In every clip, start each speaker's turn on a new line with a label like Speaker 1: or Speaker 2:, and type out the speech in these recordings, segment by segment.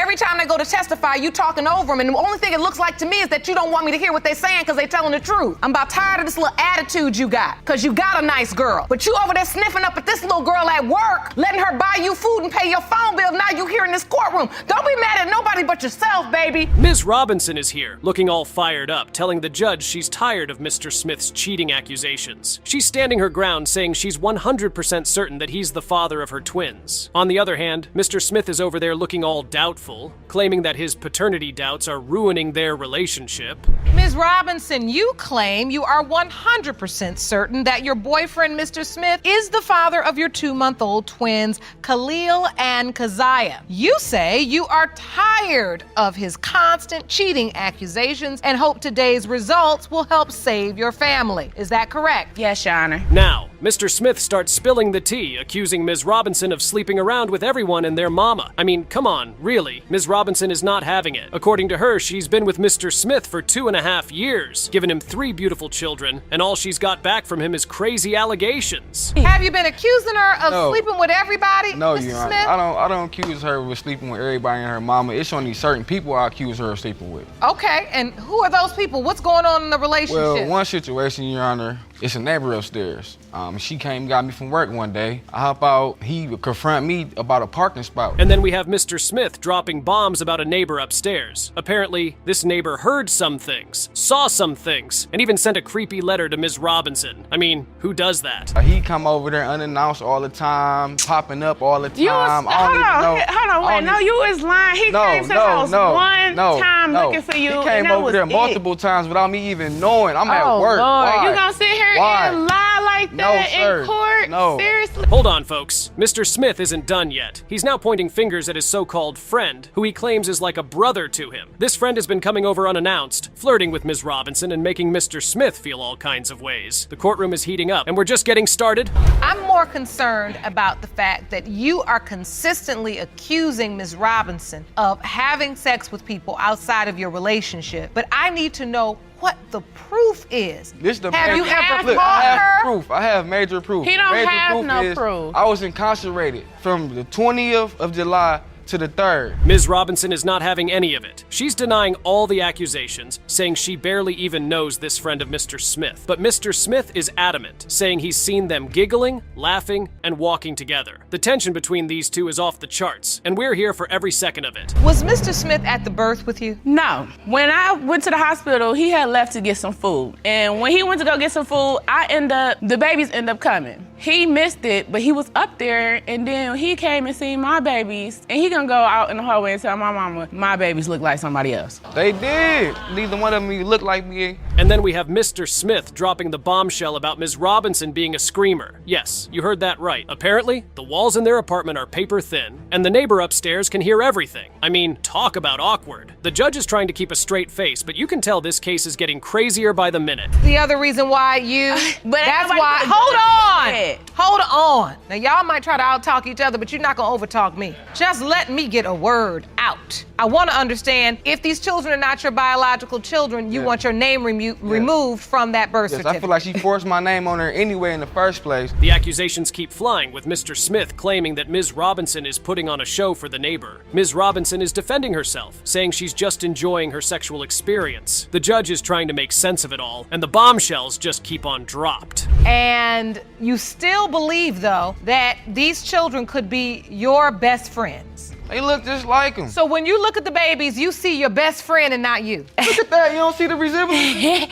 Speaker 1: every time they go to testify, you talking over them, and the only thing it looks like to me is that you don't want me to hear what they're saying because they telling the truth. I'm about tired of this little attitude you got, because you got a nice girl. But you over there sniffing up at this little girl at work, letting her buy you food and pay your phone bill. Now you here in this courtroom. Don't be mad at nobody but yourself, baby.
Speaker 2: Ms. Robinson is here, looking all fired up, telling the judge she's tired of Mr. Smith's cheating accusations. She's standing her ground, saying she's 100% certain that he's the father of her twins. On the other hand, Mr. Smith is over there looking all doubtful, claiming that his paternity doubts are ruining their relationship.
Speaker 1: Ms. Robinson, you claim you are 100% certain that your boyfriend, Mr. Smith, is the father of your 2-month-old twins, Khalil and Keziah. You say you are tired of his constant cheating accusations and hope today's results will help save your family. Is that correct?
Speaker 3: Yes, Your Honor.
Speaker 2: Now, Mr. Smith starts spilling the tea, accusing Ms. Robinson of sleeping around with everyone and their mama. I mean, come on, really? Ms. Robinson is not having it. According to her, she's been with Mr. Smith for 2.5 years, given him 3 beautiful children, and all she's got back from him is crazy allegations.
Speaker 1: Have you been accusing her of sleeping with everybody,
Speaker 4: No,
Speaker 1: Mr.
Speaker 4: Your
Speaker 1: Smith?
Speaker 4: Honor. I don't accuse her of sleeping with everybody and her mama. It's only certain people I accuse her of sleeping with.
Speaker 1: Okay, and who are those people? What's going on in the relationship?
Speaker 4: Well, one situation, Your Honor, it's a neighbor upstairs. She came and got me from work one day. I hop out, he would confront me about a parking spot.
Speaker 2: And then we have Mr. Smith dropping bombs about a neighbor upstairs. Apparently, this neighbor heard some things, saw some things, and even sent a creepy letter to Ms. Robinson. I mean, who does that?
Speaker 4: He come over there unannounced all the time, popping up all the time.
Speaker 3: Hold on, wait. No, you was lying. He came to the house one time looking for you.
Speaker 4: He came over there multiple times without me even knowing. I'm at work.
Speaker 3: Lord.
Speaker 4: Why?
Speaker 3: You gonna sit here and lie like that in court?
Speaker 4: No.
Speaker 3: Seriously?
Speaker 2: Hold on, folks. Mr. Smith isn't done yet. He's now pointing fingers at his so-called friend, who he claims is like a brother to him. This friend has been coming over unannounced, flirting with Ms. Robinson and making Mr. Smith feel all kinds of ways. The courtroom is heating up, and we're just getting started.
Speaker 1: I'm more concerned about the fact that you are consistently accusing Ms. Robinson of having sex with people outside of your relationship, but I need to know what the proof is. Have you ever called her?
Speaker 4: Proof. I have major proof.
Speaker 3: He don't
Speaker 4: major
Speaker 3: have
Speaker 4: proof
Speaker 3: no
Speaker 4: is
Speaker 3: proof.
Speaker 4: I was incarcerated from the 20th of July to the 3rd.
Speaker 2: Ms. Robinson is not having any of it. She's denying all the accusations, saying she barely even knows this friend of Mr. Smith. But Mr. Smith is adamant, saying he's seen them giggling, laughing, and walking together. The tension between these two is off the charts, and we're here for every second of it.
Speaker 1: Was Mr. Smith at the birth with you?
Speaker 3: No. When I went to the hospital, he had left to get some food. And when he went to go get some food, the babies end up coming. He missed it, but he was up there, and then he came and seen my babies, and he gonna go out in the hallway and tell my mama, my babies look like somebody else.
Speaker 4: They did. Neither one of them looked like me.
Speaker 2: And then we have Mr. Smith dropping the bombshell about Ms. Robinson being a screamer. Yes, you heard that right. Apparently, the walls in their apartment are paper thin, and the neighbor upstairs can hear everything. I mean, talk about awkward. The judge is trying to keep a straight face, but you can tell this case is getting crazier by the minute.
Speaker 1: The other reason why you, that's why, hold on. Now y'all might try to out-talk each other, but you're not gonna over-talk me. Just let me get a word out. I wanna understand, if these children are not your biological children, you want your name removed from that birth certificate.
Speaker 4: I feel like she forced my name on her anyway in the first place.
Speaker 2: The accusations keep flying, with Mr. Smith claiming that Ms. Robinson is putting on a show for the neighbor. Ms. Robinson is defending herself, saying she's just enjoying her sexual experience. The judge is trying to make sense of it all, and the bombshells just keep on dropped.
Speaker 1: And you still believe, though, that these children could be your best friends.
Speaker 4: They look just like him.
Speaker 1: So when you look at the babies, you see your best friend and not you.
Speaker 4: Look at that. You don't see the resemblance?
Speaker 3: Okay.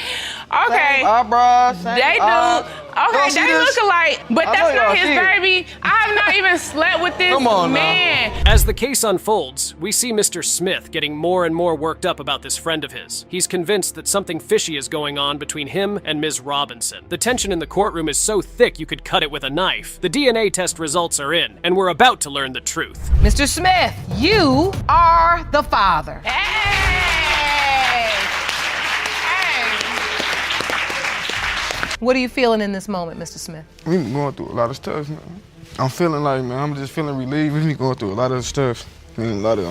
Speaker 4: Same eyebrows, same
Speaker 3: They do.
Speaker 4: eyes.
Speaker 3: Okay, they look alike, but that's not his
Speaker 4: see it.
Speaker 3: baby. I have not even slept with this man.
Speaker 2: As the case unfolds, we see Mr. Smith getting more and more worked up about this friend of his. He's convinced that something fishy is going on between him and Ms. Robinson. The tension in the courtroom is so thick you could cut it with a knife. The DNA test results are in, and we're about to learn the truth.
Speaker 1: Mr. Smith, you are the father. What are you feeling in this moment, Mr. Smith?
Speaker 4: We been going through a lot of stuff, man. I'm feeling like, man, I'm just feeling relieved. We been going through a lot of stuff. And a lot of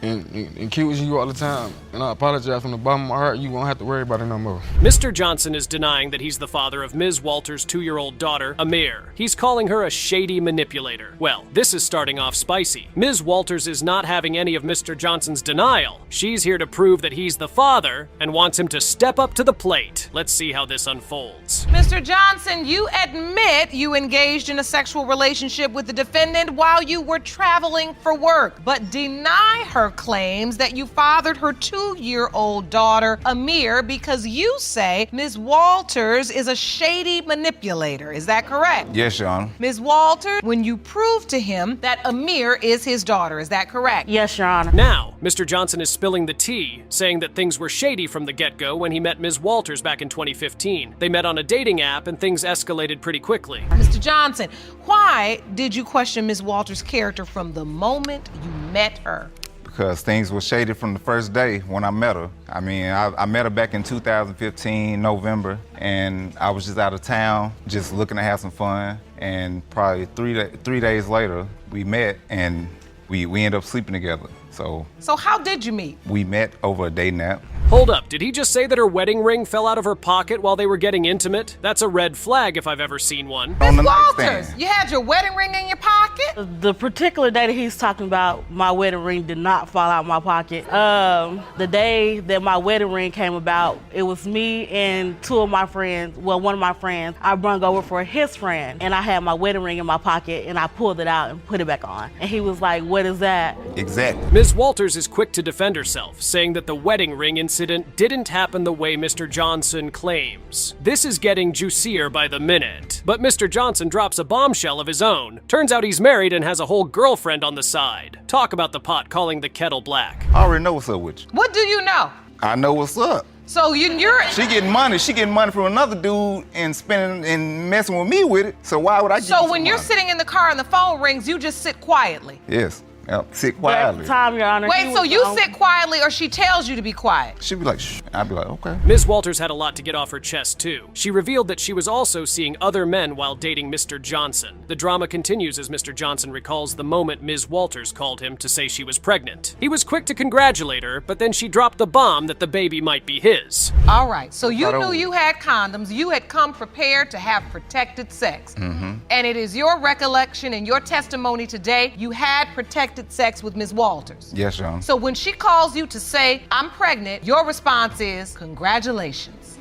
Speaker 4: and accusing you all the time. And I apologize from the bottom of my heart. You won't have to worry about it no more.
Speaker 2: Mr. Johnson is denying that he's the father of Ms. Walters' 2-year-old daughter, Amir. He's calling her a shady manipulator. Well, this is starting off spicy. Ms. Walters is not having any of Mr. Johnson's denial. She's here to prove that he's the father and wants him to step up to the plate. Let's see how this unfolds.
Speaker 1: Mr. Johnson, you admit you engaged in a sexual relationship with the defendant while you were traveling for work, but deny her claims that you fathered her 2-year-old daughter, Amir, because you say Ms. Walters is a shady manipulator. Is that correct?
Speaker 5: Yes, Your Honor.
Speaker 1: Ms. Walters, when you proved to him that Amir is his daughter, is that correct?
Speaker 3: Yes, Your Honor.
Speaker 2: Now, Mr. Johnson is spilling the tea, saying that things were shady from the get-go when he met Ms. Walters back in 2015. They met on a dating app and things escalated pretty quickly.
Speaker 1: Mr. Johnson, why did you question Ms. Walters' character from the moment you met her?
Speaker 5: Because things were shady from the first day when I met her. I mean, I met her back in 2015, November, and I was just out of town, just looking to have some fun. And probably three days later, we met, and we ended up sleeping together. So
Speaker 1: how did you meet?
Speaker 5: we met over a dating app.
Speaker 2: Hold up, did he just say that her wedding ring fell out of her pocket while they were getting intimate? That's a red flag if I've ever seen one.
Speaker 5: On the
Speaker 1: Ms. Walters,
Speaker 5: nightstand.
Speaker 1: you had your wedding ring in your pocket?
Speaker 6: The particular day that he's talking about, my wedding ring did not fall out of my pocket. The day that my wedding ring came about, it was me and two of my friends, well, one of my friends, I brung over for his friend, and I had my wedding ring in my pocket, and I pulled it out and put it back on. And he was like, "What is that?"
Speaker 5: Exactly.
Speaker 2: Ms. Walters is quick to defend herself, saying that the wedding ring incident didn't happen the way Mr. Johnson claims. This is getting juicier by the minute. But Mr. Johnson drops a bombshell of his own. Turns out he's married and has a whole girlfriend on the side. Talk about the pot calling the kettle black.
Speaker 5: I already know what's up with you.
Speaker 1: What do you know?
Speaker 5: I know what's up.
Speaker 1: So you're...
Speaker 5: She getting money. She getting money from another dude and spending and messing with me with it. So why would I give you
Speaker 1: So
Speaker 5: some
Speaker 1: when you're
Speaker 5: money?
Speaker 1: sitting in the car and the phone rings, you just sit quietly?
Speaker 5: Yes. Yep. Sit
Speaker 6: At
Speaker 5: quietly.
Speaker 6: the time, Your Honor.
Speaker 1: Wait, so you sit quietly or she tells you to be quiet?
Speaker 5: She'd be like, shh. I'd be like, okay.
Speaker 2: Ms. Walters had a lot to get off her chest, too. She revealed that she was also seeing other men while dating Mr. Johnson. The drama continues as Mr. Johnson recalls the moment Ms. Walters called him to say she was pregnant. He was quick to congratulate her, but then she dropped the bomb that the baby might be his.
Speaker 1: All right, so you
Speaker 5: Right
Speaker 1: knew
Speaker 5: over.
Speaker 1: you had condoms. You had come prepared to have protected sex.
Speaker 5: Mm-hmm.
Speaker 1: And it is your recollection and your testimony today, you had protected sex with Ms. Walters.
Speaker 5: Yes, Your Honor.
Speaker 1: So when she calls you to say, "I'm pregnant," your response is, "Congratulations."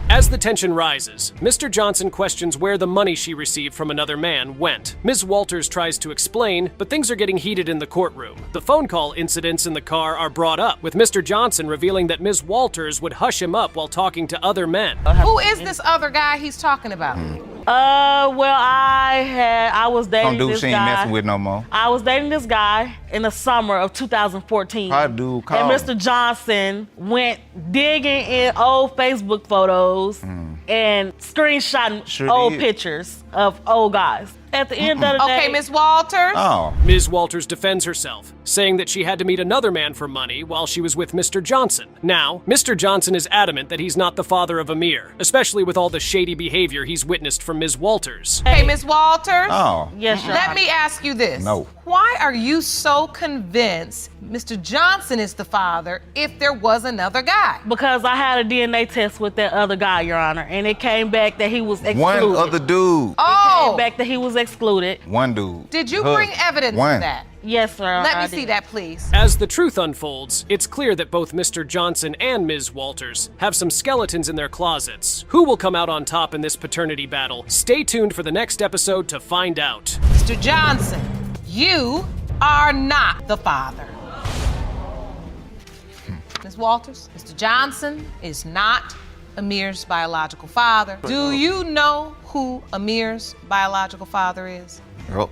Speaker 2: As the tension rises, Mr. Johnson questions where the money she received from another man went. Ms. Walters tries to explain, but things are getting heated in the courtroom. The phone call incidents in the car are brought up, with Mr. Johnson revealing that Ms. Walters would hush him up while talking to other men.
Speaker 1: Who is this other guy he's talking about?
Speaker 6: Well, I was dating
Speaker 5: Some dude
Speaker 6: this
Speaker 5: she ain't
Speaker 6: guy.
Speaker 5: messing with no more.
Speaker 6: I was dating this guy in the summer of 2014.
Speaker 5: Probably dude called
Speaker 6: And
Speaker 5: me.
Speaker 6: Mr. Johnson went digging in old Facebook photos and screenshotting
Speaker 5: Sure
Speaker 6: old
Speaker 5: did.
Speaker 6: pictures of old guys. At the end of the day,
Speaker 1: Okay, Ms. Walters.
Speaker 5: Oh.
Speaker 2: Ms. Walters defends herself, saying that she had to meet another man for money while she was with Mr. Johnson. Now, Mr. Johnson is adamant that he's not the father of Amir, especially with all the shady behavior he's witnessed from Ms. Walters.
Speaker 1: Hey, Ms. Walters.
Speaker 5: Oh.
Speaker 6: yes, Your
Speaker 1: Let
Speaker 6: Honor.
Speaker 1: me ask you this.
Speaker 5: No.
Speaker 1: Why are you so convinced Mr. Johnson is the father if there was another guy?
Speaker 6: Because I had a DNA test with that other guy, Your Honor, and it came back that he was excluded.
Speaker 5: One other dude.
Speaker 1: Oh,
Speaker 6: Came back that he was excluded.
Speaker 5: One dude.
Speaker 1: did you
Speaker 5: Husband.
Speaker 1: bring evidence
Speaker 5: One.
Speaker 1: of that?
Speaker 6: Yes, sir.
Speaker 1: Let
Speaker 6: I
Speaker 1: me see
Speaker 6: did.
Speaker 1: that, please.
Speaker 2: As the truth unfolds, it's clear that both Mr. Johnson and Ms. Walters have some skeletons in their closets. Who will come out on top in this paternity battle? Stay tuned for the next episode to find out.
Speaker 1: Mr. Johnson, you are not the father. Ms. Walters, Mr. Johnson is not Amir's biological father. Do you know who Amir's biological father is?
Speaker 5: Oh.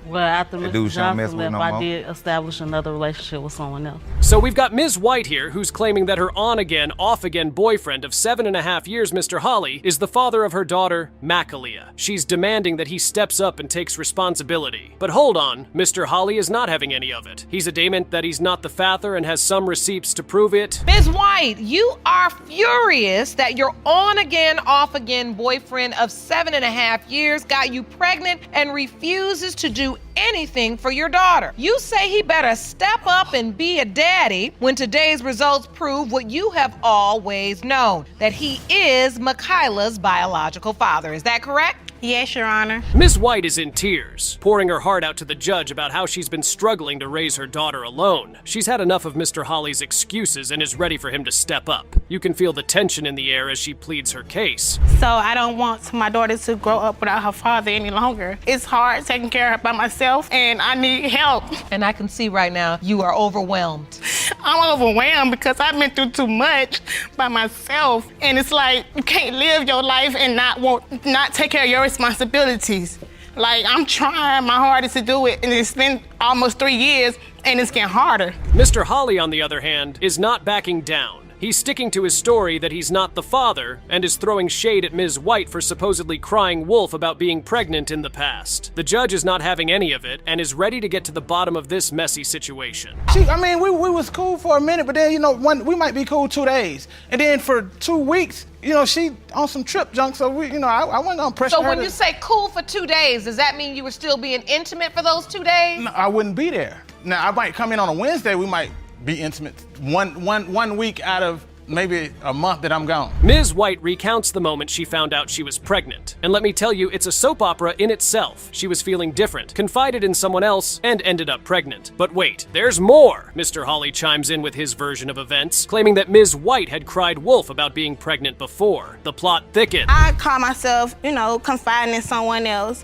Speaker 6: Well, after
Speaker 5: That
Speaker 6: Mr.
Speaker 5: dude she don't mess
Speaker 6: Johnson
Speaker 5: with
Speaker 6: left,
Speaker 5: no
Speaker 6: I
Speaker 5: more.
Speaker 6: did establish another relationship with someone else.
Speaker 2: So we've got Ms. White here, who's claiming that her on-again, off-again boyfriend of 7.5 years, Mr. Holly, is the father of her daughter, Macalia. She's demanding that he steps up and takes responsibility. But hold on, Mr. Holly is not having any of it. He's adamant that he's not the father and has some receipts to prove it.
Speaker 1: Ms. White, you are furious that your on-again, off-again boyfriend of 7.5 years got you pregnant and refuses to do anything for your daughter. You say he better step up and be a daddy when today's results prove what you have always known, that he is Makayla's biological father. Is that correct?
Speaker 7: Yes, Your Honor.
Speaker 2: Ms. White is in tears, pouring her heart out to the judge about how she's been struggling to raise her daughter alone. She's had enough of Mr. Holly's excuses and is ready for him to step up. You can feel the tension in the air as she pleads her case.
Speaker 7: So I don't want my daughter to grow up without her father any longer. It's hard taking care of her by myself, and I need help.
Speaker 1: And I can see right now you are overwhelmed.
Speaker 7: I'm overwhelmed because I've been through too much by myself, and it's like you can't live your life and not take care of your responsibilities. Like, I'm trying my hardest to do it, and it's been almost 3 years, and it's getting harder.
Speaker 2: Mr. Holly, on the other hand, is not backing down. He's sticking to his story that he's not the father and is throwing shade at Ms. White for supposedly crying wolf about being pregnant in the past. The judge is not having any of it and is ready to get to the bottom of this messy situation.
Speaker 8: We was cool for a minute, but then, we might be cool 2 days. And then for 2 weeks, she on some trip junk, so I wasn't on pressure.
Speaker 1: So when you say cool for 2 days, does that mean you were still being intimate for those 2 days?
Speaker 8: No, I wouldn't be there. Now, I might come in on a Wednesday, we might be intimate one week out of maybe a month that I'm gone.
Speaker 2: Ms. White recounts the moment she found out she was pregnant. And let me tell you, it's a soap opera in itself. She was feeling different, confided in someone else, and ended up pregnant. But wait, there's more! Mr. Holly chimes in with his version of events, claiming that Ms. White had cried wolf about being pregnant before. The plot thickens.
Speaker 7: I call myself, confiding in someone else.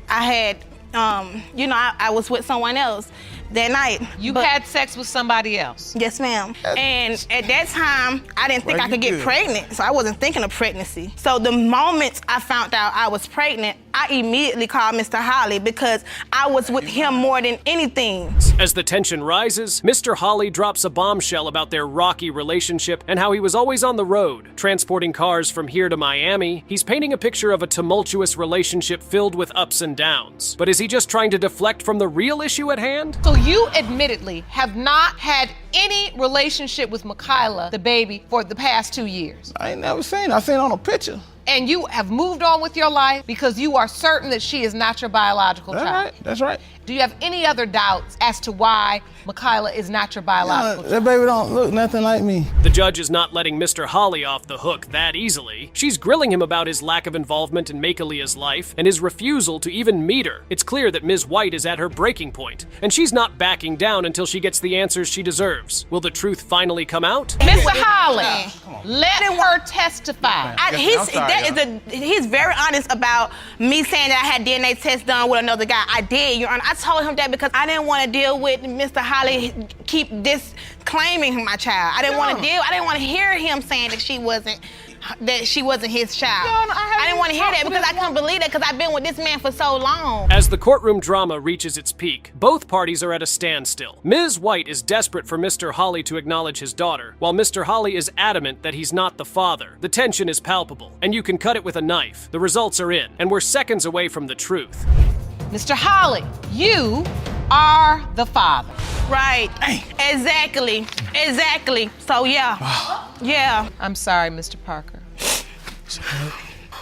Speaker 7: I had, I was with someone else that night.
Speaker 1: You had sex with somebody else?
Speaker 7: Yes, ma'am. And at that time, I didn't think I could get pregnant, so I wasn't thinking of pregnancy. So the moment I found out I was pregnant, I immediately called Mr. Holly because I was with him more than anything.
Speaker 2: As the tension rises, Mr. Holly drops a bombshell about their rocky relationship and how he was always on the road, transporting cars from here to Miami. He's painting a picture of a tumultuous relationship filled with ups and downs. But is he just trying to deflect from the real issue at hand?
Speaker 1: So you admittedly have not had any relationship with Makayla, the baby, for the past 2 years.
Speaker 8: I ain't never seen her. I seen her on a picture.
Speaker 1: And you have moved on with your life because you are certain that she is not your biological child.
Speaker 8: That's right.
Speaker 1: Do you have any other doubts as to why Makayla is not your biological child?
Speaker 8: That baby don't look nothing like me.
Speaker 2: The judge is not letting Mr. Holly off the hook that easily. She's grilling him about his lack of involvement in Makayla's life and his refusal to even meet her. It's clear that Ms. White is at her breaking point, and she's not backing down until she gets the answers she deserves. Will the truth finally come out?
Speaker 1: Mr. Holly, let her testify.
Speaker 7: He's very honest about me saying that I had DNA tests done with another guy. I did, Your Honor. I told him that because I didn't want to deal with Mr. Holly keep disclaiming my child. I didn't want to hear him saying that she wasn't his child. I didn't want to hear that because I couldn't believe that because I've been with this man for so long.
Speaker 2: As the courtroom drama reaches its peak, both parties are at a standstill. Ms. White is desperate for Mr. Holly to acknowledge his daughter, while Mr. Holly is adamant that he's not the father. The tension is palpable, and you can cut it with a knife. The results are in, and we're seconds away from the truth.
Speaker 1: Mr. Holly, you are the father.
Speaker 7: Right. Exactly. So, yeah.
Speaker 1: I'm sorry, Mr. Parker.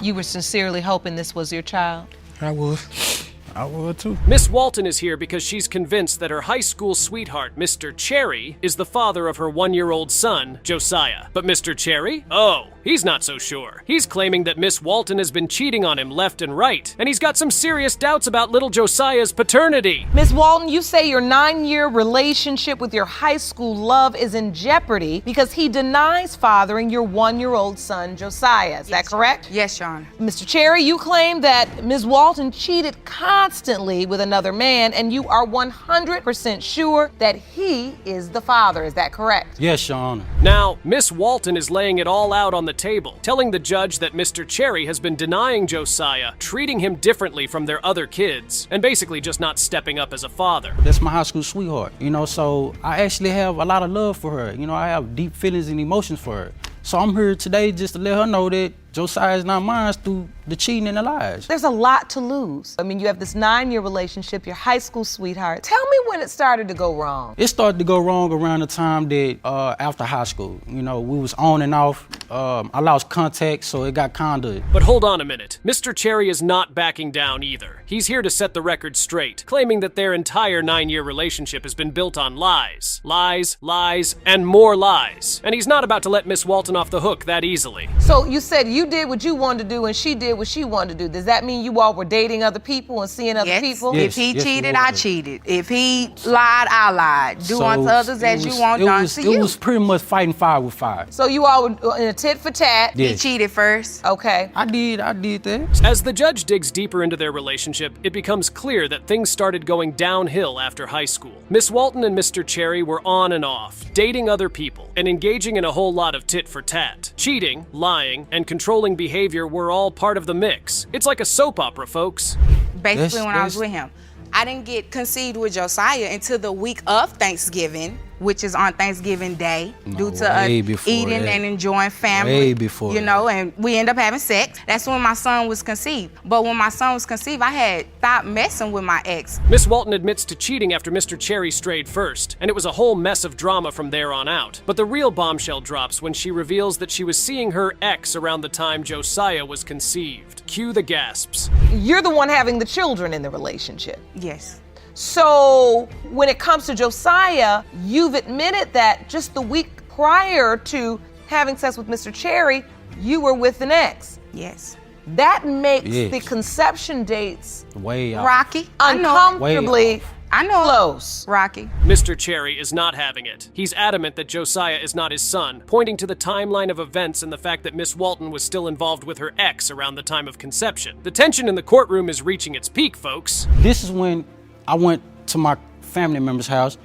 Speaker 1: You were sincerely hoping this was your child?
Speaker 8: I would too.
Speaker 2: Miss Walton is here because she's convinced that her high school sweetheart, Mr. Cherry, is the father of her 1-year-old son, Josiah. But Mr. Cherry? Oh, he's not so sure. He's claiming that Miss Walton has been cheating on him left and right, and he's got some serious doubts about little Josiah's paternity.
Speaker 1: Miss Walton, you say your 9-year relationship with your high school love is in jeopardy because he denies fathering your 1-year-old son, Josiah. Is that correct?
Speaker 9: Yes, Your Honor.
Speaker 1: Mr. Cherry, you claim that Ms. Walton cheated constantly with another man, and you are 100% sure that he is the father. Is that correct?
Speaker 10: Yes, Your Honor.
Speaker 2: Now, Miss Walton is laying it all out on the table, telling the judge that Mr. Cherry has been denying Josiah, treating him differently from their other kids, and basically just not stepping up as a father.
Speaker 10: That's my high school sweetheart, so I actually have a lot of love for her. I have deep feelings and emotions for her. So I'm here today just to let her know that Josiah is not mine through the cheating and the lies.
Speaker 1: There's a lot to lose. I mean, you have this 9-year relationship, your high school sweetheart. Tell me when it started to go wrong.
Speaker 10: It started to go wrong around the time that after high school. You know, we was on and off. I lost contact, so it got kind of...
Speaker 2: But hold on a minute. Mr. Cherry is not backing down either. He's here to set the record straight, claiming that their entire 9-year relationship has been built on lies. Lies, lies, and more lies. And he's not about to let Miss Walton off the hook that easily.
Speaker 1: So you said you did what you wanted to do and she did what she wanted to do. Does that mean you all were dating other people and seeing other people?
Speaker 10: Yes.
Speaker 9: If he
Speaker 10: Yes,
Speaker 9: cheated,
Speaker 10: we
Speaker 9: I
Speaker 10: were.
Speaker 9: cheated. If he lied, I lied. Do
Speaker 10: So
Speaker 9: unto others as you want done to you.
Speaker 10: It was pretty much fighting fire with fire.
Speaker 1: So you all were in a tit for tat.
Speaker 10: Yeah.
Speaker 9: He cheated first.
Speaker 1: Okay.
Speaker 10: I did that.
Speaker 2: As the judge digs deeper into their relationship, it becomes clear that things started going downhill after high school. Miss Walton and Mr. Cherry were on and off, dating other people, and engaging in a whole lot of tit for tat. Cheating, lying, and controlling behavior were all part of the mix. It's like a soap opera, folks.
Speaker 9: Basically, when I was
Speaker 10: That's-
Speaker 9: with him. I didn't get conceived with Josiah until the week of Thanksgiving, which is on Thanksgiving Day, due to us
Speaker 10: way before
Speaker 9: eating
Speaker 10: that.
Speaker 9: and enjoying family.
Speaker 10: Way before
Speaker 9: you know, and we end up having sex. That's when my son was conceived. But when my son was conceived, I had stopped messing with my ex.
Speaker 2: Miss Walton admits to cheating after Mr. Cherry strayed first, and it was a whole mess of drama from there on out. But the real bombshell drops when she reveals that she was seeing her ex around the time Josiah was conceived. Cue the gasps.
Speaker 1: You're the one having the children in the relationship.
Speaker 9: Yes.
Speaker 1: So when it comes to Josiah, you've admitted that just the week prior to having sex with Mr. Cherry, you were with an ex.
Speaker 9: Yes.
Speaker 1: That makes
Speaker 10: Yes.
Speaker 1: the conception dates
Speaker 10: Way out.
Speaker 9: Rocky.
Speaker 1: uncomfortably
Speaker 9: I know.
Speaker 1: close.
Speaker 9: Rocky.
Speaker 2: Mr. Cherry is not having it. He's adamant that Josiah is not his son, pointing to the timeline of events and the fact that Miss Walton was still involved with her ex around the time of conception. The tension in the courtroom is reaching its peak, folks.
Speaker 10: This is when I went to my family member's house.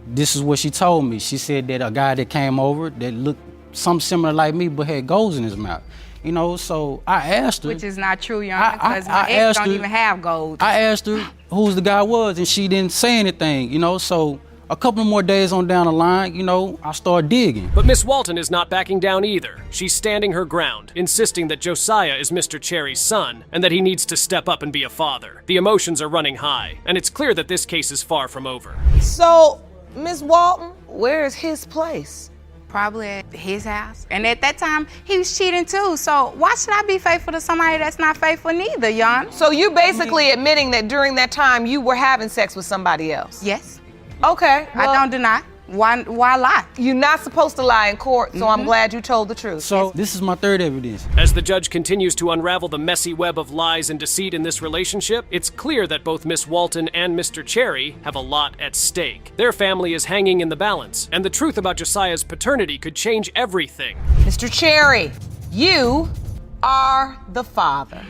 Speaker 10: This is what she told me. She said that a guy that came over that looked something similar like me but had goals in his mouth. You know, so I asked her.
Speaker 9: Which is not true, Your Honor, because
Speaker 10: I
Speaker 9: my ex
Speaker 10: asked
Speaker 9: don't
Speaker 10: her-
Speaker 9: even have gold.
Speaker 10: I asked her who the guy was, and she didn't say anything, you know, so a couple more days on down the line, you know, I started digging.
Speaker 2: But Miss Walton is not backing down either. She's standing her ground, insisting that Josiah is Mr. Cherry's son and that he needs to step up and be a father. The emotions are running high, and it's clear that this case is far from over.
Speaker 1: So, Ms. Walton, where is his place?
Speaker 9: Probably at his house. And at that time, he was cheating too. So why should I be faithful to somebody that's not faithful neither, Your Honor?
Speaker 1: So you basically admitting that during that time you were having sex with somebody else?
Speaker 9: Yes.
Speaker 1: Okay.
Speaker 9: I don't deny. Why lie?
Speaker 1: You're not supposed to lie in court, so I'm glad you told the truth.
Speaker 10: So this is my third evidence.
Speaker 2: As the judge continues to unravel the messy web of lies and deceit in this relationship, it's clear that both Miss Walton and Mr. Cherry have a lot at stake. Their family is hanging in the balance, and the truth about Josiah's paternity could change everything.
Speaker 1: Mr. Cherry, you are the father.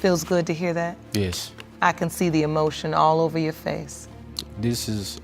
Speaker 1: Feels good to hear that.
Speaker 10: Yes.
Speaker 1: I can see the emotion all over your face.
Speaker 10: This is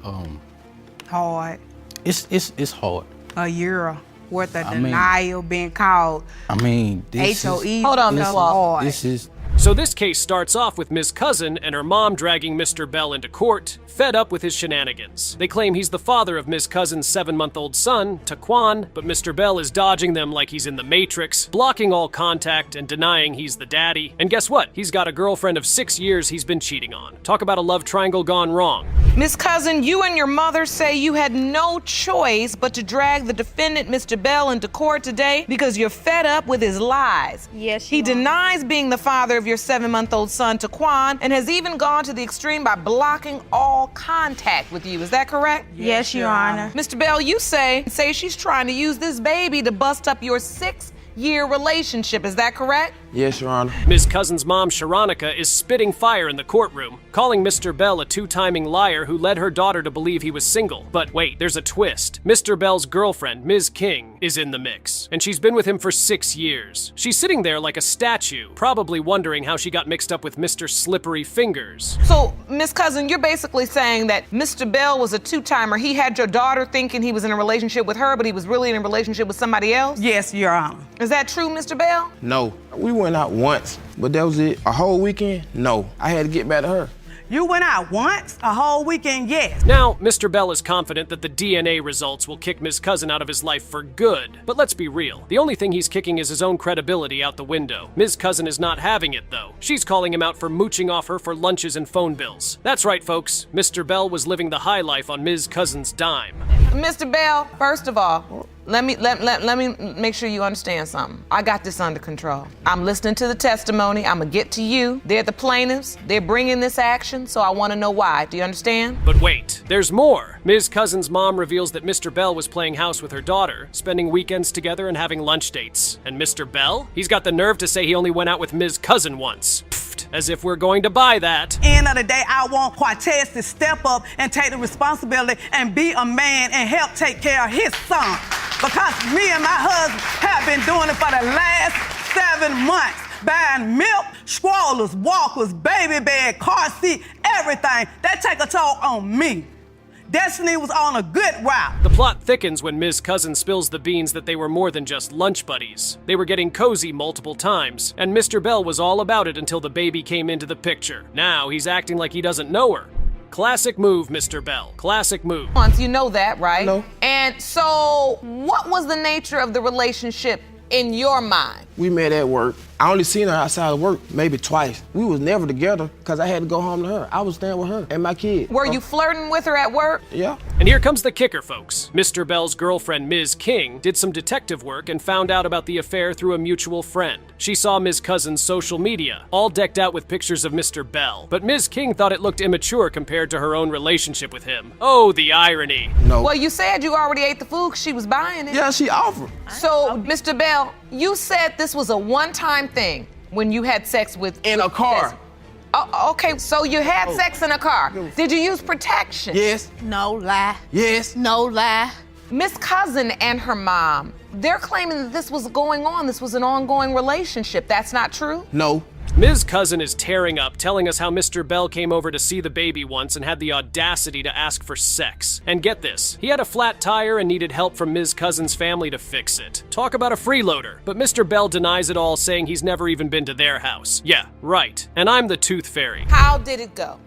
Speaker 9: Hard.
Speaker 10: it's hard.
Speaker 9: A year worth of
Speaker 10: I mean-
Speaker 9: denial being called
Speaker 10: I mean, this
Speaker 9: HOE.
Speaker 10: is
Speaker 1: Hold on, Ms. Walton.
Speaker 9: hard.
Speaker 10: this is
Speaker 2: So this case starts off with Ms. Cousin and her mom dragging Mr. Bell into court, fed up with his shenanigans. They claim he's the father of Ms. Cousin's 7-month-old son, Taquan, but Mr. Bell is dodging them like he's in the Matrix, blocking all contact and denying he's the daddy. And guess what? He's got a girlfriend of 6 years he's been cheating on. Talk about a love triangle gone wrong.
Speaker 1: Miss Cousin, you and your mother say you had no choice but to drag the defendant, Mr. Bell, into court today because you're fed up with his lies.
Speaker 7: Yes,
Speaker 1: He
Speaker 7: Your Honor.
Speaker 1: denies being the father of your 7-month-old son, Taquan, and has even gone to the extreme by blocking all contact with you. Is that correct?
Speaker 7: Yes, Your Honor.
Speaker 1: Mr. Bell, you say she's trying to use this baby to bust up your 6-year relationship. Is that correct?
Speaker 11: Yes, Your Honor.
Speaker 2: Ms. Cousin's mom, Sharonica, is spitting fire in the courtroom, calling Mr. Bell a two-timing liar who led her daughter to believe he was single. But wait, there's a twist. Mr. Bell's girlfriend, Ms. King, is in the mix, and she's been with him for 6 years. She's sitting there like a statue, probably wondering how she got mixed up with Mr. Slippery Fingers.
Speaker 1: So, Miss Cousin, you're basically saying that Mr. Bell was a two-timer. He had your daughter thinking he was in a relationship with her, but he was really in a relationship with somebody else?
Speaker 9: Yes, Your Honor.
Speaker 1: Is that true, Mr. Bell?
Speaker 11: No. We went out once, but that was it. A whole weekend? No. I had to get back to her. You went out once, a whole weekend, yes.
Speaker 2: Now, Mr. Bell is confident that the DNA results will kick Ms. Cousin out of his life for good. But let's be real. The only thing he's kicking is his own credibility out the window. Ms. Cousin is not having it, though. She's calling him out for mooching off her for lunches and phone bills. That's right, folks. Mr. Bell was living the high life on Ms. Cousin's dime.
Speaker 1: Mr. Bell, first of all, let me make sure you understand something. I got this under control. I'm listening to the testimony. I'm gonna get to you. They're the plaintiffs. They're bringing this action, so I want to know why. Do you understand?
Speaker 2: But wait, there's more. Ms. Cousin's mom reveals that Mr. Bell was playing house with her daughter, spending weekends together and having lunch dates. And Mr. Bell? He's got the nerve to say he only went out with Ms. Cousin once. Pfft, as if we're going to buy that.
Speaker 11: End of the day, I want Cortez to step up and take the responsibility and be a man and help take care of his son. Because me and my husband have been doing it for the last 7 months. Buying milk, strollers, walkers, baby bed, car seat, everything. That take a toll on me. Destiny was on a good route.
Speaker 2: The plot thickens when Ms. Cousin spills the beans that they were more than just lunch buddies. They were getting cozy multiple times, and Mr. Bell was all about it until the baby came into the picture. Now he's acting like he doesn't know her. Classic move, Mr. Bell. Classic move.
Speaker 1: Once you know that, right?
Speaker 12: No.
Speaker 1: And so, what was the nature of the relationship in your mind?
Speaker 12: We met at work. I only seen her outside of work maybe twice. We was never together because I had to go home to her. I was staying with her and my kid.
Speaker 1: Were you flirting with her at work?
Speaker 12: Yeah.
Speaker 2: And here comes the kicker, folks. Mr. Bell's girlfriend, Ms. King, did some detective work and found out about the affair through a mutual friend. She saw Ms. Cousin's social media, all decked out with pictures of Mr. Bell. But Ms. King thought it looked immature compared to her own relationship with him. Oh, the irony.
Speaker 12: No.
Speaker 1: Well, you said you already ate the food because she was buying it.
Speaker 12: Yeah, she offered.
Speaker 1: So, Mr. Bell, you said this was a one-time thing when you had sex with...
Speaker 12: In a car.
Speaker 1: Oh, okay, so you had sex in a car. Did you use protection?
Speaker 12: Yes.
Speaker 7: No lie.
Speaker 12: Yes.
Speaker 7: No lie.
Speaker 1: Miss Cousin and her mom, they're claiming that this was going on. This was an ongoing relationship. That's not true?
Speaker 12: No.
Speaker 2: Ms. Cousin is tearing up, telling us how Mr. Bell came over to see the baby once and had the audacity to ask for sex. And get this, he had a flat tire and needed help from Ms. Cousin's family to fix it. Talk about a freeloader. But Mr. Bell denies it all, saying he's never even been to their house. Yeah, right. And I'm the tooth fairy.
Speaker 1: How did it go?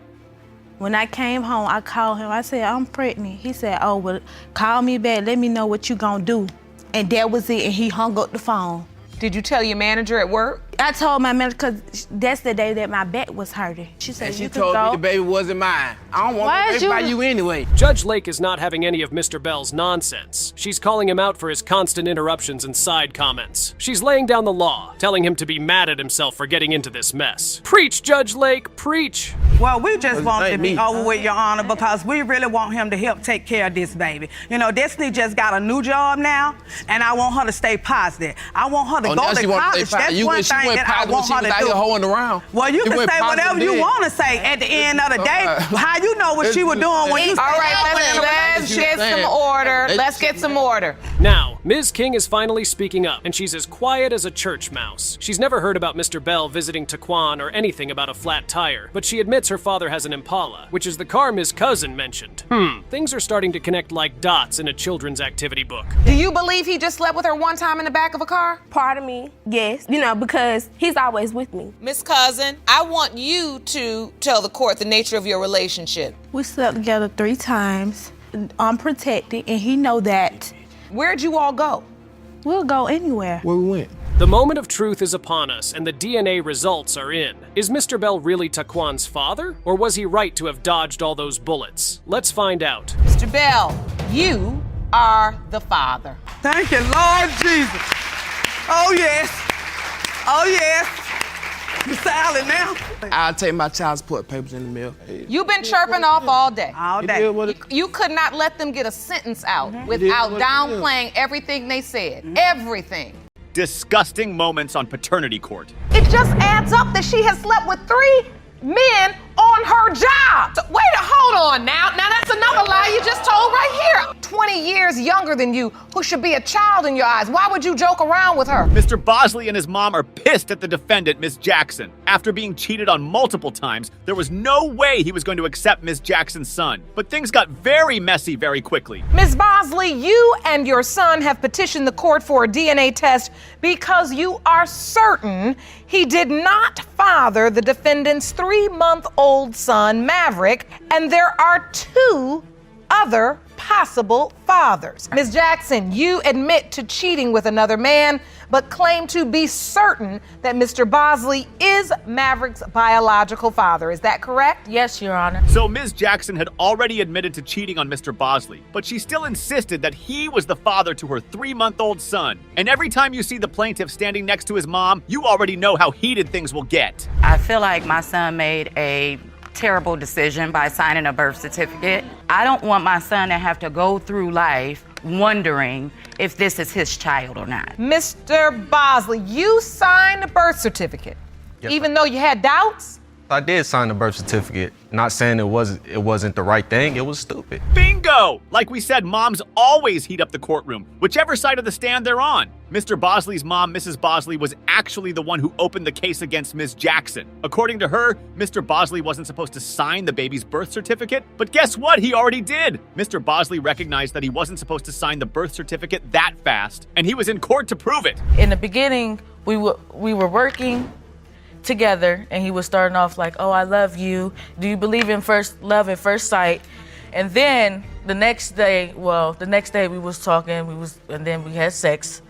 Speaker 13: When I came home, I called him. I said, I'm pregnant. He said, oh, well, call me back. Let me know what you gonna do. And that was it, and he hung up the phone.
Speaker 1: Did you tell your manager at work?
Speaker 13: I told my manager because that's the day that my back was hurting. She said,
Speaker 12: And she
Speaker 13: you can
Speaker 12: told
Speaker 13: go.
Speaker 12: me the baby wasn't mine. I don't want
Speaker 13: Why
Speaker 12: the
Speaker 13: is
Speaker 12: baby by
Speaker 13: you-
Speaker 12: you anyway.
Speaker 2: Judge Lake is not having any of Mr. Bell's nonsense. She's calling him out for his constant interruptions and side comments. She's laying down the law, telling him to be mad at himself for getting into this mess. Preach, Judge Lake, preach.
Speaker 11: Well, we just want it to
Speaker 12: ain't
Speaker 11: be
Speaker 12: me.
Speaker 11: over with, Your Honor, because we really want him to help take care of this baby. You know, Destiny just got a new job now, and I want her to stay positive. I want her to go
Speaker 12: now
Speaker 11: to
Speaker 12: she want
Speaker 11: college.
Speaker 12: to stay
Speaker 11: That's
Speaker 12: you
Speaker 11: one
Speaker 12: when she
Speaker 11: thing
Speaker 12: went
Speaker 11: that I
Speaker 12: positive when
Speaker 11: want
Speaker 12: she
Speaker 11: her
Speaker 12: was
Speaker 11: to
Speaker 12: out
Speaker 11: do.
Speaker 12: here hoeing around.
Speaker 11: Well, you
Speaker 12: It
Speaker 11: can
Speaker 12: went
Speaker 11: say
Speaker 12: positive
Speaker 11: whatever you
Speaker 12: then.
Speaker 11: want to say at the end of the day. How you know what she was doing when you
Speaker 1: All right, let's get some order. Let's get some order.
Speaker 2: Now, Ms. King is finally speaking up, and she's as quiet as a church mouse. She's never heard about Mr. Bell visiting Taquan or anything about a flat tire, but she admits her father has an Impala, which is the car Ms. Cousin mentioned. Things are starting to connect like dots in a children's activity book.
Speaker 1: Do you believe he just slept with her one time in the back of a car?
Speaker 14: Part of me, yes. You know, because he's always with me.
Speaker 1: Miss Cousin, I want you to tell the court the nature of your relationship.
Speaker 13: We slept together 3 times, unprotected, and he know that.
Speaker 1: Where'd you all go?
Speaker 13: We'll go anywhere.
Speaker 12: Where we went.
Speaker 2: The moment of truth is upon us, and the DNA results are in. Is Mr. Bell really Taquan's father, or was he right to have dodged all those bullets? Let's find out.
Speaker 1: Mr. Bell, you are the father.
Speaker 11: Thank you, Lord Jesus. Oh, yes. Oh, yes. You silent now?
Speaker 12: I'll take my child support papers in the mail.
Speaker 1: You've been chirping off all day.
Speaker 11: All
Speaker 12: It
Speaker 11: day.
Speaker 12: is what it-
Speaker 1: You could not let them get a sentence out
Speaker 12: It
Speaker 1: without
Speaker 12: is what it
Speaker 1: downplaying everything they said. Everything.
Speaker 15: Disgusting moments on paternity court.
Speaker 1: It just adds up that she has slept with 3 men on her job. So, wait, hold on now. Now that's another lie you just told right here. 20 years younger than you, who should be a child in your eyes. Why would you joke around with her?
Speaker 15: Mr. Bosley and his mom are pissed at the defendant, Miss Jackson. After being cheated on multiple times, there was no way he was going to accept Miss Jackson's son. But things got very messy very quickly.
Speaker 1: Ms. Bosley, you and your son have petitioned the court for a DNA test because you are certain he did not father the defendant's 3-month-old son, Maverick, and there are 2 other possible fathers. Ms. Jackson, you admit to cheating with another man, but claim to be certain that Mr. Bosley is Maverick's biological father. Is that correct?
Speaker 13: Yes, Your Honor.
Speaker 15: So Ms. Jackson had already admitted to cheating on Mr. Bosley, but she still insisted that he was the father to her 3-month-old son. And every time you see the plaintiff standing next to his mom, you already know how heated things will get.
Speaker 16: I feel like my son made a terrible decision by signing a birth certificate. I don't want my son to have to go through life wondering if this is his child or not.
Speaker 1: Mr. Bosley, you signed a birth certificate, even though you had doubts?
Speaker 17: I did sign the birth certificate. Not saying it wasn't the right thing, it was stupid.
Speaker 15: Bingo! Like we said, moms always heat up the courtroom, whichever side of the stand they're on. Mr. Bosley's mom, Mrs. Bosley, was actually the one who opened the case against Ms. Jackson. According to her, Mr. Bosley wasn't supposed to sign the baby's birth certificate, but guess what? He already did. Mr. Bosley recognized that he wasn't supposed to sign the birth certificate that fast, and he was in court to prove it.
Speaker 3: In the beginning, we were working together, and he was starting off like, oh, I love you. Do you believe in love at first sight? And then the next day we was talking, and then we had sex.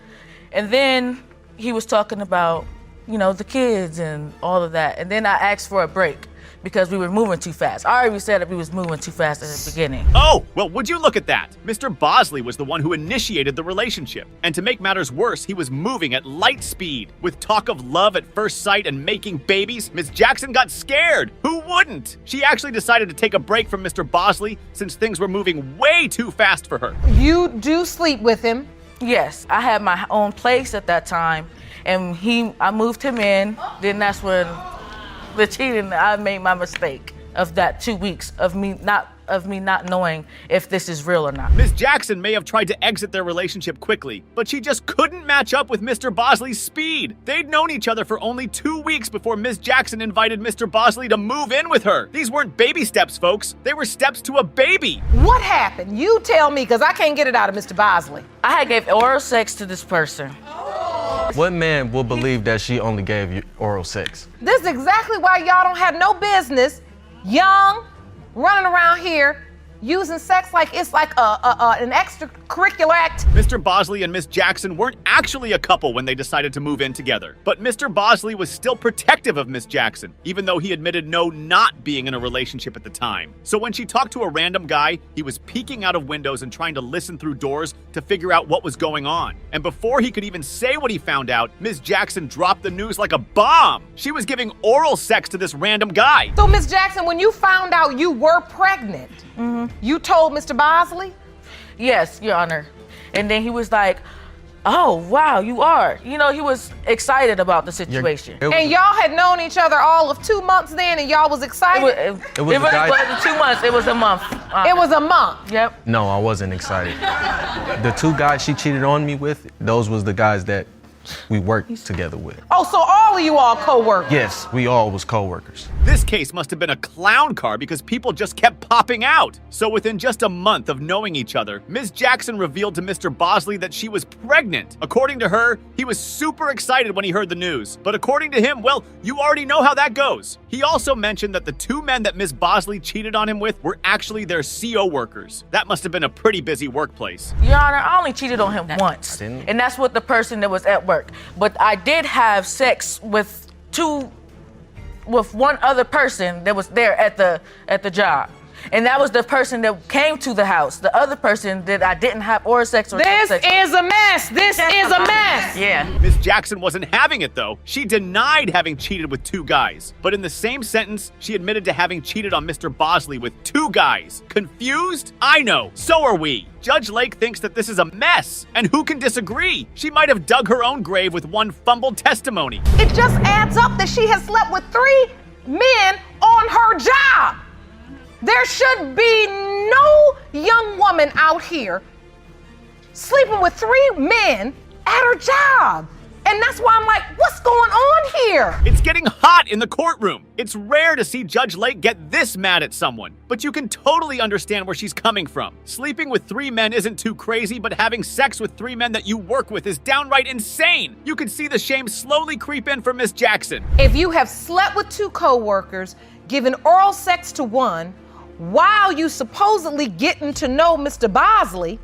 Speaker 3: And then he was talking about, the kids and all of that. And then I asked for a break because we were moving too fast. I already said that we was moving too fast at the beginning.
Speaker 15: Oh, well, would you look at that? Mr. Bosley was the one who initiated the relationship. And to make matters worse, he was moving at light speed. With talk of love at first sight and making babies, Ms. Jackson got scared. Who wouldn't? She actually decided to take a break from Mr. Bosley since things were moving way too fast for her.
Speaker 1: You do sleep with him?
Speaker 3: Yes, I had my own place at that time, and I moved him in. Then that's when the cheating, I made my mistake of that 2 weeks of me not knowing if this is real or not.
Speaker 15: Ms. Jackson may have tried to exit their relationship quickly, but she just couldn't match up with Mr. Bosley's speed. They'd known each other for only 2 weeks before Ms. Jackson invited Mr. Bosley to move in with her. These weren't baby steps, folks. They were steps to a baby.
Speaker 1: What happened? You tell me, because I can't get it out of Mr. Bosley.
Speaker 3: I had gave oral sex to this person.
Speaker 17: What man will believe that she only gave you oral sex?
Speaker 1: This is exactly why y'all don't have no business young, running around here, using sex like it's like an extracurricular act.
Speaker 15: Mr. Bosley and Miss Jackson weren't actually a couple when they decided to move in together. But Mr. Bosley was still protective of Miss Jackson, even though he admitted not being in a relationship at the time. So when she talked to a random guy, he was peeking out of windows and trying to listen through doors to figure out what was going on. And before he could even say what he found out, Miss Jackson dropped the news like a bomb. She was giving oral sex to this random guy.
Speaker 1: So Miss Jackson, when you found out you were pregnant, you told Mr. Bosley?
Speaker 3: Yes, Your Honor. And then he was like, oh, wow, you are. He was excited about the situation.
Speaker 1: And y'all had known each other all of 2 months then, and y'all was excited?
Speaker 3: It wasn't 2 months, it was a month.
Speaker 1: It was a month?
Speaker 3: Yep.
Speaker 17: No, I wasn't excited. The 2 guys she cheated on me with, those was the guys that we worked together with.
Speaker 1: Oh, so all of you all co-workers?
Speaker 17: Yes, we all was co-workers.
Speaker 15: This case must have been a clown car because people just kept popping out. So within just a month of knowing each other, Ms. Jackson revealed to Mr. Bosley that she was pregnant. According to her, he was super excited when he heard the news. But according to him, well, you already know how that goes. He also mentioned that the 2 men that Ms. Bosley cheated on him with were actually their CO workers. That must have been a pretty busy workplace.
Speaker 3: Your Honor, I only cheated on him once. And that's with the person that was at work. But I did have sex with one other person that was there at the job. And that was the person that came to the house. The other person that I didn't have oral sex with.
Speaker 1: This is a mess. This is a mess.
Speaker 3: Yeah.
Speaker 15: Miss Jackson wasn't having it, though. She denied having cheated with 2 guys. But in the same sentence, she admitted to having cheated on Mr. Bosley with 2 guys. Confused? I know. So are we. Judge Lake thinks that this is a mess. And who can disagree? She might have dug her own grave with one fumbled testimony.
Speaker 1: It just adds up that she has slept with 3 men on her job. There should be no young woman out here sleeping with 3 men at her job. And that's why I'm like, what's going on here?
Speaker 15: It's getting hot in the courtroom. It's rare to see Judge Lake get this mad at someone, but you can totally understand where she's coming from. Sleeping with 3 men isn't too crazy, but having sex with 3 men that you work with is downright insane. You can see the shame slowly creep in for Miss Jackson.
Speaker 1: If you have slept with 2 co-workers, given oral sex to one, while you supposedly getting to know Mr. Bosley,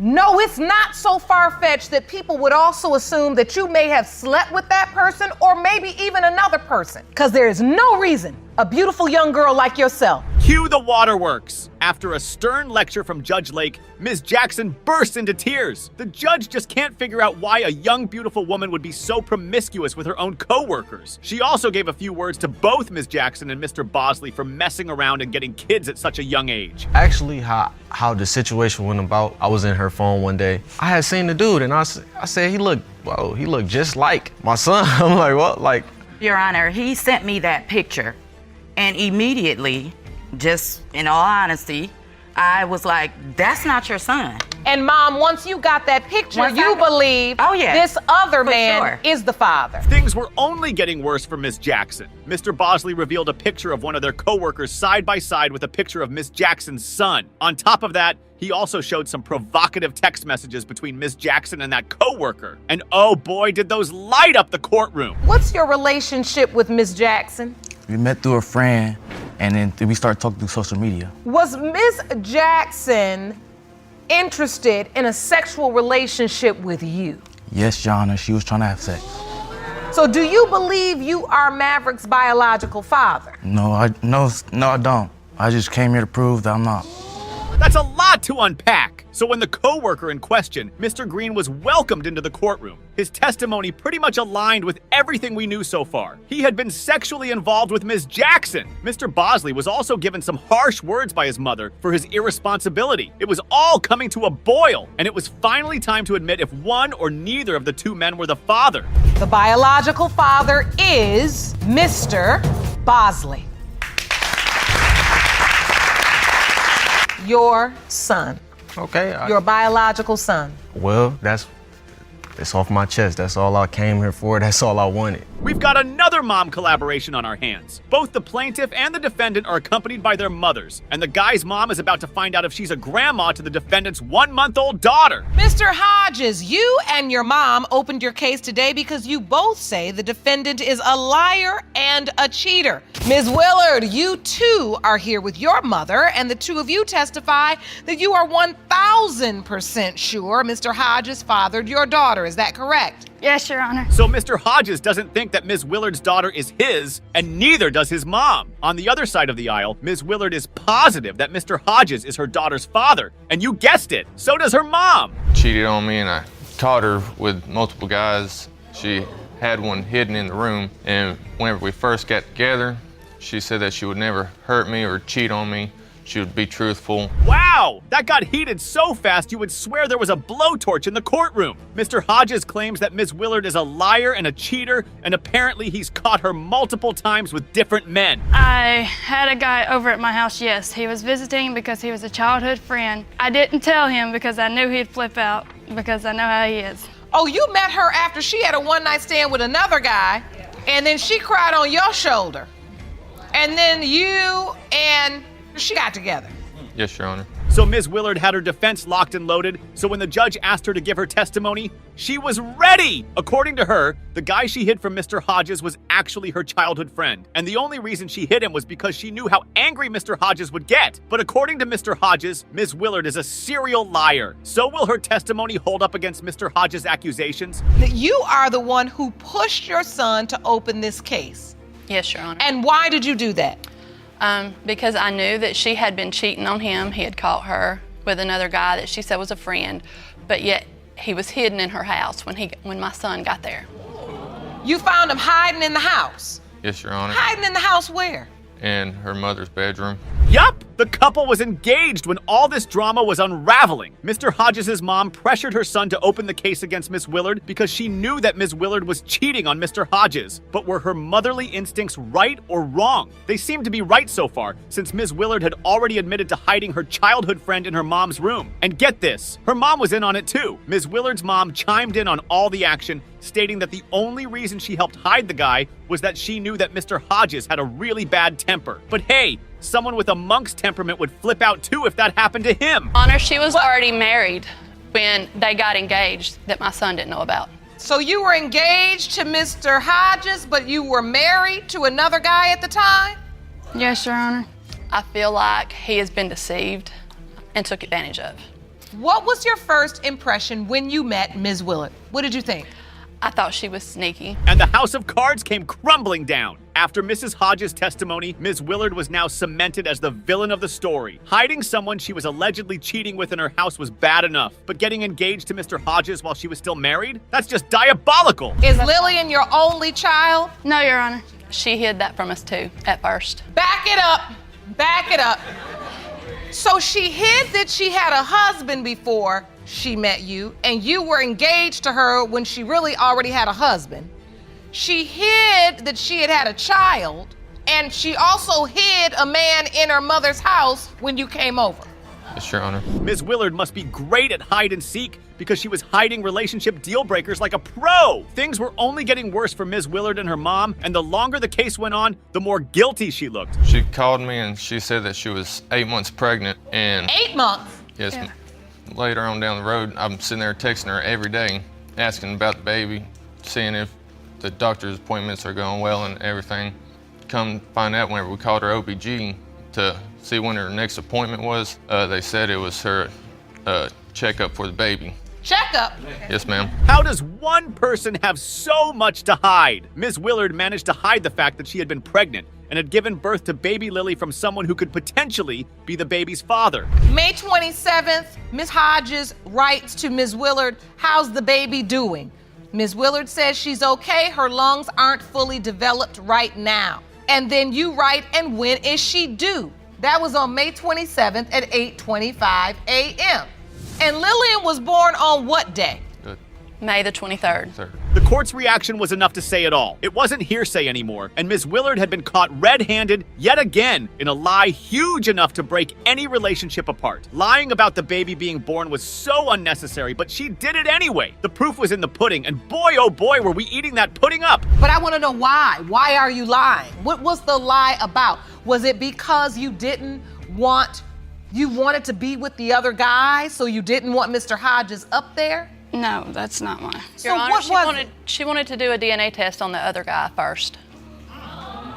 Speaker 1: no, it's not so far-fetched that people would also assume that you may have slept with that person or maybe even another person. Because there is no reason a beautiful young girl like yourself.
Speaker 15: Cue the waterworks. After a stern lecture from Judge Lake, Ms. Jackson bursts into tears. The judge just can't figure out why a young, beautiful woman would be so promiscuous with her own co-workers. She also gave a few words to both Ms. Jackson and Mr. Bosley for messing around and getting kids at such a young age.
Speaker 17: Actually, how the situation went about, I was in her phone one day. I had seen the dude, and I said, he looked just like my son. I'm like, what? Like,
Speaker 16: Your Honor, he sent me that picture, and immediately, just in all honesty, I was like, that's not your son.
Speaker 1: And Mom, once you got that picture, you believe this other man is the father.
Speaker 15: Things were only getting worse for Miss Jackson. Mr. Bosley revealed a picture of one of their co-workers side by side with a picture of Miss Jackson's son. On top of that, he also showed some provocative text messages between Miss Jackson and that co-worker. And oh boy, did those light up the courtroom.
Speaker 1: What's your relationship with Miss Jackson?
Speaker 18: We met through a friend, and then we started talking through social media.
Speaker 1: Was Miss Jackson interested in a sexual relationship with you?
Speaker 18: Yes, Your Honor, she was trying to have sex.
Speaker 1: So do you believe you are Maverick's biological father?
Speaker 18: No, I don't. I just came here to prove that I'm not.
Speaker 15: That's a lot to unpack. So when the co-worker in question, Mr. Green, was welcomed into the courtroom, his testimony pretty much aligned with everything we knew so far. He had been sexually involved with Ms. Jackson. Mr. Bosley was also given some harsh words by his mother for his irresponsibility. It was all coming to a boil, and it was finally time to admit if one or neither of the 2 men were the father.
Speaker 1: The biological father is Mr. Bosley. Your son.
Speaker 17: Okay.
Speaker 1: Your biological son.
Speaker 17: Well, it's off my chest. That's all I came here for. That's all I wanted.
Speaker 15: We've got another mom collaboration on our hands. Both the plaintiff and the defendant are accompanied by their mothers, and the guy's mom is about to find out if she's a grandma to the defendant's 1-month-old daughter.
Speaker 1: Mr. Hodges, you and your mom opened your case today because you both say the defendant is a liar and a cheater. Ms. Willard, you too are here with your mother, and the 2 of you testify that you are 1,000% sure Mr. Hodges fathered your daughter. Is that correct?
Speaker 19: Yes, Your Honor.
Speaker 15: So Mr. Hodges doesn't think that Ms. Willard's daughter is his, and neither does his mom. On the other side of the aisle, Ms. Willard is positive that Mr. Hodges is her daughter's father. And you guessed it, so does her mom.
Speaker 20: Cheated on me, and I caught her with multiple guys. She had one hidden in the room, and whenever we first got together, she said that she would never hurt me or cheat on me. She would be truthful.
Speaker 15: Wow, that got heated so fast you would swear there was a blowtorch in the courtroom. Mr. Hodges claims that Ms. Willard is a liar and a cheater, and apparently he's caught her multiple times with different men.
Speaker 19: I had a guy over at my house, yes. He was visiting because he was a childhood friend. I didn't tell him because I knew he'd flip out because I know how he is.
Speaker 1: Oh, you met her after she had a one-night stand with another guy, and then she cried on your shoulder. And then you and she got together.
Speaker 20: Yes, Your Honor.
Speaker 15: So Ms. Willard had her defense locked and loaded, so when the judge asked her to give her testimony, she was ready! According to her, the guy she hid from Mr. Hodges was actually her childhood friend, and the only reason she hid him was because she knew how angry Mr. Hodges would get. But according to Mr. Hodges, Ms. Willard is a serial liar. So will her testimony hold up against Mr. Hodges' accusations?
Speaker 1: You are the one who pushed your son to open this case.
Speaker 21: Yes, Your Honor.
Speaker 1: And why did you do that?
Speaker 21: Because I knew that she had been cheating on him. He had caught her with another guy that she said was a friend, but yet he was hidden in her house when my son got there.
Speaker 1: You found him hiding in the house?
Speaker 20: Yes, Your Honor.
Speaker 1: Hiding in the house where?
Speaker 20: In her mother's bedroom.
Speaker 15: Yup! The couple was engaged when all this drama was unraveling. Mr. Hodges' mom pressured her son to open the case against Miss Willard because she knew that Miss Willard was cheating on Mr. Hodges. But were her motherly instincts right or wrong? They seem to be right so far, since Miss Willard had already admitted to hiding her childhood friend in her mom's room. And get this, her mom was in on it too. Miss Willard's mom chimed in on all the action, stating that the only reason she helped hide the guy was that she knew that Mr. Hodges had a really bad temper. But hey, someone with a monk's temperament would flip out too if that happened to him.
Speaker 21: Honor, she was already married when they got engaged that my son didn't know about.
Speaker 1: So you were engaged to Mr. Hodges, but you were married to another guy at the time?
Speaker 19: Yes, Your Honor.
Speaker 21: I feel like he has been deceived and took advantage of.
Speaker 1: What was your first impression when you met Ms. Willard? What did you think?
Speaker 21: I thought she was sneaky.
Speaker 15: And the house of cards came crumbling down. After Mrs. Hodges' testimony, Ms. Willard was now cemented as the villain of the story. Hiding someone she was allegedly cheating with in her house was bad enough, but getting engaged to Mr. Hodges while she was still married? That's just diabolical.
Speaker 1: Is Lillian your only child?
Speaker 21: No, Your Honor. She hid that from us too, at first.
Speaker 1: Back it up. Back it up. So she hid that she had a husband before she met you, and you were engaged to her when she really already had a husband. She hid that she had a child, and she also hid a man in her mother's house when you came over.
Speaker 20: Yes, Your Honor.
Speaker 15: Ms. Willard must be great at hide and seek because she was hiding relationship deal breakers like a pro. Things were only getting worse for Ms. Willard and her mom, and the longer the case went on, the more guilty she looked.
Speaker 20: She called me and she said that she was 8 months pregnant and
Speaker 1: 8 months?
Speaker 20: yes, later on down the road, I'm sitting there texting her every day, asking about the baby, seeing if the doctor's appointments are going well and everything. Come find out whenever we called her OBG to see when her next appointment was, they said it was her checkup for the baby.
Speaker 1: Checkup?
Speaker 20: Yes, ma'am.
Speaker 15: How does one person have so much to hide? Ms. Willard managed to hide the fact that she had been pregnant and had given birth to baby Lily from someone who could potentially be the baby's father.
Speaker 1: May 27th, Ms. Hodges writes to Ms. Willard, "How's the baby doing?" Ms. Willard says she's okay, her lungs aren't fully developed right now. And then you write, "And when is she due?" That was on May 27th at 8:25 a.m. And Lillian was born on what day?
Speaker 21: May the 23rd.
Speaker 15: The court's reaction was enough to say it all. It wasn't hearsay anymore, and Ms. Willard had been caught red-handed yet again in a lie huge enough to break any relationship apart. Lying about the baby being born was so unnecessary, but she did it anyway. The proof was in the pudding, and boy, oh boy, were we eating that pudding up.
Speaker 1: But I want to know why. Why are you lying? What was the lie about? Was it because you wanted to be with the other guy, so you didn't want Mr. Hodges up there?
Speaker 19: No, that's not why.
Speaker 21: Your Honor, she wanted to do a DNA test on the other guy first.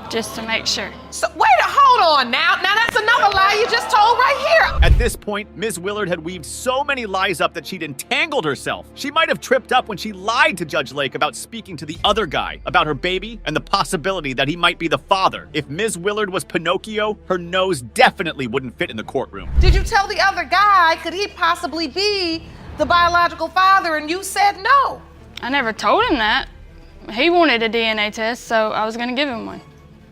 Speaker 19: Just to make sure.
Speaker 1: So hold on now. Now that's another lie you just told right here.
Speaker 15: At this point, Ms. Willard had weaved so many lies up that she'd entangled herself. She might have tripped up when she lied to Judge Lake about speaking to the other guy, about her baby, and the possibility that he might be the father. If Ms. Willard was Pinocchio, her nose definitely wouldn't fit in the courtroom.
Speaker 1: Did you tell the other guy, could he possibly be the biological father, and you said no?
Speaker 19: I never told him that. He wanted a DNA test, so I was gonna give him one.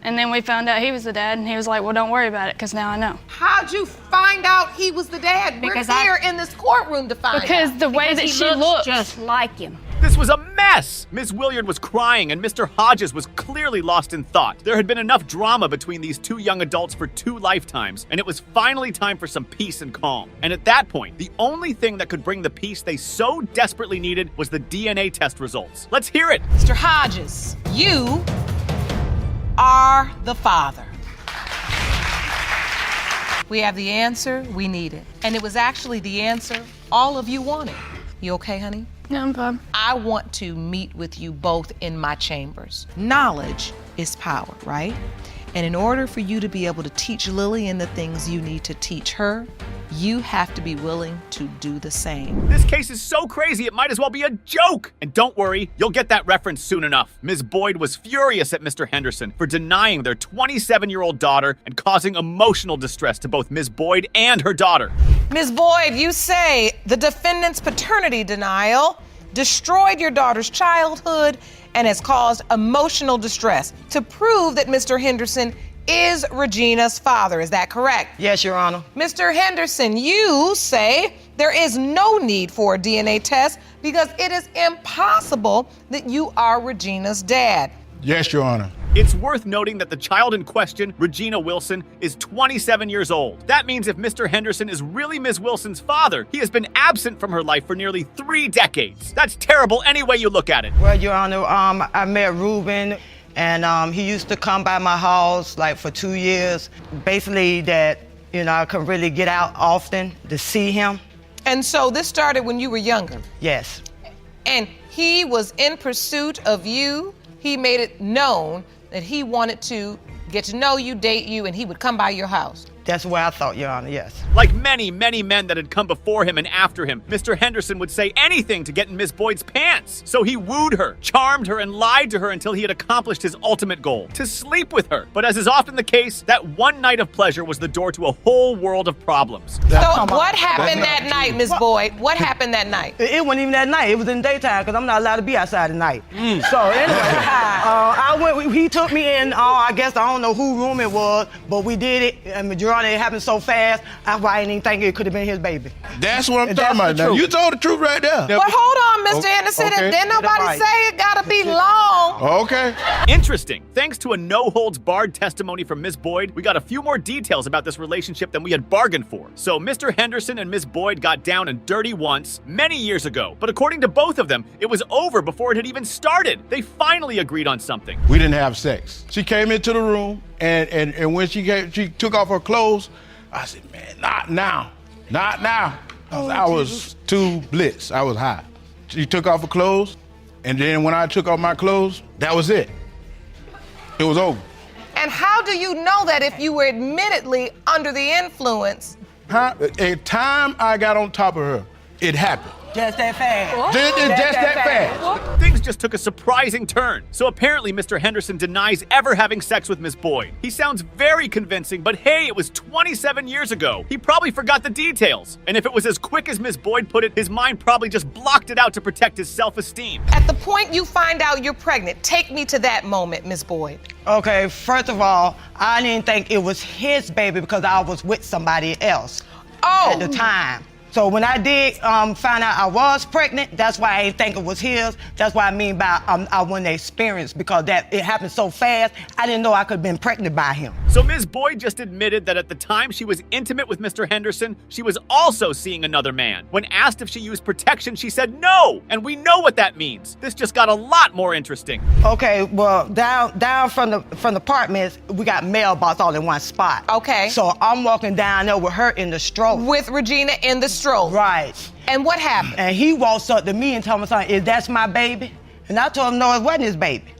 Speaker 19: And then we found out he was the dad, and he was like, well, don't worry about it, because now I know.
Speaker 1: How'd you find out he was the dad? We're here in this courtroom to find out.
Speaker 19: Because the way that she looks
Speaker 14: just like him.
Speaker 15: This was a mess! Ms. Willard was crying, and Mr. Hodges was clearly lost in thought. There had been enough drama between these two young adults for 2 lifetimes, and it was finally time for some peace and calm. And at that point, the only thing that could bring the peace they so desperately needed was the DNA test results. Let's hear it!
Speaker 1: Mr. Hodges, you are the father. We have the answer we needed. And it was actually the answer all of you wanted. You okay, honey?
Speaker 19: Yeah, I'm fine.
Speaker 1: I want to meet with you both in my chambers. Knowledge is power, right? And in order for you to be able to teach Lillian the things you need to teach her, you have to be willing to do the same.
Speaker 15: This case is so crazy it might as well be a joke. And don't worry, you'll get that reference soon enough. Ms. Boyd was furious at Mr. Henderson for denying their 27-year-old daughter and causing emotional distress to both Ms. Boyd and her daughter.
Speaker 1: Ms. Boyd, you say the defendant's paternity denial destroyed your daughter's childhood and has caused emotional distress. To prove that Mr. Henderson is Regina's father. Is that correct?
Speaker 4: Yes, Your Honor.
Speaker 1: Mr. Henderson, you say there is no need for a DNA test because it is impossible that you are Regina's dad.
Speaker 22: Yes, Your Honor.
Speaker 15: It's worth noting that the child in question, Regina Wilson, is 27 years old. That means if Mr. Henderson is really Ms. Wilson's father, he has been absent from her life for nearly 3 decades. That's terrible any way you look at it.
Speaker 4: Well, Your Honor, I met Ruben, and he used to come by my house like for 2 years. Basically that, I couldn't really get out often to see him.
Speaker 1: And so this started when you were younger?
Speaker 4: Yes.
Speaker 1: And he was in pursuit of you. He made it known that he wanted to get to know you, date you, and he would come by your house.
Speaker 4: That's what I thought, Your Honor, yes.
Speaker 15: Like many, many men that had come before him and after him, Mr. Henderson would say anything to get in Miss Boyd's pants. So he wooed her, charmed her, and lied to her until he had accomplished his ultimate goal, to sleep with her. But as is often the case, that one night of pleasure was the door to a whole world of problems.
Speaker 1: So what happened that night, Miss Boyd? What happened that night?
Speaker 4: It wasn't even that night. It was in the daytime because I'm not allowed to be outside at night. So anyway, he took me in, I guess I don't know whose room it was, but we did it, and Your Honor, it happened so fast, that's why I didn't even think it could have been his baby.
Speaker 22: That's what I'm talking about now. You told the truth right there.
Speaker 1: But hold on, Mr. Henderson.
Speaker 22: Okay.
Speaker 1: Didn't nobody say it gotta be long?
Speaker 22: Okay.
Speaker 15: Interesting. Thanks to a no-holds-barred testimony from Miss Boyd, we got a few more details about this relationship than we had bargained for. So Mr. Henderson and Miss Boyd got down and dirty once, many years ago. But according to both of them, it was over before it had even started. They finally agreed on something.
Speaker 22: We didn't have sex. She came into the room, and when she took off her clothes, I said, man, not now. Not now. I was too blitzed. I was high. She took off her clothes, and then when I took off my clothes, that was it. It was over.
Speaker 1: And how do you know that if you were admittedly under the influence?
Speaker 22: At time I got on top of her, it happened.
Speaker 4: Just that fast.
Speaker 22: Just that fast.
Speaker 15: Things just took a surprising turn. So apparently Mr. Henderson denies ever having sex with Miss Boyd. He sounds very convincing, but hey, it was 27 years ago. He probably forgot the details. And if it was as quick as Miss Boyd put it, his mind probably just blocked it out to protect his self-esteem.
Speaker 1: At the point you find out you're pregnant, take me to that moment, Miss Boyd.
Speaker 4: Okay, first of all, I didn't think it was his baby because I was with somebody else at the time. So when I did find out I was pregnant, that's why I didn't think it was his. That's what I mean by I wasn't experienced because it happened so fast, I didn't know I could have been pregnant by him.
Speaker 15: So Ms. Boyd just admitted that at the time she was intimate with Mr. Henderson, she was also seeing another man. When asked if she used protection, she said no, and we know what that means. This just got a lot more interesting.
Speaker 4: Okay, well, down from the apartments, we got mailbox all in one spot.
Speaker 1: Okay.
Speaker 4: So I'm walking down there with her in the stroller.
Speaker 1: With Regina in the stroller.
Speaker 4: Right.
Speaker 1: And what happened?
Speaker 4: And he walks up to me and told me something, is that my baby? And I told him, no, it wasn't his baby.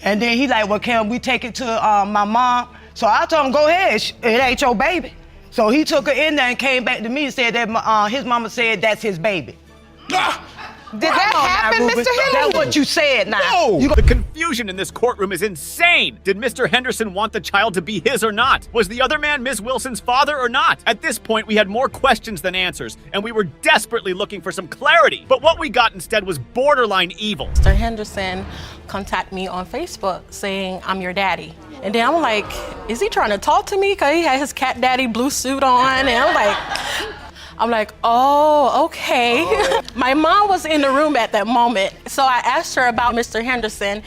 Speaker 4: And then he like, well, can we take it to my mom? So I told him, go ahead, it ain't your baby. So he took her in there and came back to me and said that his mama said that's his baby.
Speaker 1: Did that happen, Mr. Henderson?
Speaker 4: That's what you said now.
Speaker 15: No. The confusion in this courtroom is insane. Did Mr. Henderson want the child to be his or not? Was the other man Ms. Wilson's father or not? At this point, we had more questions than answers, and we were desperately looking for some clarity. But what we got instead was borderline evil.
Speaker 23: Mr. Henderson contacted me on Facebook saying, I'm your daddy. And then I'm like, is he trying to talk to me? Because he had his cat daddy blue suit on, and I'm like, oh, okay. My mom was in the room at that moment, so I asked her about Mr. Henderson.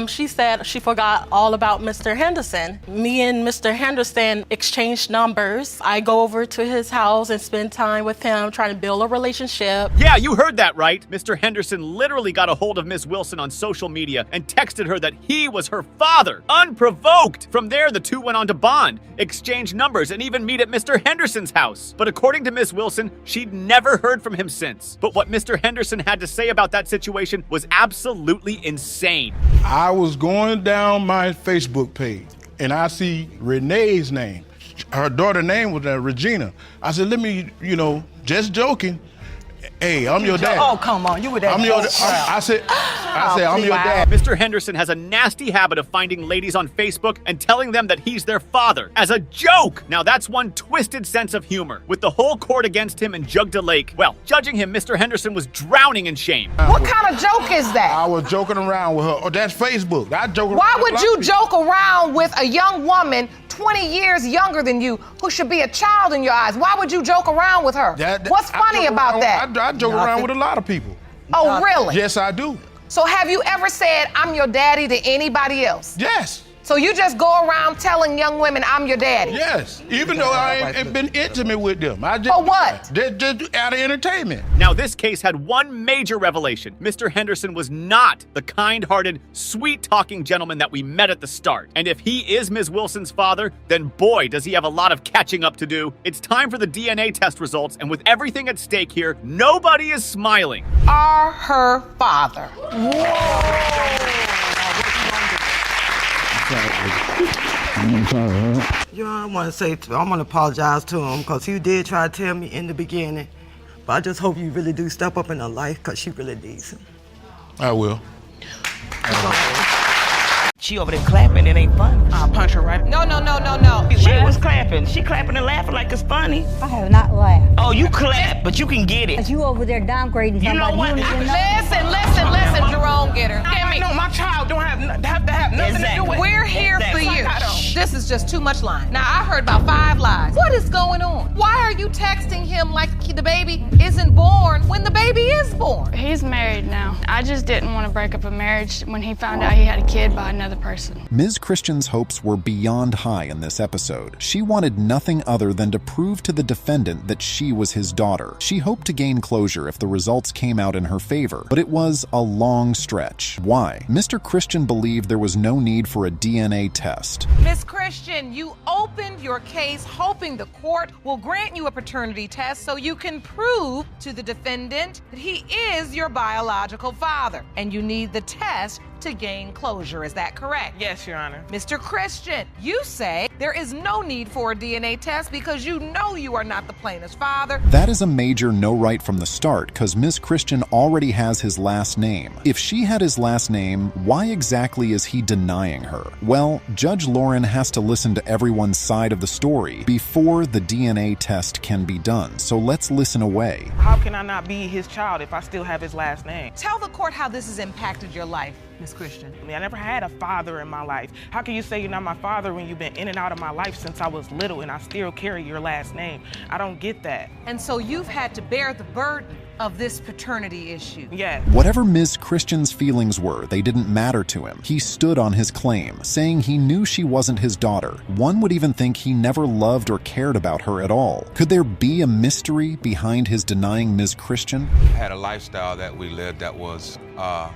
Speaker 23: She said she forgot all about Mr. Henderson. Me and Mr. Henderson exchanged numbers. I go over to his house and spend time with him, trying to build a relationship.
Speaker 15: Yeah, you heard that right. Mr. Henderson literally got a hold of Ms. Wilson on social media and texted her that he was her father, unprovoked. From there, the two went on to bond, exchange numbers, and even meet at Mr. Henderson's house. But according to Ms. Wilson, she'd never heard from him since. But what Mr. Henderson had to say about that situation was absolutely insane.
Speaker 22: I was going down my Facebook page, and I see Renee's name. Her daughter's name was Regina. I said, let me, just joking. Hey, I'm your dad.
Speaker 4: Oh, come on, you were that.
Speaker 22: I said, I said, I'm your dad.
Speaker 15: Mr. Henderson has a nasty habit of finding ladies on Facebook and telling them that he's their father as a joke. Now that's one twisted sense of humor. With the whole court against him in Jugda Lake, well, judging him, Mr. Henderson was drowning in shame.
Speaker 1: What kind of joke is that?
Speaker 22: I was joking around with her. Oh, that's Facebook. I joke around
Speaker 1: Why
Speaker 22: with
Speaker 1: would
Speaker 22: a lot
Speaker 1: you
Speaker 22: of people.
Speaker 1: joke around with a young woman 20 years younger than you who should be a child in your eyes? Why would you joke around with her? What's funny about that?
Speaker 22: I joke around with a lot of people.
Speaker 1: Oh, really?
Speaker 22: Yes, I do.
Speaker 1: So have you ever said, I'm your daddy to anybody else?
Speaker 22: Yes.
Speaker 1: So you just go around telling young women, I'm your daddy?
Speaker 22: Yes, even though I ain't been intimate with them. I just,
Speaker 1: For what?
Speaker 22: Just out of entertainment.
Speaker 15: Now, this case had one major revelation. Mr. Henderson was not the kind-hearted, sweet-talking gentleman that we met at the start. And if he is Ms. Wilson's father, then boy, does he have a lot of catching up to do. It's time for the DNA test results, and with everything at stake here, nobody is smiling.
Speaker 1: Are her father.
Speaker 4: You know, I want to say, I want to apologize to him because he did try to tell me in the beginning. But I just hope you really do step up in her life because she really needs him.
Speaker 22: I will.
Speaker 5: She over there clapping, it ain't funny. I'll punch her right.
Speaker 1: No.
Speaker 5: She was clapping. She clapping and laughing like it's funny.
Speaker 6: I have not laughed.
Speaker 5: Oh, you clap, but you can get it.
Speaker 6: You over there downgrading somebody.
Speaker 5: You know what?
Speaker 1: Listen, Jerome, get her.
Speaker 5: I know my child don't have to have nothing to do with it.
Speaker 1: We're here for you. This is just too much lying. Now, I heard about 5 lies. What is going on? Why are you texting him like the baby isn't born when the baby is born?
Speaker 19: He's married now. I just didn't want to break up a marriage when he found out he had a kid by another person.
Speaker 8: Ms. Christian's hopes were beyond high in this episode. She wanted nothing other than to prove to the defendant that she was his daughter. She hoped to gain closure if the results came out in her favor, but it was a long stretch. Why? Mr. Christian believed there was no need for a DNA test.
Speaker 1: Miss Christian, you opened your case hoping the court will grant you a paternity test so you can prove to the defendant that he is your biological father. And you need the test to gain closure. Is that correct?
Speaker 5: Yes, Your Honor.
Speaker 1: Mr. Christian, you say there is no need for a DNA test because you know you are not the plaintiff's father.
Speaker 8: That is a major no right from the start because Ms. Christian already has his last name. If she had his last name, why exactly is he denying her? Well, Judge Lauren has to listen to everyone's side of the story before the DNA test can be done. So let's listen away.
Speaker 5: How can I not be his child if I still have his last name?
Speaker 1: Tell the court how this has impacted your life, Miss Christian.
Speaker 5: I never had a father in my life. How can you say you're not my father when you've been in and out of my life since I was little and I still carry your last name? I don't get that.
Speaker 1: And so you've had to bear the burden of this paternity issue.
Speaker 5: Yeah.
Speaker 8: Whatever Ms. Christian's feelings were, they didn't matter to him. He stood on his claim, saying he knew she wasn't his daughter. One would even think he never loved or cared about her at all. Could there be a mystery behind his denying Ms. Christian?
Speaker 24: Had a lifestyle that we lived that was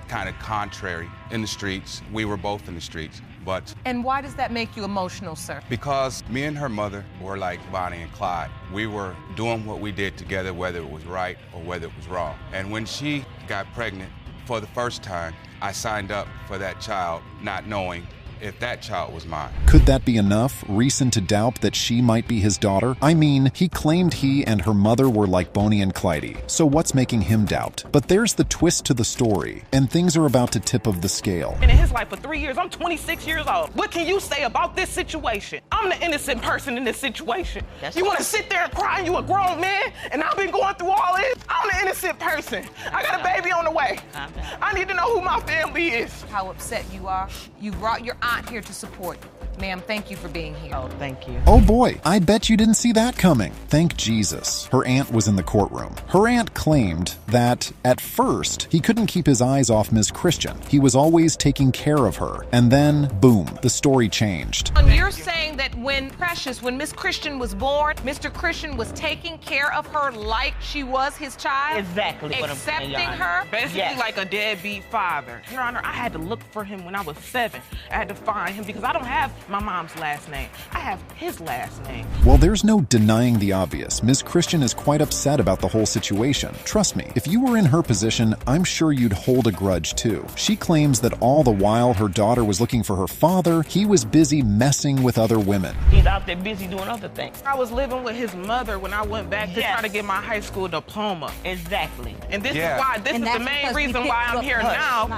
Speaker 24: kind of contrary in the streets. We were both in the streets. But
Speaker 1: And why does that make you emotional, sir?
Speaker 24: because me and her mother were like Bonnie and Clyde, we were doing what we did together, whether it was right or whether it was wrong. And when she got pregnant for the first time, I signed up for that child, not knowing if that child was mine.
Speaker 8: Could that be enough reason to doubt that she might be his daughter? I mean, he claimed he and her mother were like Bonnie and Clyde, so what's making him doubt? But there's the twist to the story, and things are about to tip of the scale.
Speaker 5: Been in his life for 3 years. I'm 26 years old. What can you say about this situation? I'm the innocent person in this situation. You want to sit there and cry and you a grown man and I've been going through all this? I'm the innocent person. I got a baby on the way. I need to know who my family is.
Speaker 1: How upset you are. You brought your aunt here to support you. Ma'am, thank you for being here.
Speaker 5: Oh, thank you.
Speaker 8: Oh boy, I bet you didn't see that coming. Thank Jesus. Her aunt was in the courtroom. Her aunt claimed that, at first, he couldn't keep his eyes off Ms. Christian. He was always taking care of her. And then, boom, the story changed.
Speaker 1: And you're saying that when Miss Christian was born, Mr. Christian was taking care of her like she was his child?
Speaker 5: Exactly what I'm saying,
Speaker 1: Accepting
Speaker 5: Your Honor.
Speaker 1: her?
Speaker 5: Basically like a deadbeat father. Your Honor, I had to look for him when I was 7. I had to find him because I don't have my mom's last name. I have his last name.
Speaker 8: Well, there's no denying the obvious. Ms. Christian is quite upset about the whole situation. Trust me, if you were in her position, I'm sure you'd hold a grudge too. She claims that all the while her daughter was looking for her father, he was busy messing with other women.
Speaker 2: He's out there busy doing other things.
Speaker 5: I was living with his mother when I went back to try to get my high school diploma.
Speaker 2: Exactly.
Speaker 5: And this is why, this is the main reason why I'm here now,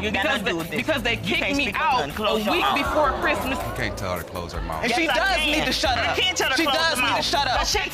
Speaker 5: because they kicked me out a week before Christmas.
Speaker 24: You can't tell her to close her mouth.
Speaker 5: And she does need to shut up.
Speaker 2: I can't tell her
Speaker 5: She
Speaker 2: to close
Speaker 5: does
Speaker 2: her
Speaker 5: need to
Speaker 2: mouth.
Speaker 5: shut up.
Speaker 2: Let's get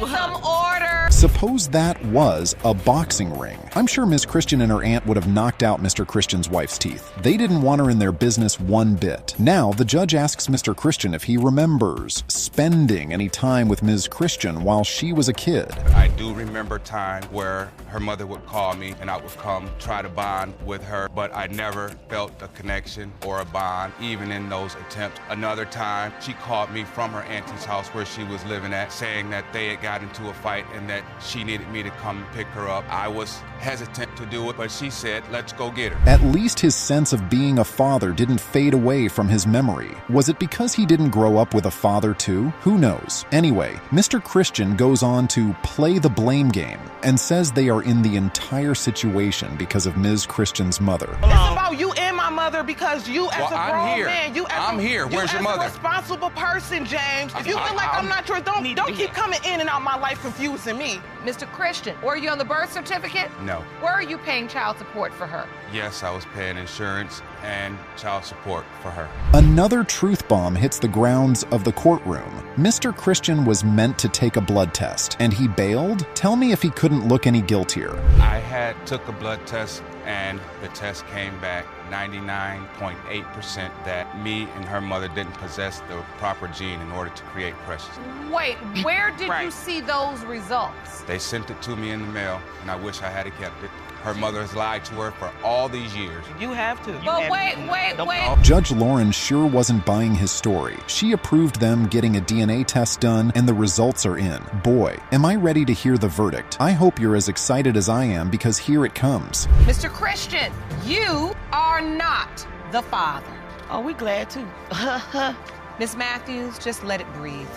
Speaker 1: some order.
Speaker 8: Suppose that was a boxing ring. I'm sure Ms. Christian and her aunt would have knocked out Mr. Christian's wife's teeth. They didn't want her in their business one bit. Now, the judge asks Mr. Christian if he remembers spending any time with Ms. Christian while she was a kid.
Speaker 24: I do remember time where her mother would call me and I would come try to bond with her, but I never felt a connection or a bond, even in those attempts. Another time, she called me from her auntie's house where she was living at, saying that they had got into a fight and that she needed me to come pick her up. I was hesitant to do it, but she said, let's go get her.
Speaker 8: At least his sense of being a father didn't fade away from his memory. Was it because he didn't grow up with a father too? Who knows? Anyway, Mr. Christian goes on to play the blame game and says they are in the entire situation because of Ms. Christian's mother.
Speaker 5: It's about you and my mother because you as
Speaker 24: Well,
Speaker 5: a grown man,
Speaker 24: I'm here. Where's your mother?
Speaker 5: You as a responsible person, James. If you feel like I'm not yours, don't keep coming in and out my life confusing me.
Speaker 1: Mr. Christian, were you on the birth certificate?
Speaker 24: No.
Speaker 1: Were you paying child support for her?
Speaker 24: Yes, I was paying insurance and child support for her.
Speaker 8: Another truth bomb hits the grounds of the courtroom. Mr. Christian was meant to take a blood test, and he bailed? Tell me if he couldn't look any guiltier.
Speaker 24: I took a blood test, and the test came back 99.8% that me and her mother didn't possess the proper gene in order to create Precious.
Speaker 1: Wait, where did you see those results?
Speaker 24: They sent it to me in the mail, and I wish I had kept it. Her mother has lied to her for all these years.
Speaker 2: You have to.
Speaker 1: But wait.
Speaker 8: Judge Lauren sure wasn't buying his story. She approved them getting a DNA test done, and the results are in. Boy, am I ready to hear the verdict. I hope you're as excited as I am, because here it comes.
Speaker 1: Mr. Christian, you are not the father.
Speaker 2: Oh, we glad too.
Speaker 1: Miss Matthews, just let it breathe.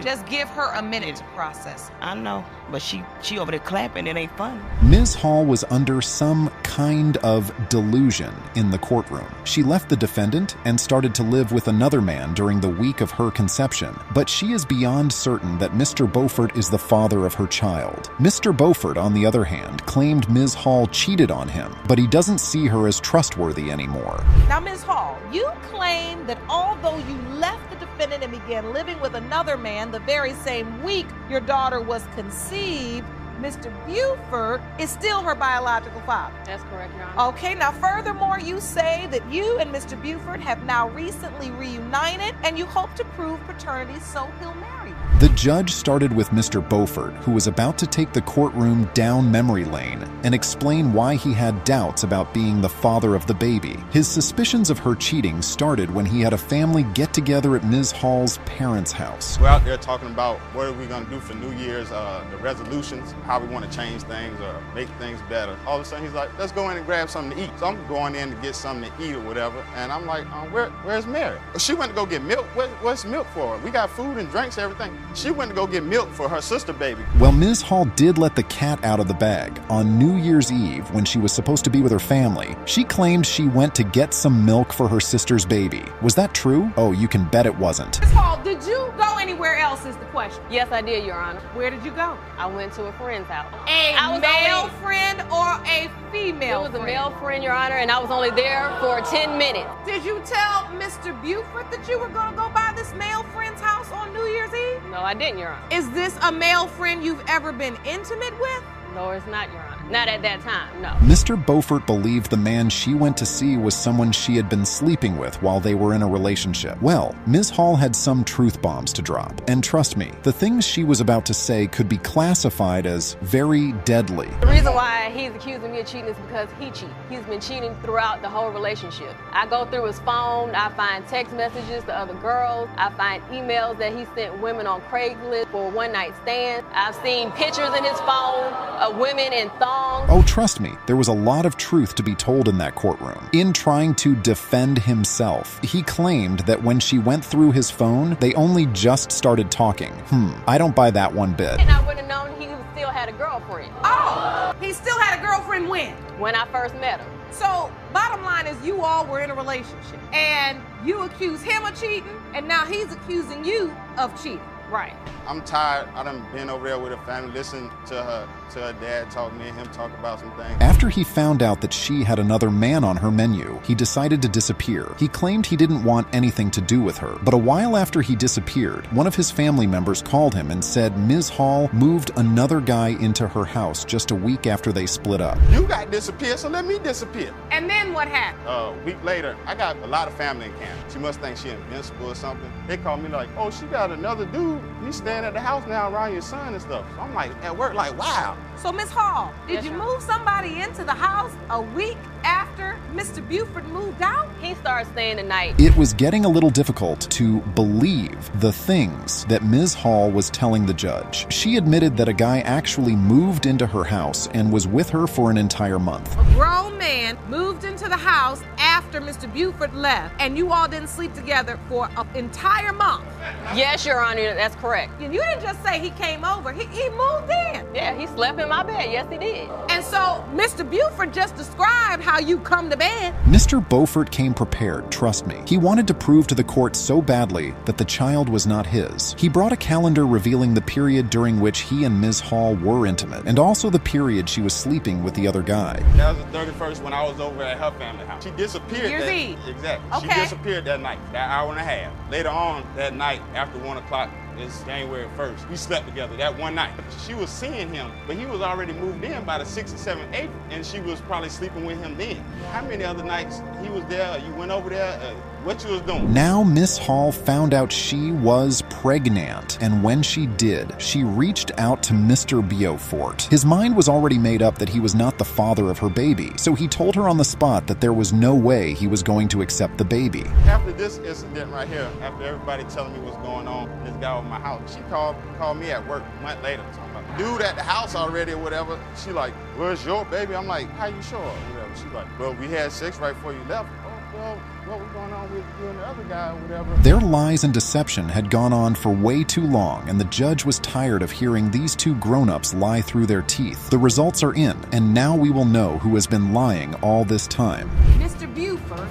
Speaker 1: Just give her a minute to process.
Speaker 2: I know, but she over there clapping. It ain't fun.
Speaker 8: Ms. Hall was under some kind of delusion in the courtroom. She left the defendant and started to live with another man during the week of her conception. But she is beyond certain that Mr. Beaufort is the father of her child. Mr. Beaufort, on the other hand, claimed Ms. Hall cheated on him, but he doesn't see her as trustworthy anymore.
Speaker 1: Now, Ms. Hall, you claim that although you left the defendant and began living with another man the very same week your daughter was conceived, Mr. Beaufort is still her biological father.
Speaker 7: That's correct, Your Honor.
Speaker 1: Okay, now furthermore, you say that you and Mr. Beaufort have now recently reunited and you hope to prove paternity so he'll marry you.
Speaker 8: The judge started with Mr. Beaufort, who was about to take the courtroom down memory lane and explain why he had doubts about being the father of the baby. His suspicions of her cheating started when he had a family get-together at Ms. Hall's parents' house.
Speaker 9: We're out there talking about what are we going to do for New Year's, the resolutions, how we want to change things or make things better. All of a sudden, he's like, let's go in and grab something to eat. So I'm going in to get something to eat or whatever, and I'm like, where's Mary? She went to go get milk. What's milk for? We got food and drinks, everything. She went to go get milk for her sister baby.
Speaker 8: Well, Ms. Hall did let the cat out of the bag. On New Year's Eve, when she was supposed to be with her family, she claimed she went to get some milk for her sister's baby. Was that true? Oh, you can bet it wasn't.
Speaker 1: Ms. Hall, did you go anywhere else is the question?
Speaker 7: Yes, I did, Your Honor.
Speaker 1: Where did you go?
Speaker 7: I went to a friend's house.
Speaker 1: A male friend or a female friend?
Speaker 7: It was a male friend, Your Honor, and I was only there for 10 minutes.
Speaker 1: Did you tell Mr. Beaufort that you were going to go by this male friend's house on New Year's Eve?
Speaker 7: No, I didn't, Your Honor.
Speaker 1: Is this a male friend you've ever been intimate with?
Speaker 7: No, it's not, Your Honor. Not at that time, no.
Speaker 8: Mr. Beaufort believed the man she went to see was someone she had been sleeping with while they were in a relationship. Well, Ms. Hall had some truth bombs to drop. And trust me, the things she was about to say could be classified as very deadly.
Speaker 7: The reason why he's accusing me of cheating is because he cheats. He's been cheating throughout the whole relationship. I go through his phone, I find text messages to other girls, I find emails that he sent women on Craigslist for one-night stands. I've seen pictures in his phone of women in thongs wrong.
Speaker 8: Oh, trust me, there was a lot of truth to be told in that courtroom. In trying to defend himself, he claimed that when she went through his phone, they only just started talking. I don't buy that one bit.
Speaker 7: And I wouldn't have known he still had a girlfriend.
Speaker 10: Oh, he still had a girlfriend when?
Speaker 7: When I first met her.
Speaker 10: So, bottom line is you all were in a relationship, and you accuse him of cheating, and now he's accusing you of cheating.
Speaker 7: Right.
Speaker 9: I'm tired. I done been over there with her family, listen to her dad talk, me and him talk about some things.
Speaker 8: After he found out that she had another man on her menu, he decided to disappear. He claimed he didn't want anything to do with her, but a while after he disappeared, one of his family members called him and said Ms. Hall moved another guy into her house just a week after they split up.
Speaker 9: You got disappeared, so let me disappear.
Speaker 10: And then what happened?
Speaker 9: A week later, I got a lot of family in camp. She must think she invincible or something. They called me like, oh, she got another dude. He's staying at the house now around your son and stuff. So I'm like, at work, like, wow.
Speaker 10: So, Miss Hall, did you move somebody into the house a week after Mr. Buford moved out?
Speaker 7: He started staying the night.
Speaker 8: It was getting a little difficult to believe the things that Ms. Hall was telling the judge. She admitted that a guy actually moved into her house and was with her for an entire month.
Speaker 10: A grown man moved into the house after Mr. Buford left, and you all didn't sleep together for an entire month.
Speaker 7: Yes, Your Honor, that's correct.
Speaker 10: And you didn't just say he came over, he moved in.
Speaker 7: Yeah, he slept in my bed. Yes, he did.
Speaker 10: And so Mr. Buford just described how you come to bed.
Speaker 8: Mr. Beaufort came prepared, trust me. He wanted to prove to the court so badly that the child was not his. He brought a calendar revealing the period during which he and Ms. Hall were intimate, and also the period she was sleeping with the other guy.
Speaker 9: That was the 31st when I was over at her family house. She disappeared.
Speaker 10: Year's Eve.
Speaker 9: Exactly.
Speaker 10: Okay.
Speaker 9: She disappeared that night, that hour and a half. Later on that night, after 1 o'clock, it's January 1st. We slept together that one night. She was seeing him, but he was already moved in by the 6th or 7th, 8th, and she was probably sleeping with him then. How many other nights he was there, you went over there, what you was doing?
Speaker 8: Now Miss Hall found out she was pregnant, and when she did, she reached out to Mr. Beaufort. His mind was already made up that he was not the father of her baby, so he told her on the spot that there was no way he was going to accept the baby.
Speaker 9: After this incident right here, after everybody telling me what's going on, this guy over my house, she called me at work a month later, talking about dude at the house already or whatever. She like, where's your baby? I'm like, how you sure? Whatever. She like, well, we had sex right before you left. Oh, well, what was going on with you and the other guy or whatever?
Speaker 8: Their lies and deception had gone on for way too long, and the judge was tired of hearing these two grown-ups lie through their teeth. The results are in, and now we will know who has been lying all this time.
Speaker 10: Mr. Buford,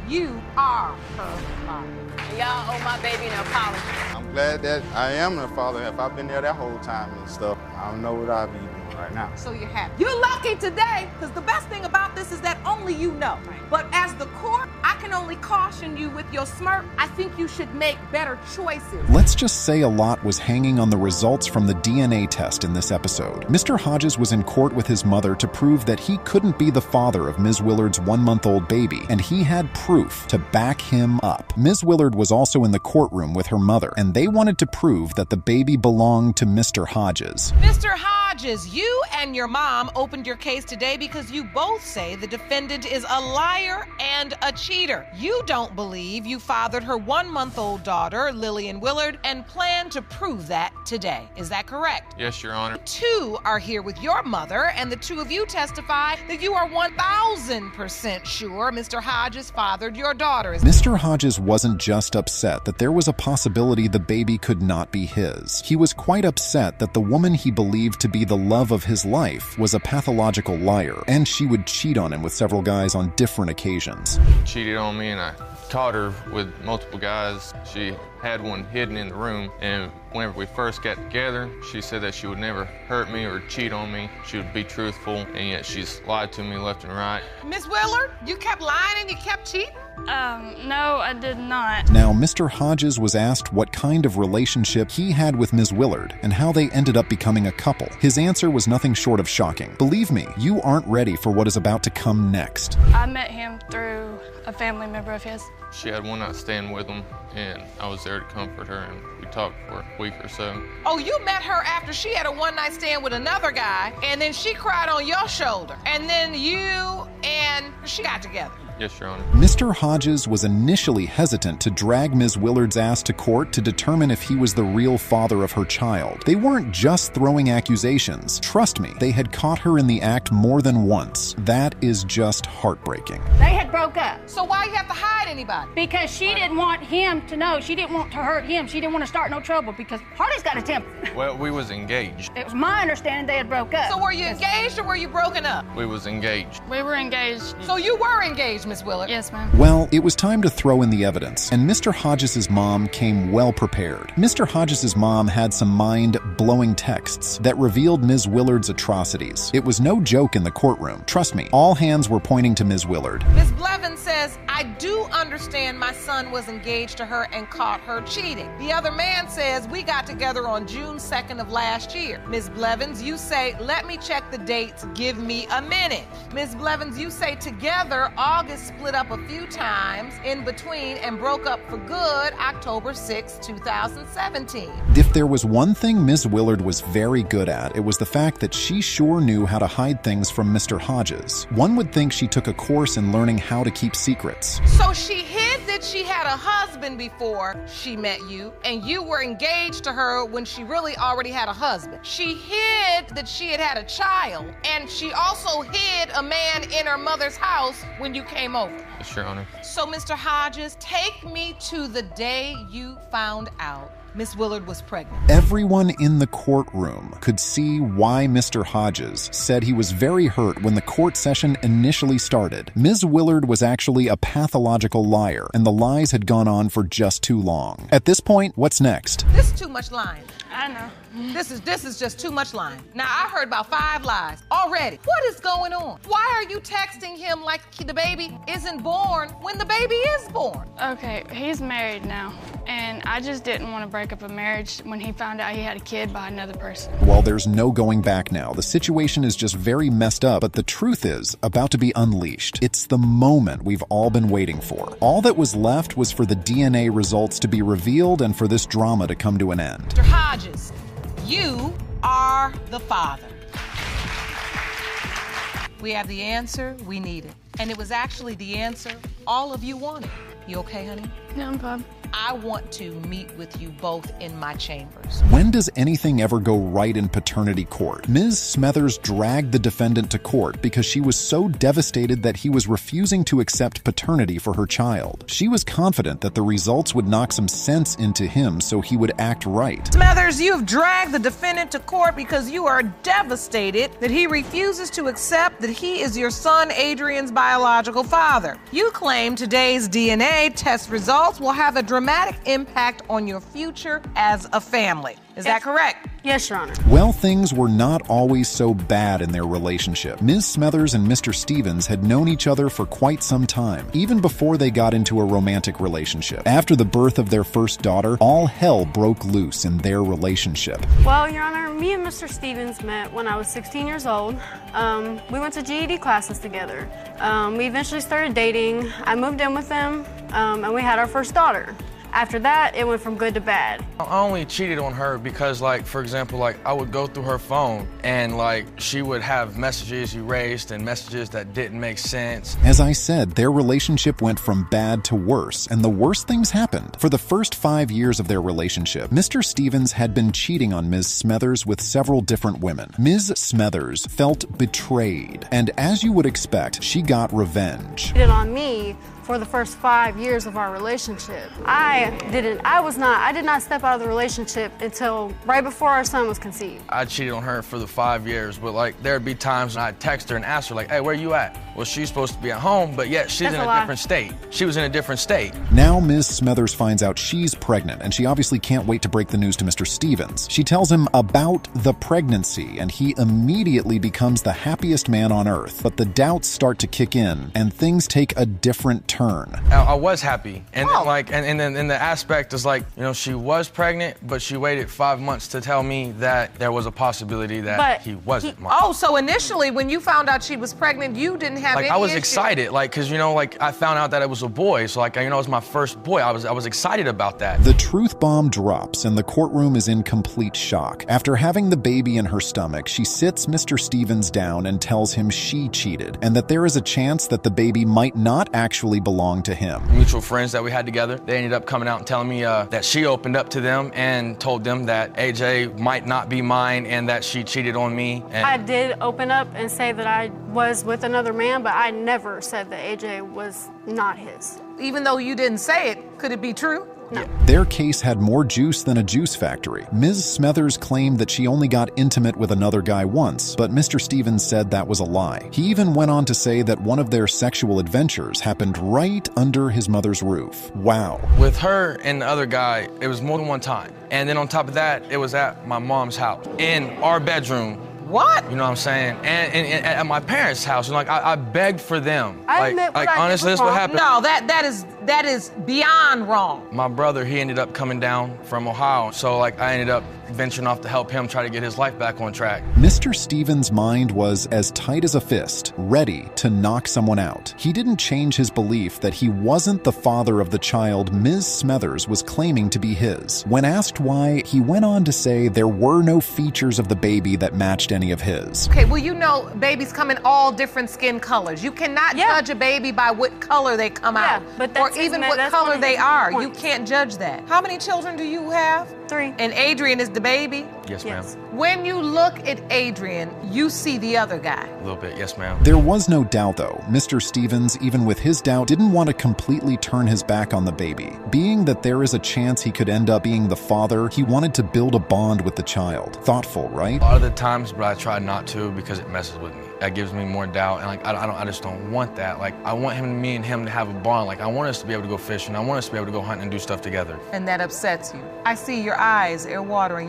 Speaker 10: you are her father.
Speaker 7: Y'all owe my baby an apology.
Speaker 9: I'm glad that I am the father. If I've been there that whole time and stuff, I don't know what I'll be doing right now.
Speaker 10: So you're happy. You're lucky today, because the best thing about this is that only you know. But as the court, I can only caution you with your smirk. I think you should make better choices.
Speaker 8: Let's just say a lot was hanging on the results from the DNA test in this episode. Mr. Hodges was in court with his mother to prove that he couldn't be the father of Ms. Willard's 1-month-old baby, and he had proof to back him up. Ms. Willard was also in the courtroom with her mother, and they wanted to prove that the baby belonged to Mr. Hodges.
Speaker 1: Mr. Hodges, you and your mom opened your case today because you both say the defendant is a liar and a cheater. You don't believe you fathered her 1-month-old daughter, Lillian Willard, and plan to prove that today. Is that correct?
Speaker 20: Yes, Your Honor.
Speaker 1: Two are here with your mother, and the two of you testify that you are 1,000% sure Mr. Hodges fathered your daughter.
Speaker 8: Mr. Hodges wasn't just upset that there was a possibility the baby could not be his. He was quite upset that the woman he believed to be the love of his life was a pathological liar, and she would cheat on him with several guys on different occasions.
Speaker 20: Cheated on me, and I caught her with multiple guys. She had one hidden in the room, and whenever we first got together, she said that she would never hurt me or cheat on me. She would be truthful, and yet she's lied to me left and right.
Speaker 10: Miss Willard, you kept lying and you kept cheating?
Speaker 19: No, I did not.
Speaker 8: Now, Mr. Hodges was asked what kind of relationship he had with Ms. Willard and how they ended up becoming a couple. His answer was nothing short of shocking. Believe me, you aren't ready for what is about to come next.
Speaker 19: I met him through a family member of his.
Speaker 20: She had one night stand with him, and I was there to comfort her, and we talked for a week or so.
Speaker 1: Oh, you met her after she had a one-night stand with another guy, and then she cried on your shoulder, and then you and she got together.
Speaker 20: Yes, Your Honor.
Speaker 8: Mr. Hodges was initially hesitant to drag Ms. Willard's ass to court to determine if he was the real father of her child. They weren't just throwing accusations. Trust me, they had caught her in the act more than once. That is just heartbreaking.
Speaker 3: They had broke up.
Speaker 10: So why you have to hide anybody?
Speaker 3: Because she didn't want him to know. She didn't want to hurt him. She didn't want to start no trouble because Harley's got a temper.
Speaker 20: Well, we was engaged.
Speaker 3: It was my understanding they had broke up.
Speaker 10: So were you engaged or were you broken up?
Speaker 20: We was engaged.
Speaker 19: We were engaged.
Speaker 10: So you were engaged, Miss Willard?
Speaker 19: Yes, ma'am.
Speaker 8: Well, it was time to throw in the evidence, and Mr. Hodges' mom came well prepared. Mr. Hodges' mom had some mind-blowing texts that revealed Ms. Willard's atrocities. It was no joke in the courtroom. Trust me, all hands were pointing to Ms. Willard.
Speaker 1: Ms. Blevins says, I do understand my son was engaged to her and caught her cheating. The other man says, we got together on June 2nd of last year. Ms. Blevins, you say, let me check the dates, give me a minute. Ms. Blevins, you say together, August split up a few times in between and broke up for good October 6, 2017.
Speaker 8: If there was one thing Ms. Willard was very good at, it was the fact that she sure knew how to hide things from Mr. Hodges. One would think she took a course in learning how to keep secrets.
Speaker 1: So she hid that she had a husband before she met you, and you were engaged to her when she really already had a husband. She hid that she had had a child, and she also hid a man in her mother's house when you came over.
Speaker 20: Yes, Your Honor.
Speaker 1: So, Mr. Hodges, take me to the day you found out Miss Willard was pregnant.
Speaker 8: Everyone in the courtroom could see why Mr. Hodges said he was very hurt when the court session initially started. Ms. Willard was actually a pathological liar, and the lies had gone on for just too long. At this point, what's next?
Speaker 1: This is too much lying.
Speaker 19: I know.
Speaker 1: This is just too much lying. Now, I heard about 5 lies already. What is going on? Why are you texting him like the baby isn't born when the baby is born?
Speaker 19: Okay, he's married now, and I just didn't want to break up a marriage when he found out he had a kid by another person.
Speaker 8: Well, there's no going back now. The situation is just very messed up, but the truth is about to be unleashed. It's the moment we've all been waiting for. All that was left was for the DNA results to be revealed and for this drama to come to an end.
Speaker 1: Mr. Hodges, you are the father. We have the answer we needed. And it was actually the answer all of you wanted. You okay, honey?
Speaker 19: Yeah, I'm fine.
Speaker 1: I want to meet with you both in my chambers.
Speaker 8: When does anything ever go right in paternity court? Ms. Smethers dragged the defendant to court because she was so devastated that he was refusing to accept paternity for her child. She was confident that the results would knock some sense into him so he would act right.
Speaker 1: Smethers, you have dragged the defendant to court because you are devastated that he refuses to accept that he is your son Adrian's biological father. You claim today's DNA test results will have a dramatic impact on your future as a family. Is that correct?
Speaker 3: Yes, Your Honor.
Speaker 8: Well, things were not always so bad in their relationship. Ms. Smethers and Mr. Stevens had known each other for quite some time, even before they got into a romantic relationship. After the birth of their first daughter, all hell broke loose in their relationship.
Speaker 11: Well, Your Honor, me and Mr. Stevens met when I was 16 years old. We went to GED classes together. We eventually started dating. I moved in with them, and we had our first daughter. After that, it went from good to bad.
Speaker 17: I only cheated on her because, like, for example, like, I would go through her phone and, like, she would have messages erased and messages that didn't make sense.
Speaker 8: As I said, their relationship went from bad to worse, and the worst things happened. For the first 5 years of their relationship, Mr. Stevens had been cheating on Ms. Smethers with several different women. Ms. Smethers felt betrayed, and as you would expect, she got revenge.
Speaker 11: She did on me for the first 5 years of our relationship. I did not step out of the relationship until right before our son was conceived.
Speaker 17: I cheated on her for the 5 years, but like there'd be times when I'd text her and ask her like, hey, where you at? Well, she's supposed to be at home, but yet she's in a different state. She was in a different state.
Speaker 8: Now Ms. Smethers finds out she's pregnant, and she obviously can't wait to break the news to Mr. Stevens. She tells him about the pregnancy, and he immediately becomes the happiest man on earth. But the doubts start to kick in, and things take a different turn.
Speaker 17: I was happy, and then, like, and then the aspect is like, you know, she was pregnant, but she waited 5 months to tell me that there was a possibility that he wasn't.
Speaker 1: Oh, so initially when you found out she was pregnant, you didn't have
Speaker 17: like
Speaker 1: any
Speaker 17: I was
Speaker 1: issue.
Speaker 17: excited, like, cause like I found out that it was a boy, so like it was my first boy. I was excited about that.
Speaker 8: The truth bomb drops and the courtroom is in complete shock. After having the baby in her stomach, she sits Mr. Stevens down and tells him she cheated and that there is a chance that the baby might not actually belong to him.
Speaker 17: Mutual friends that we had together, they ended up coming out and telling me that she opened up to them and told them that AJ might not be mine and that she cheated on me. And
Speaker 11: I did open up and say that I was with another man, but I never said that AJ was not his.
Speaker 1: Even though you didn't say it, could it be true?
Speaker 11: No.
Speaker 8: Their case had more juice than a juice factory. Ms. Smethers claimed that she only got intimate with another guy once, but Mr. Stevens said that was a lie. He even went on to say that one of their sexual adventures happened right under his mother's roof. Wow.
Speaker 17: with her and the other guy, it was more than one time. And then on top of that, it was at my mom's house, in our bedroom.
Speaker 1: What?
Speaker 17: You know what I'm saying? And at my parents' house, and like I begged for them.
Speaker 1: I admit what I did
Speaker 17: honestly,
Speaker 1: was
Speaker 17: that's what
Speaker 1: wrong.
Speaker 17: happened.
Speaker 1: No, that is beyond wrong.
Speaker 17: My brother, he ended up coming down from Ohio, so like I ended up venturing off to help him try to get his life back on track.
Speaker 8: Mr. Stevens' mind was as tight as a fist, ready to knock someone out. He didn't change his belief that he wasn't the father of the child Ms. Smethers was claiming to be his. When asked why, he went on to say there were no features of the baby that matched any of his.
Speaker 1: Okay, well, you know babies come in all different skin colors. You cannot judge a baby by what color they come out,
Speaker 11: but
Speaker 1: or
Speaker 11: that's
Speaker 1: even
Speaker 11: his-
Speaker 1: what
Speaker 11: that's
Speaker 1: color
Speaker 11: one of
Speaker 1: they
Speaker 11: his
Speaker 1: are.
Speaker 11: points.
Speaker 1: You can't judge that. How many children do you have?
Speaker 11: 3.
Speaker 1: And Adrian is the baby?
Speaker 17: Yes, ma'am.
Speaker 1: When you look at Adrian, you see the other guy.
Speaker 17: A little bit, yes, ma'am.
Speaker 8: There was no doubt, though. Mr. Stevens, even with his doubt, didn't want to completely turn his back on the baby. Being that there is a chance he could end up being the father, he wanted to build a bond with the child. Thoughtful, right?
Speaker 17: A lot of the times, but I try not to because it messes with me. That gives me more doubt, and like I just don't want that. Like I want me and him to have a bond. Like I want us to be able to go fishing. I want us to be able to go hunting and do stuff together.
Speaker 1: And that upsets you. I see your eyes, they're watering.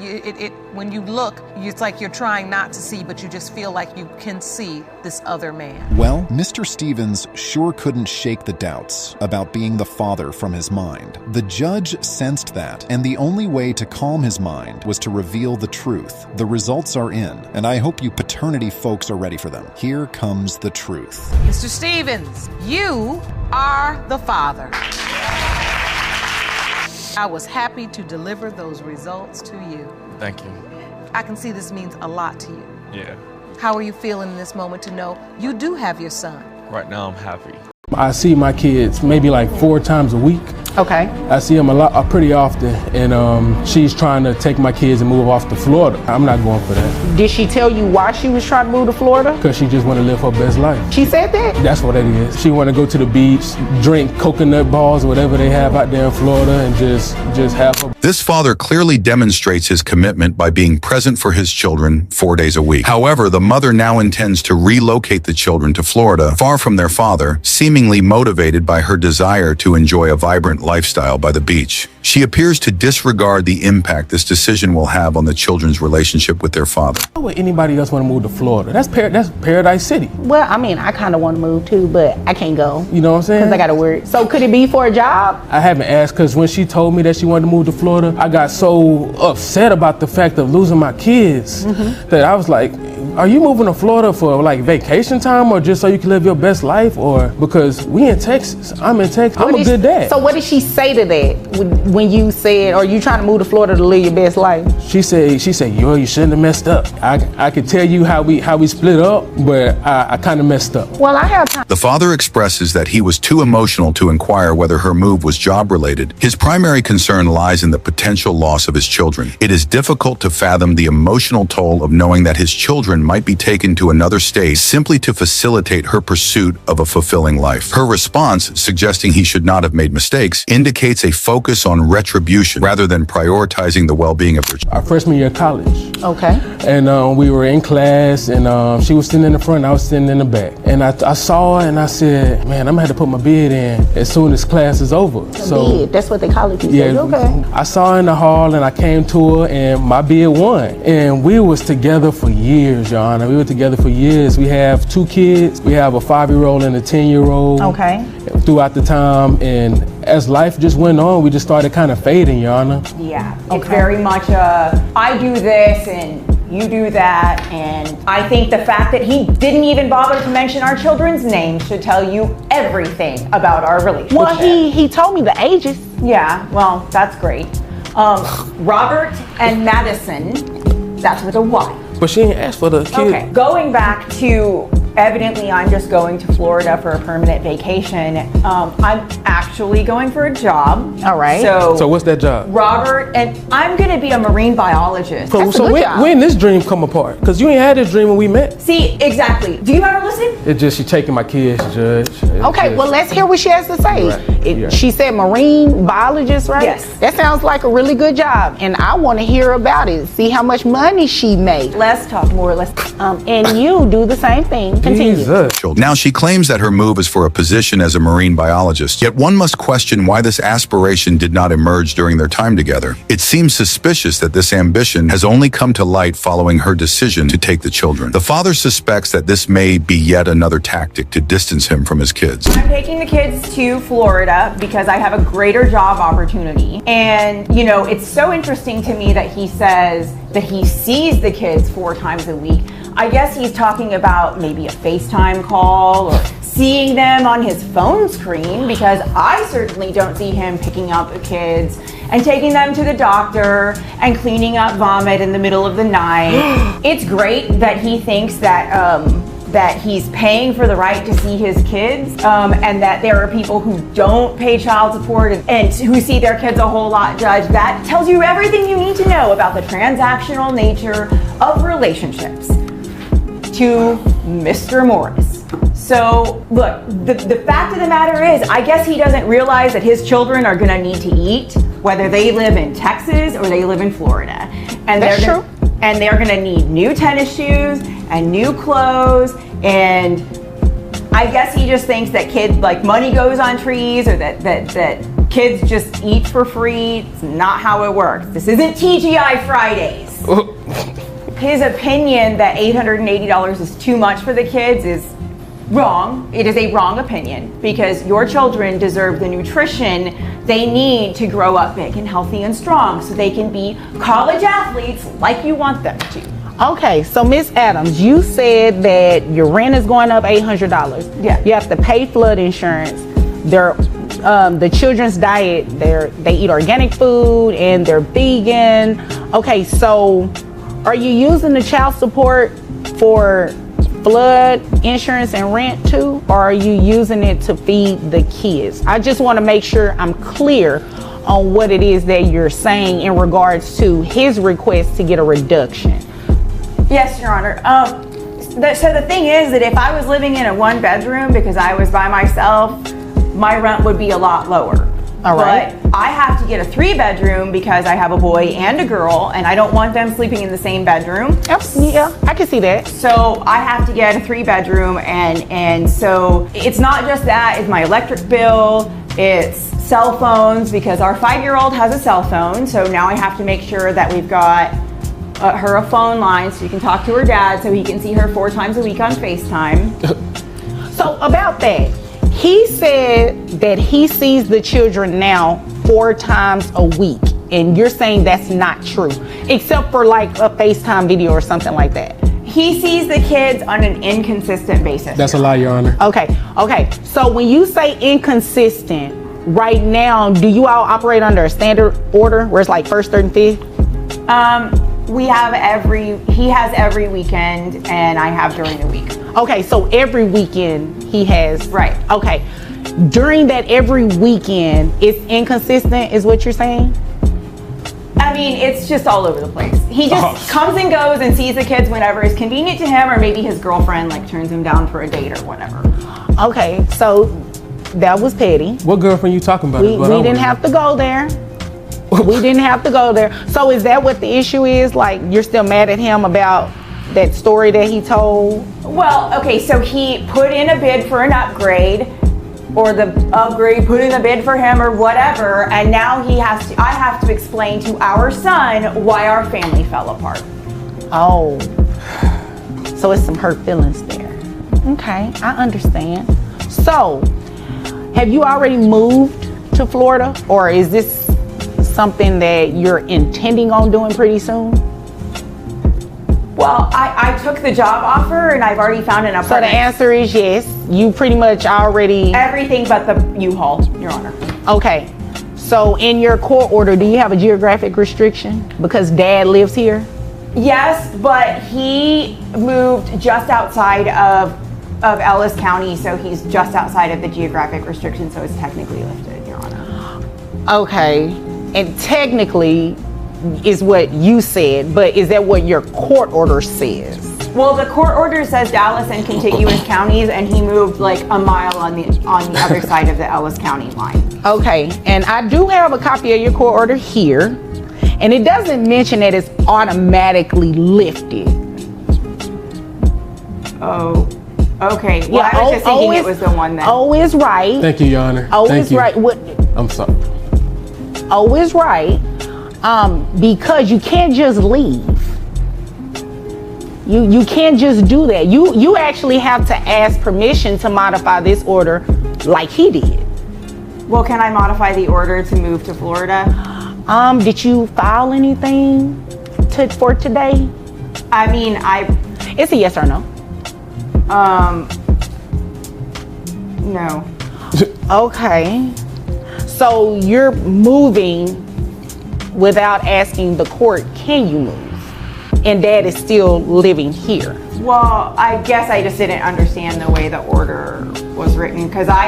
Speaker 1: When you look, it's like you're trying not to see, but you just feel like you can see this other man.
Speaker 8: Well, Mr. Stevens sure couldn't shake the doubts about being the father from his mind. The judge sensed that, and the only way to calm his mind was to reveal the truth. The results are in, and I hope you paternity folks are ready for them. Here comes the truth.
Speaker 1: Mr. Stevens, you are the father. I was happy to deliver those results to you.
Speaker 17: Thank you.
Speaker 1: I can see this means a lot to you.
Speaker 17: Yeah.
Speaker 1: How are you feeling in this moment to know you do have your son?
Speaker 17: Right now, I'm happy.
Speaker 22: I see my kids maybe like 4 times a week.
Speaker 1: Okay.
Speaker 22: I see them pretty often, and she's trying to take my kids and move off to Florida. I'm not going for that.
Speaker 10: Did she tell you why she was trying to move to Florida?
Speaker 22: Because she just want to live her best life.
Speaker 10: She said that?
Speaker 22: That's what it is. She want to go to the beach, drink coconut balls or whatever they have out there in Florida, and just have her.
Speaker 12: This father clearly demonstrates his commitment by being present for his children 4 days a week. However, the mother now intends to relocate the children to Florida, far from their father, seemingly motivated by her desire to enjoy a vibrant lifestyle by the beach. She appears to disregard the impact this decision will have on the children's relationship with their father.
Speaker 22: Why would anybody else want to move to Florida? That's Paradise City.
Speaker 10: Well, I mean, I kind of want to move too, but I can't go.
Speaker 22: You know what I'm saying?
Speaker 10: Because I got to work. So could it be for a job?
Speaker 22: I haven't asked because when she told me that she wanted to move to Florida, I got so upset about the fact of losing my kids that I was like, are you moving to Florida for like vacation time or just so you can live your best life? Or because we in Texas, I'm in Texas, I'm a good dad.
Speaker 10: So what did she say to that when you said, are you trying to move to Florida to live your best life?
Speaker 22: She said, yo, you shouldn't have messed up. I could tell you how we split up, but I kind of messed up.
Speaker 10: Well, I have time.
Speaker 12: The father expresses that he was too emotional to inquire whether her move was job-related. His primary concern lies in the potential loss of his children. It is difficult to fathom the emotional toll of knowing that his children might be taken to another state simply to facilitate her pursuit of a fulfilling life. Her response, suggesting he should not have made mistakes, indicates a focus on retribution rather than prioritizing the well-being of her children.
Speaker 22: Our freshman year of college.
Speaker 10: Okay.
Speaker 22: And we were in class, and she was sitting in the front, I was sitting in the back. And I saw her, and I said, man, I'm gonna have to put my bid in as soon as class is over.
Speaker 10: Bid, that's what they call it.
Speaker 22: Yeah,
Speaker 10: Okay.
Speaker 22: I saw her in the hall, and I came to her, and my bid won. And we was together for years, Your Honor. We were together for years. We have 2 kids. We have a 5-year-old and a 10-year-old.
Speaker 10: Okay.
Speaker 22: Throughout the time, and as life just went on, we just started kind of fading, Your Honor.
Speaker 13: Yeah, it's very much I do this and you do that. And I think the fact that he didn't even bother to mention our children's names should tell you everything about our relationship.
Speaker 16: Well, he told me the ages.
Speaker 13: Yeah, well, that's great. Robert and Madison, that's with a Y.
Speaker 18: But she didn't ask for the kid.
Speaker 13: Okay, going back to, evidently I'm just going to Florida for a permanent vacation. I'm actually going for a job.
Speaker 16: All right.
Speaker 18: So what's that job?
Speaker 13: Robert, and I'm gonna be a marine biologist.
Speaker 18: So when this dream come apart? Because you ain't had this dream when we met.
Speaker 13: See, exactly. Do you ever listen?
Speaker 18: It's just she taking my kids, Judge.
Speaker 16: Okay, well, let's hear what she has to say.
Speaker 18: Right.
Speaker 16: She said marine biologist, right?
Speaker 13: Yes.
Speaker 16: That sounds like a really good job, and I want to hear about it. See how much money she made.
Speaker 13: Let's talk more.
Speaker 16: And you do the same thing. Continue.
Speaker 12: Now, she claims that her move is for a position as a marine biologist, yet one must question why this aspiration did not emerge during their time together. It seems suspicious that this ambition has only come to light following her decision to take the children. The father suspects that this may be yet another tactic to distance him from his kids.
Speaker 13: I'm taking the kids to Florida because I have a greater job opportunity. And, you know, it's so interesting to me that he says that he sees the kids 4 times a week. I guess he's talking about maybe a FaceTime call or seeing them on his phone screen, because I certainly don't see him picking up the kids and taking them to the doctor and cleaning up vomit in the middle of the night. It's great that he thinks that that he's paying for the right to see his kids, and that there are people who don't pay child support and who see their kids a whole lot, Judge. That tells you everything you need to know about the transactional nature of relationships. To Mr. Morris. So, look, the fact of the matter is, I guess he doesn't realize that his children are gonna need to eat, whether they live in Texas or they live in Florida. And
Speaker 16: That's true.
Speaker 13: And they're gonna need new tennis shoes and new clothes, and I guess he just thinks that money goes on trees, or that kids just eat for free. It's not how it works. This isn't TGI Fridays. His opinion that $880 is too much for the kids is wrong. It is a wrong opinion, because your children deserve the nutrition they need to grow up big and healthy and strong so they can be college athletes like you want them to.
Speaker 16: Okay, so Miss Adams, you said that your rent is going up $800.
Speaker 13: Yeah.
Speaker 16: You have to pay flood insurance. The children's diet, they eat organic food and they're vegan. Okay, so are you using the child support for flood insurance and rent too, or are you using it to feed the kids? I just want to make sure I'm clear on what it is that you're saying in regards to his request to get a reduction.
Speaker 13: Yes, Your Honor. So the thing is that if I was living in a 1-bedroom because I was by myself, my rent would be a lot lower.
Speaker 16: All right.
Speaker 13: But I have to get a 3-bedroom because I have a boy and a girl, and I don't want them sleeping in the same bedroom.
Speaker 16: Yeah, I can see that.
Speaker 13: So I have to get a 3-bedroom, and so it's not just that, it's my electric bill, it's cell phones, because our 5-year-old has a cell phone, so now I have to make sure that we've got her a phone line so you can talk to her dad so he can see her 4 times a week on FaceTime.
Speaker 16: So about that, he said that he sees the children now 4 times a week, and you're saying that's not true, except for like a FaceTime video or something like that.
Speaker 13: He sees the kids on an inconsistent basis.
Speaker 18: That's a lie, Your Honor.
Speaker 16: Okay. So when you say inconsistent, right now, do you all operate under a standard order where it's like first, third, and fifth?
Speaker 13: He has every weekend, and I have during the week.
Speaker 16: Okay, so every weekend he has.
Speaker 13: Right.
Speaker 16: Okay. During that every weekend, it's inconsistent, is what you're saying?
Speaker 13: I mean, it's just all over the place. He just comes and goes and sees the kids whenever it's convenient to him, or maybe his girlfriend turns him down for a date or whatever.
Speaker 16: Okay, so that was petty.
Speaker 18: What girlfriend you talking about?
Speaker 16: We didn't have to go there. We didn't have to go there. So is that what the issue is? Like, you're still mad at him about that story that he told?
Speaker 13: Well, okay, so he put in a bid for an upgrade, or the upgrade put in a bid for him or whatever, and now I have to explain to our son why our family fell apart.
Speaker 16: Oh, so it's some hurt feelings there. Okay, I understand. So, have you already moved to Florida, or is this something that you're intending on doing pretty soon?
Speaker 13: Well, I took the job offer and I've already found an apartment.
Speaker 16: So the answer is yes. You pretty much already...
Speaker 13: Everything but the U-Haul, Your Honor.
Speaker 16: Okay. So in your court order, do you have a geographic restriction? Because Dad lives here?
Speaker 13: Yes, but he moved just outside of Ellis County, so he's just outside of the geographic restriction, so it's technically lifted, Your Honor.
Speaker 16: Okay. And technically is what you said, but is that what your court order says?
Speaker 13: Well, the court order says Dallas and contiguous counties, and he moved like a mile on the other side of the Ellis County line.
Speaker 16: Okay, and I do have a copy of your court order here, and it doesn't mention that it's automatically lifted.
Speaker 13: Oh, okay. Well, I was just thinking it was the one that...
Speaker 16: O is right.
Speaker 18: Thank you, Your Honor.
Speaker 16: O
Speaker 18: Thank
Speaker 16: is
Speaker 18: you.
Speaker 16: right. What?
Speaker 18: I'm sorry.
Speaker 16: O is right, because you can't just leave. You can't just do that. You actually have to ask permission to modify this order like he did.
Speaker 13: Well, can I modify the order to move to Florida?
Speaker 16: Did you file anything for today?
Speaker 13: I mean,
Speaker 16: It's a yes or no.
Speaker 13: No.
Speaker 16: Okay. So you're moving without asking the court, can you move? And Dad is still living here.
Speaker 13: Well, I guess I just didn't understand the way the order was written, because I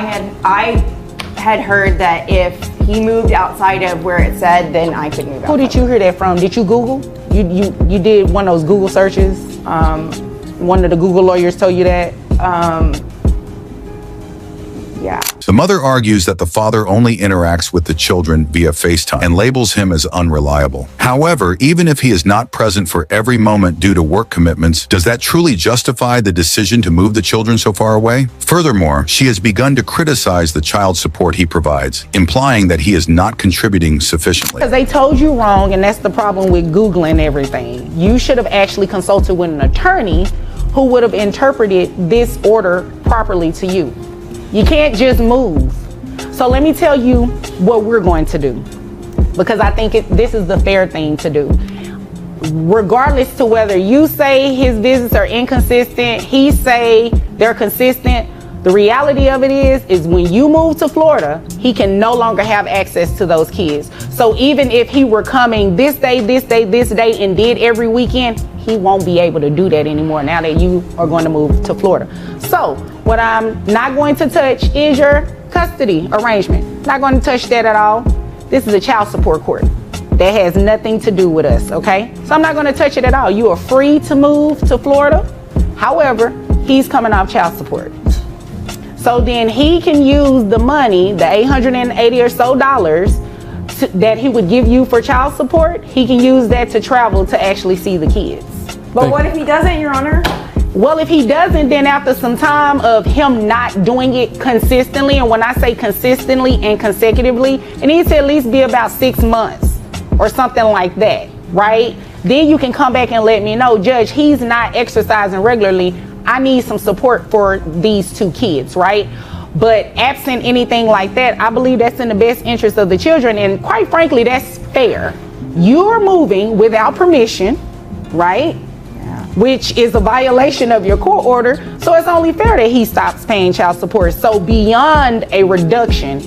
Speaker 13: had heard that if he moved outside of where it said, then I could move out.
Speaker 16: Who did you hear that from? Did you Google? You did one of those Google searches? One of the Google lawyers told you that? Yeah.
Speaker 12: The mother argues that the father only interacts with the children via FaceTime and labels him as unreliable. However, even if he is not present for every moment due to work commitments, does that truly justify the decision to move the children so far away? Furthermore, she has begun to criticize the child support he provides, implying that he is not contributing sufficiently.
Speaker 16: Because they told you wrong, and that's the problem with Googling everything. You should have actually consulted with an attorney who would have interpreted this order properly to you. You can't just move. So let me tell you what we're going to do, because I think this is the fair thing to do. Regardless to whether you say his visits are inconsistent, he say they're consistent, the reality of it is when you move to Florida, he can no longer have access to those kids. So even if he were coming this day, and did every weekend, he won't be able to do that anymore now that you are going to move to Florida. So what I'm not going to touch is your custody arrangement. Not going to touch that at all. This is a child support court. That has nothing to do with us, okay? So I'm not going to touch it at all. You are free to move to Florida. However, he's coming off child support. So then he can use the money, the $880 or so that he would give you for child support. He can use that to travel to actually see the kids.
Speaker 13: But what if he doesn't, Your Honor?
Speaker 16: Well, if he doesn't, then after some time of him not doing it consistently, and when I say consistently and consecutively, it needs to at least be about 6 months or something like that, right? Then you can come back and let me know, Judge, he's not exercising regularly. I need some support for these 2 kids, right? But absent anything like that, I believe that's in the best interest of the children, and quite frankly, that's fair. You're moving without permission, right? Which is a violation of your court order, so it's only fair that he stops paying child support. So beyond a reduction,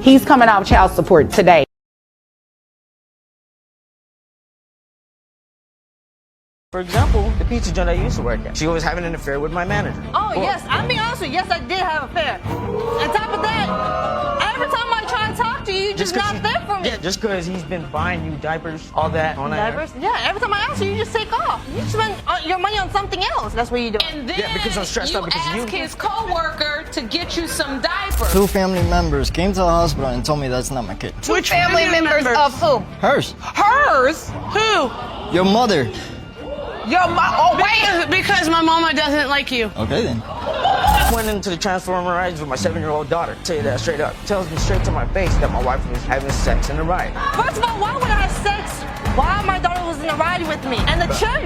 Speaker 16: he's coming off child support today.
Speaker 2: For example, the pizza joint I used to work at. She was having an affair with my manager.
Speaker 3: Oh, yes. I'll be honest with you. Yes, I did have an affair. On top of that, every time I try to talk to you, you're just not there for me.
Speaker 2: Yeah, just because he's been buying you diapers, all that.
Speaker 3: Diapers? Yeah, every time I ask you, you just take off. You spend your money on something else. That's what you do.
Speaker 10: And then
Speaker 2: yeah, because I'm stressed out because
Speaker 10: ask his co-worker to get you some diapers.
Speaker 14: 2 family members came to the hospital and told me that's not my kid.
Speaker 10: Which family members of who?
Speaker 14: Hers.
Speaker 10: Hers? Who?
Speaker 14: Your mother.
Speaker 10: Your mom? Oh, wait.
Speaker 11: Because my mama doesn't like you.
Speaker 14: Okay, then.
Speaker 2: Went into the Transformer rides with my 7-year-old daughter. Tell you that straight up. Tells me straight to my face that my wife was having sex in the ride.
Speaker 3: First of all, why would I have sex while my daughter was in the ride with me. And the chair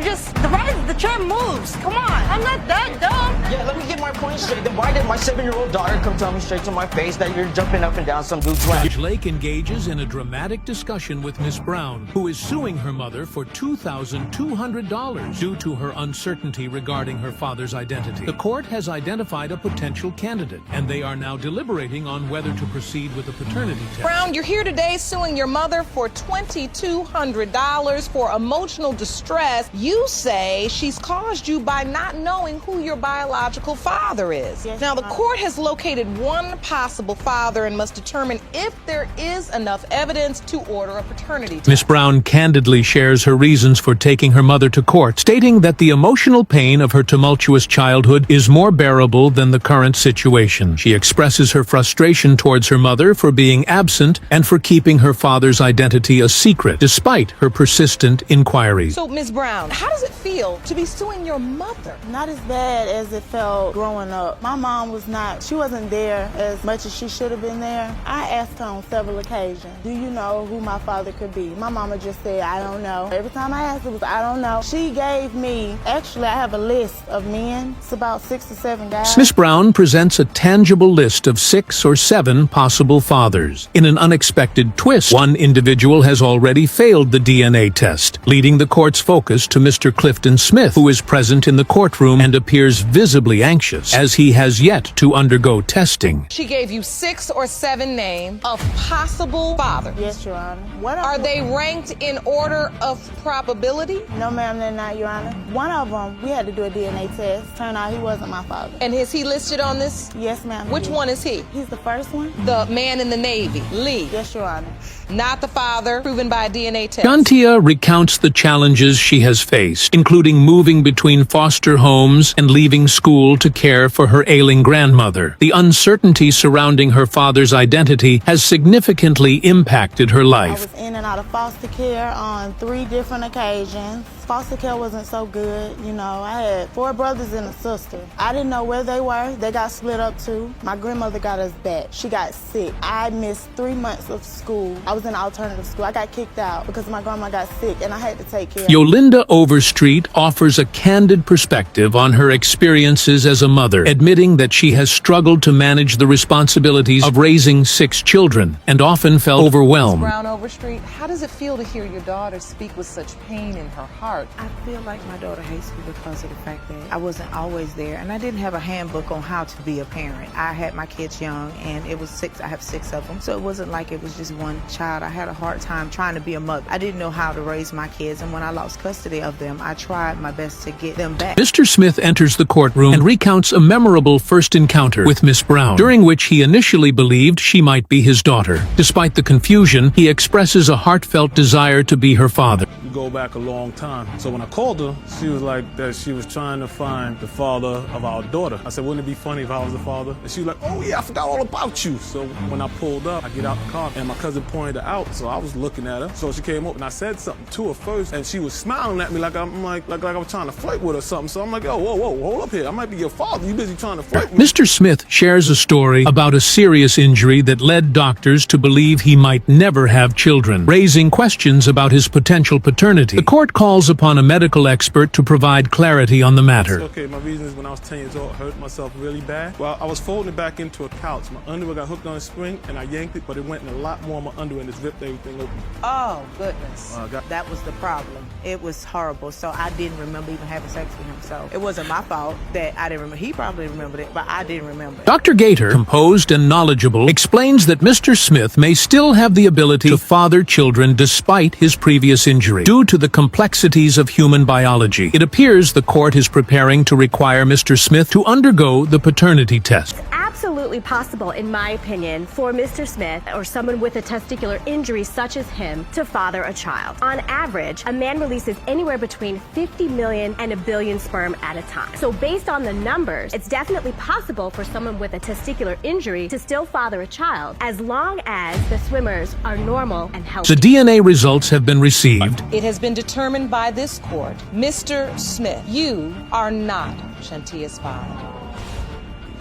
Speaker 3: the chair moves. Come on, I'm not that dumb.
Speaker 2: Yeah, let me get my point straight. Then why did my 7-year-old daughter come tell me straight to my face that you're jumping up and down some dude's lap?
Speaker 4: Judge Lake engages in a dramatic discussion with Miss Brown, who is suing her mother for $2,200 due to her uncertainty regarding her father's identity. The court has identified a potential candidate, and they are now deliberating on whether to proceed with a paternity test.
Speaker 1: Brown, you're here today suing your mother for $2,200 for emotional distress. You say she's caused you by not knowing who your biological father is.
Speaker 3: Yes,
Speaker 1: now, the court has located one possible father and must determine if there is enough evidence to order a paternity test.
Speaker 4: Miss Brown candidly shares her reasons for taking her mother to court, stating that the emotional pain of her tumultuous childhood is more bearable than the current situation. She expresses her frustration towards her mother for being absent and for keeping her father's identity a secret, despite her persistent inquiries.
Speaker 1: So, Ms. Brown, how does it feel to be suing your mother?
Speaker 3: Not as bad as it felt growing up. My mom she wasn't there as much as she should have been there. I asked her on several occasions, do you know who my father could be? My mama just said, I don't know. Every time I asked, it was, I don't know. She gave me, actually, I have a list of men. It's about 6 or 7 guys.
Speaker 4: Miss Brown presents a tangible list of 6 or 7 possible fathers. In an unexpected twist, one individual has already failed the DNA test, leading the court's focus to Mr. Clifton Smith, who is present in the courtroom and appears visibly anxious, as he has yet to undergo testing.
Speaker 1: She gave you 6 or 7 names of possible fathers.
Speaker 3: Yes, Your Honor.
Speaker 1: Are they ranked in order of probability?
Speaker 3: No, ma'am, they're not, Your Honor. One of them, we had to do a DNA test. Turned out he wasn't my father.
Speaker 1: And is he listed on this?
Speaker 3: Yes, ma'am.
Speaker 1: Which one is he?
Speaker 3: He's the first one.
Speaker 1: The man in the Navy, Lee.
Speaker 3: Yes, Your Honor.
Speaker 1: Not the father, proven by a DNA test.
Speaker 4: Yantia recounts the challenges she has faced, including moving between foster homes and leaving school to care for her ailing grandmother. The uncertainty surrounding her father's identity has significantly impacted her
Speaker 3: I
Speaker 4: life.
Speaker 3: was in and out of foster care on 3 different occasions. Foster care wasn't so good, you know. I had 4 brothers and a sister. I didn't know where they were. They got split up too. My grandmother got us back. She got sick. I missed 3 months of school. I was in alternative school. I got kicked out because my grandma got sick and I had to take care of her.
Speaker 4: Yolinda Overstreet offers a candid perspective on her experiences as a mother, admitting that she has struggled to manage the responsibilities of raising 6 children and often felt overwhelmed.
Speaker 1: Brown Overstreet, how does it feel to hear your daughter speak with such pain in her heart?
Speaker 15: I feel like my daughter hates me because of the fact that I wasn't always there, and I didn't have a handbook on how to be a parent. I had my kids young, and it was 6. I have 6 of them, so it wasn't like it was just one child. I had a hard time trying to be a mother. I didn't know how to raise my kids, and when I lost custody of them, I tried my best to get them back.
Speaker 4: Mr. Smith enters the courtroom and recounts a memorable first encounter with Miss Brown, during which he initially believed she might be his daughter. Despite the confusion, he expresses a heartfelt desire to be her father.
Speaker 18: We go back a long time. So when I called her, she was like that she was trying to find the father of our daughter. I said, wouldn't it be funny if I was the father? And she was like, oh yeah, I forgot all about you. So when I pulled up, I get out the car and my cousin pointed her out. So I was looking at her. So she came up and I said something to her first, and she was smiling at me like I was trying to flirt with her or something. So I'm like, oh, whoa, hold up here. I might be your father. You busy trying to flirt with me.
Speaker 4: Mr. Smith shares a story about a serious injury that led doctors to believe he might never have children, raising questions about his potential paternity. The court calls upon a medical expert to provide clarity on the matter.
Speaker 18: Okay, my reason is when I was 10 years old, I hurt myself really bad. Well, I was folding it back into a couch. My underwear got hooked on a spring, and I yanked it, but it went in a lot more of my underwear and it ripped everything open.
Speaker 15: Oh, goodness. That was the problem. It was horrible, so I didn't remember even having sex with him. So it wasn't my fault that I didn't remember. He probably remembered it, but I didn't remember it.
Speaker 4: Dr. Gator, composed and knowledgeable, explains that Mr. Smith may still have the ability to father children despite his previous injury, due to the complexities of human biology. It appears the court is preparing to require Mr. Smith to undergo the paternity test.
Speaker 21: Absolutely possible, in my opinion, for Mr. Smith or someone with a testicular injury such as him to father a child. On average, a man releases anywhere between 50 million and 1 billion sperm at a time. So based on the numbers, it's definitely possible for someone with a testicular injury to still father a child, as long as the swimmers are normal and healthy.
Speaker 4: The DNA results have been received.
Speaker 1: It has been determined by this court, Mr. Smith, you are not Shantia's father.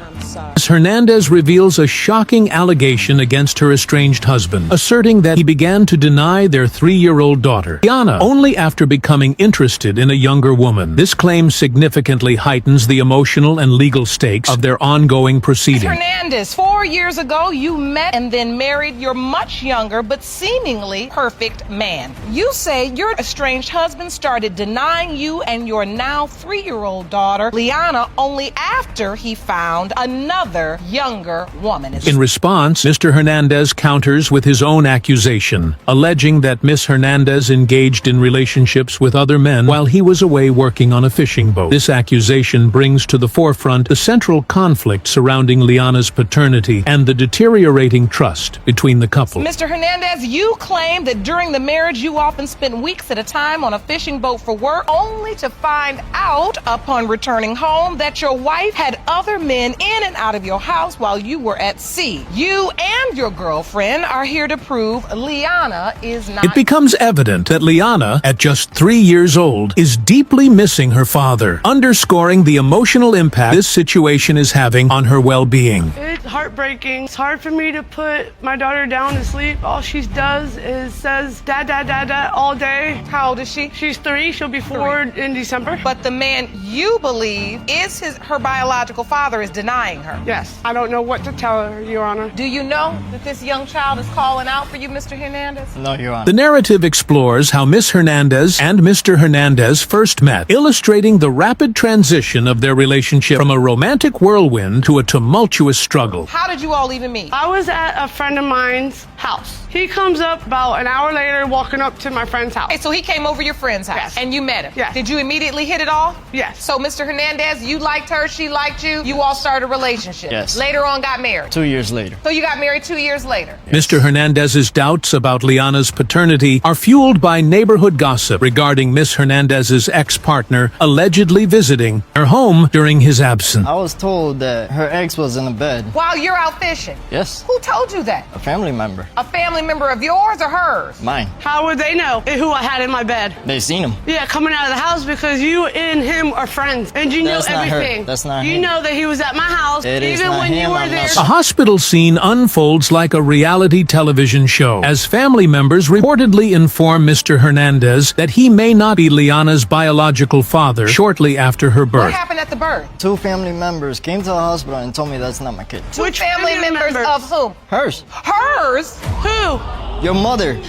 Speaker 1: I'm
Speaker 10: sorry.
Speaker 4: Ms. Hernandez reveals a shocking allegation against her estranged husband, asserting that he began to deny their 3-year-old daughter, Liana, only after becoming interested in a younger woman. This claim significantly heightens the emotional and legal stakes of their ongoing proceeding.
Speaker 1: Ms. Hernandez, 4 years ago, you met and then married your much younger but seemingly perfect man. You say your estranged husband started denying you and your now 3-year-old daughter, Liana, only after he found another younger woman.
Speaker 4: In response, Mr. Hernandez counters with his own accusation, alleging that Ms. Hernandez engaged in relationships with other men while he was away working on a fishing boat. This accusation brings to the forefront the central conflict surrounding Liana's paternity and the deteriorating trust between the couple.
Speaker 1: Mr. Hernandez, you claim that during the marriage you often spent weeks at a time on a fishing boat for work, only to find out upon returning home that your wife had other men in and out of your house while you were at sea. You and your girlfriend are here to prove Liana is not...
Speaker 4: It becomes evident that Liana, at just 3 years old, is deeply missing her father, underscoring the emotional impact this situation is having on her well-being.
Speaker 5: It's heartbreaking. It's hard for me to put my daughter down to sleep. All she does is says, "Dad, Dad, Dad, Dad," all day.
Speaker 1: How old is she?
Speaker 5: She's 3. She'll be 4 in December.
Speaker 1: But the man you believe is her biological father is denying her.
Speaker 5: Yes. I don't know what to tell her, Your Honor.
Speaker 1: Do you know that this young child is calling out for you, Mr. Hernandez?
Speaker 14: No, Your Honor.
Speaker 4: The narrative explores how Miss Hernandez and Mr. Hernandez first met, illustrating the rapid transition of their relationship from a romantic whirlwind to a tumultuous struggle.
Speaker 1: How did you all even meet?
Speaker 5: I was at a friend of mine's house. He comes up about an hour later walking up to my friend's house.
Speaker 1: Hey, so he came over your friend's house?
Speaker 5: Yes.
Speaker 1: And you met him?
Speaker 5: Yes.
Speaker 1: Did you immediately hit it off?
Speaker 5: Yes.
Speaker 1: So, Mr. Hernandez, you liked her, she liked you, you all started a relationship?
Speaker 14: Yes.
Speaker 1: Later on got married?
Speaker 14: 2 years later.
Speaker 1: So you got married 2 years later?
Speaker 4: Mr. Hernandez's doubts about Liana's paternity are fueled by neighborhood gossip regarding Miss Hernandez's ex-partner allegedly visiting her home during his absence.
Speaker 14: I was told that her ex was in the bed.
Speaker 1: While you're out fishing?
Speaker 14: Yes.
Speaker 1: Who told you that?
Speaker 14: A family member.
Speaker 1: A family member of yours or hers?
Speaker 14: Mine.
Speaker 5: How would they know who I had in my bed?
Speaker 14: They seen him.
Speaker 5: Yeah, coming out of the house because you and him are friends. And you know
Speaker 14: That's not her.
Speaker 5: everything.
Speaker 14: That's not
Speaker 5: You
Speaker 14: him.
Speaker 5: know that he was at my house
Speaker 14: It is
Speaker 5: even
Speaker 14: not
Speaker 5: when you
Speaker 14: him.
Speaker 5: were
Speaker 14: I'm
Speaker 5: there.
Speaker 14: not
Speaker 4: A hospital scene unfolds like a reality television show as family members reportedly inform Mr. Hernandez that he may not be Liana's biological father shortly after her
Speaker 1: What
Speaker 4: birth.
Speaker 1: happened at the birth?
Speaker 14: 2 family members came to the hospital and told me that's not my kid.
Speaker 1: Two family members of whom?
Speaker 14: Hers.
Speaker 1: Hers?
Speaker 5: Who?
Speaker 14: Your mother.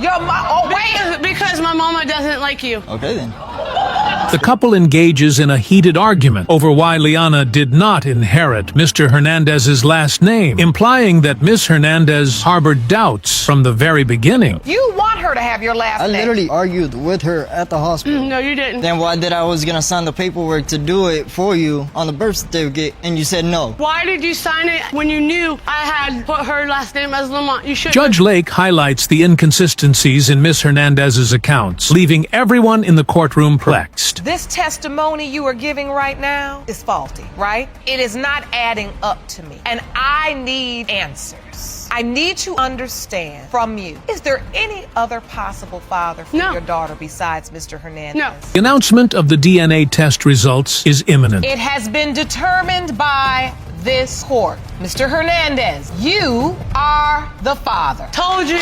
Speaker 1: Your mom? Oh, wait.
Speaker 5: Because my mama doesn't like you.
Speaker 14: Okay then.
Speaker 4: The couple engages in a heated argument over why Liana did not inherit Mr. Hernandez's last name, implying that Miss Hernandez harbored doubts from the very beginning.
Speaker 1: You want her to have your last
Speaker 14: I
Speaker 1: name?
Speaker 14: literally argued with her at the hospital.
Speaker 5: No, you didn't.
Speaker 14: Then why did I was gonna sign the paperwork to do it for you on the birth certificate and you said no?
Speaker 5: Why did you sign it when you knew I had put her last name as Lamont? You should.
Speaker 4: Judge Lake highlights the inconsistencies in Miss Hernandez's accounts, leaving everyone in the courtroom perplexed.
Speaker 1: This testimony you are giving right now is faulty, right? It is not adding up to me. And I need answers. I need to understand from you. Is there any other possible father for your daughter besides Mr. Hernandez?
Speaker 5: No.
Speaker 4: The announcement of the DNA test results is imminent.
Speaker 1: It has been determined by this court. Mr. Hernandez, you are the father.
Speaker 5: Told you.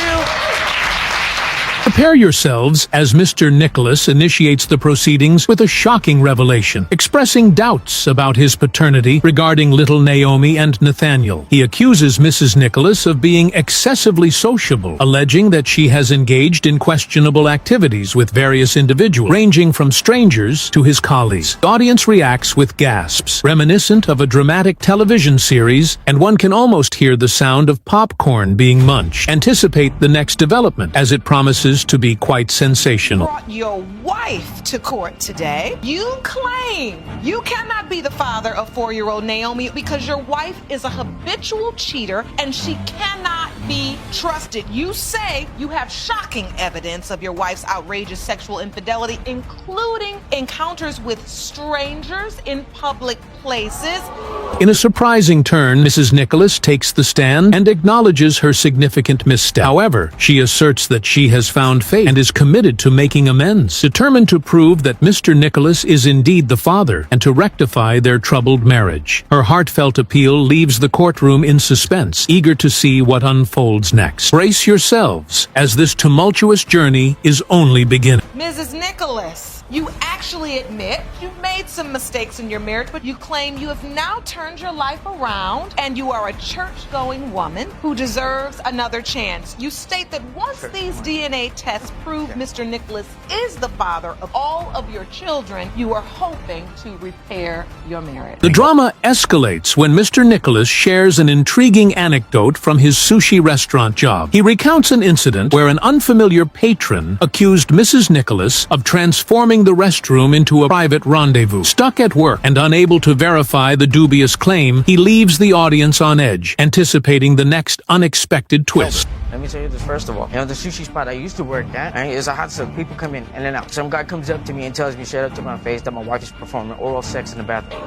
Speaker 4: Prepare yourselves as Mr. Nicholas initiates the proceedings with a shocking revelation, expressing doubts about his paternity regarding little Naomi and Nathaniel. He accuses Mrs. Nicholas of being excessively sociable, alleging that she has engaged in questionable activities with various individuals, ranging from strangers to his colleagues. The audience reacts with gasps, reminiscent of a dramatic television series, and one can almost hear the sound of popcorn being munched. Anticipate the next development, as it promises to be quite sensational.
Speaker 1: Brought your wife to court today. You claim you cannot be the father of 4-year-old Naomi because your wife is a habitual cheater and she cannot be trusted. You say you have shocking evidence of your wife's outrageous sexual infidelity, including encounters with strangers in public places.
Speaker 4: In a surprising turn, Mrs. Nicholas takes the stand and acknowledges her significant misstep. However, she asserts that she has found faith and is committed to making amends, determined to prove that Mr. Nicholas is indeed the father and to rectify their troubled marriage. Her heartfelt appeal leaves the courtroom in suspense, eager to see what unfolds next. Brace yourselves, as this tumultuous journey is only beginning.
Speaker 1: Mrs. Nicholas, you actually admit you've made some mistakes in your marriage, but you claim you have now turned your life around and you are a church-going woman who deserves another chance. You state that once these DNA tests prove Mr. Nicholas is the father of all of your children, you are hoping to repair your marriage.
Speaker 4: The drama escalates when Mr. Nicholas shares an intriguing anecdote from his sushi restaurant job. He recounts an incident where an unfamiliar patron accused Mrs. Nicholas of transforming the restroom into a private rendezvous. Stuck at work and unable to verify the dubious claim, he leaves the audience on edge, anticipating the next unexpected twist.
Speaker 2: Let me tell you this first of all. You know, the sushi spot I used to work at, it's a hot silk. People come in and out. Some guy comes up to me and tells me straight up to my face that my wife is performing oral sex in the bathroom.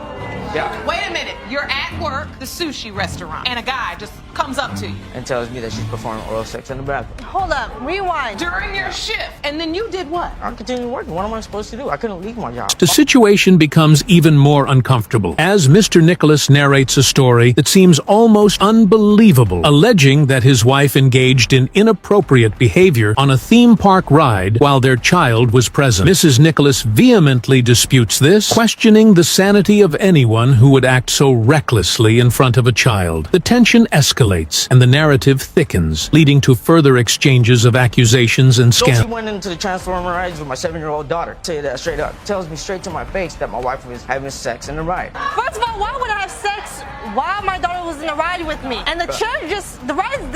Speaker 2: Yeah.
Speaker 1: Wait a minute. You're at work, the sushi restaurant, and a guy just comes up to you
Speaker 2: And tells me that she's performing oral sex in the bathroom.
Speaker 10: Hold up, rewind.
Speaker 1: during your shift, and then you did what?
Speaker 2: I continued working. What am I supposed to do? I couldn't leave my job.
Speaker 4: The situation becomes even more uncomfortable as Mr. Nicholas narrates a story that seems almost unbelievable, alleging that his wife engaged in inappropriate behavior on a theme park ride while their child was present. Mrs. Nicholas vehemently disputes this, questioning the sanity of anyone who would act so recklessly in front of a child. The tension escalates and the narrative thickens, leading to further exchanges of accusations and
Speaker 2: So
Speaker 4: scandals.
Speaker 2: she went into the Transformer rides with my 7-year-old daughter. Tell you that straight up. Tells me straight to my face that my wife was having sex in the ride.
Speaker 10: First of all, why would I have sex while my daughter was in the ride with me? And the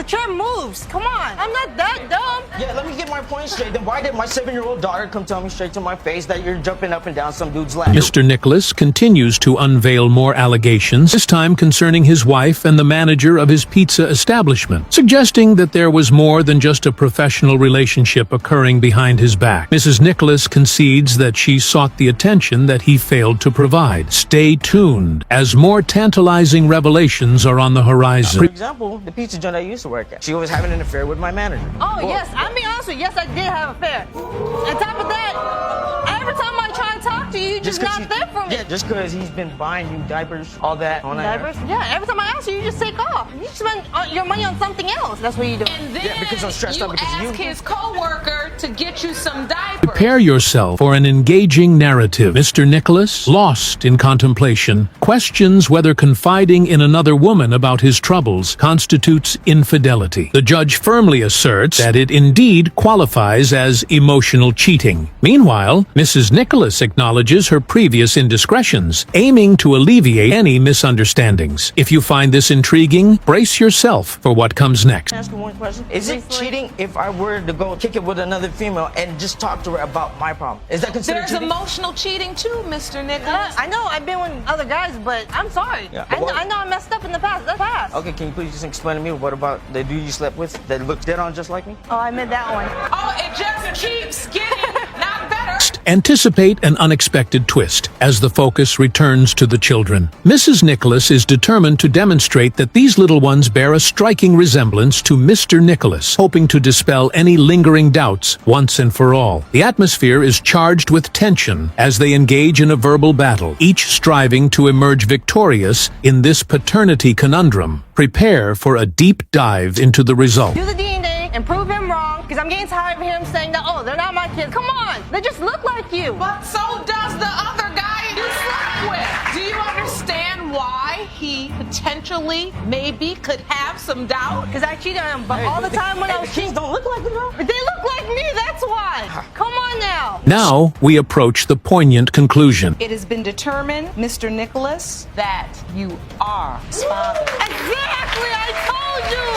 Speaker 10: chair moves. Come on. I'm not that dumb.
Speaker 2: Yeah, let me get my point straight. Then why did my 7-year-old daughter come tell me straight to my face that you're jumping up and down some dude's lap?
Speaker 4: Mr. Nicholas continues to unveil more allegations, this time concerning his wife and the manager of his pizza establishment, suggesting that there was more than just a professional relationship occurring behind his back. Mrs. Nicholas concedes that she sought the attention that he failed to provide. Stay tuned, as more tantalizing revelations are on the horizon.
Speaker 2: For example, the pizza joint I used to work at. She was having an affair with my manager.
Speaker 10: Oh, yes. I'm being honest with you. Yes, I did have an affair. On top of that, every time I try to talk to you, you're just not there for me.
Speaker 2: Yeah, just because he's been buying you diapers, all that. On
Speaker 10: Diapers? Yeah, every time I ask you, you just take off. You spend your money on something else. That's what you do.
Speaker 1: And then
Speaker 2: Yeah, because I'm stressed out because of you.
Speaker 1: ask his co-worker to get you some diapers.
Speaker 4: Prepare yourself for an engaging narrative. Mr. Nicholas, lost in contemplation, questions whether confiding in another woman about his troubles constitutes infidelity. The judge firmly asserts that it indeed qualifies as emotional cheating. Meanwhile, Mrs. Nicholas acknowledges her previous indiscretions, aiming to alleviate any misunderstandings. If you find this intriguing, brace yourself for what comes next.
Speaker 2: Ask you one question. Is it cheating if I were to go kick it with another female and just talk to her about my problem? Is that considered
Speaker 1: There's
Speaker 2: cheating?
Speaker 1: emotional cheating too, Mr. Nicholas.
Speaker 10: I know I've been with other guys, but I'm sorry.
Speaker 2: Yeah,
Speaker 10: I know I messed up in the past. That's past.
Speaker 2: Okay, can you please just explain to me what about the dude you slept with that looks dead on just like me?
Speaker 10: Oh, I meant that one.
Speaker 1: Oh, it just keeps getting not better.
Speaker 4: Anticipate an unexpected twist as the focus returns to the children. Mrs. Nicholas is determined to demonstrate that these little ones bear a striking resemblance to Mr. Nicholas, hoping to dispel any lingering doubts once and for all. The atmosphere is charged with tension as they engage in a verbal battle, each striving to emerge victorious in this paternity conundrum. Prepare for a deep dive into the result.
Speaker 10: Do the DNA and prove him wrong, because I'm getting tired of him saying that, oh, they're not my kids. Come on, they just look like you.
Speaker 1: But so does the other guy you slept with. Do you understand why he potentially, maybe, could have some doubt?
Speaker 10: Because I cheated on him, but all the time when I was cheating,
Speaker 2: don't look like me, bro.
Speaker 10: they look like me, that's why. Come on now.
Speaker 4: Now we approach the poignant conclusion.
Speaker 1: It has been determined, Mr. Nicholas, that you are his father.
Speaker 10: Exactly, I told you.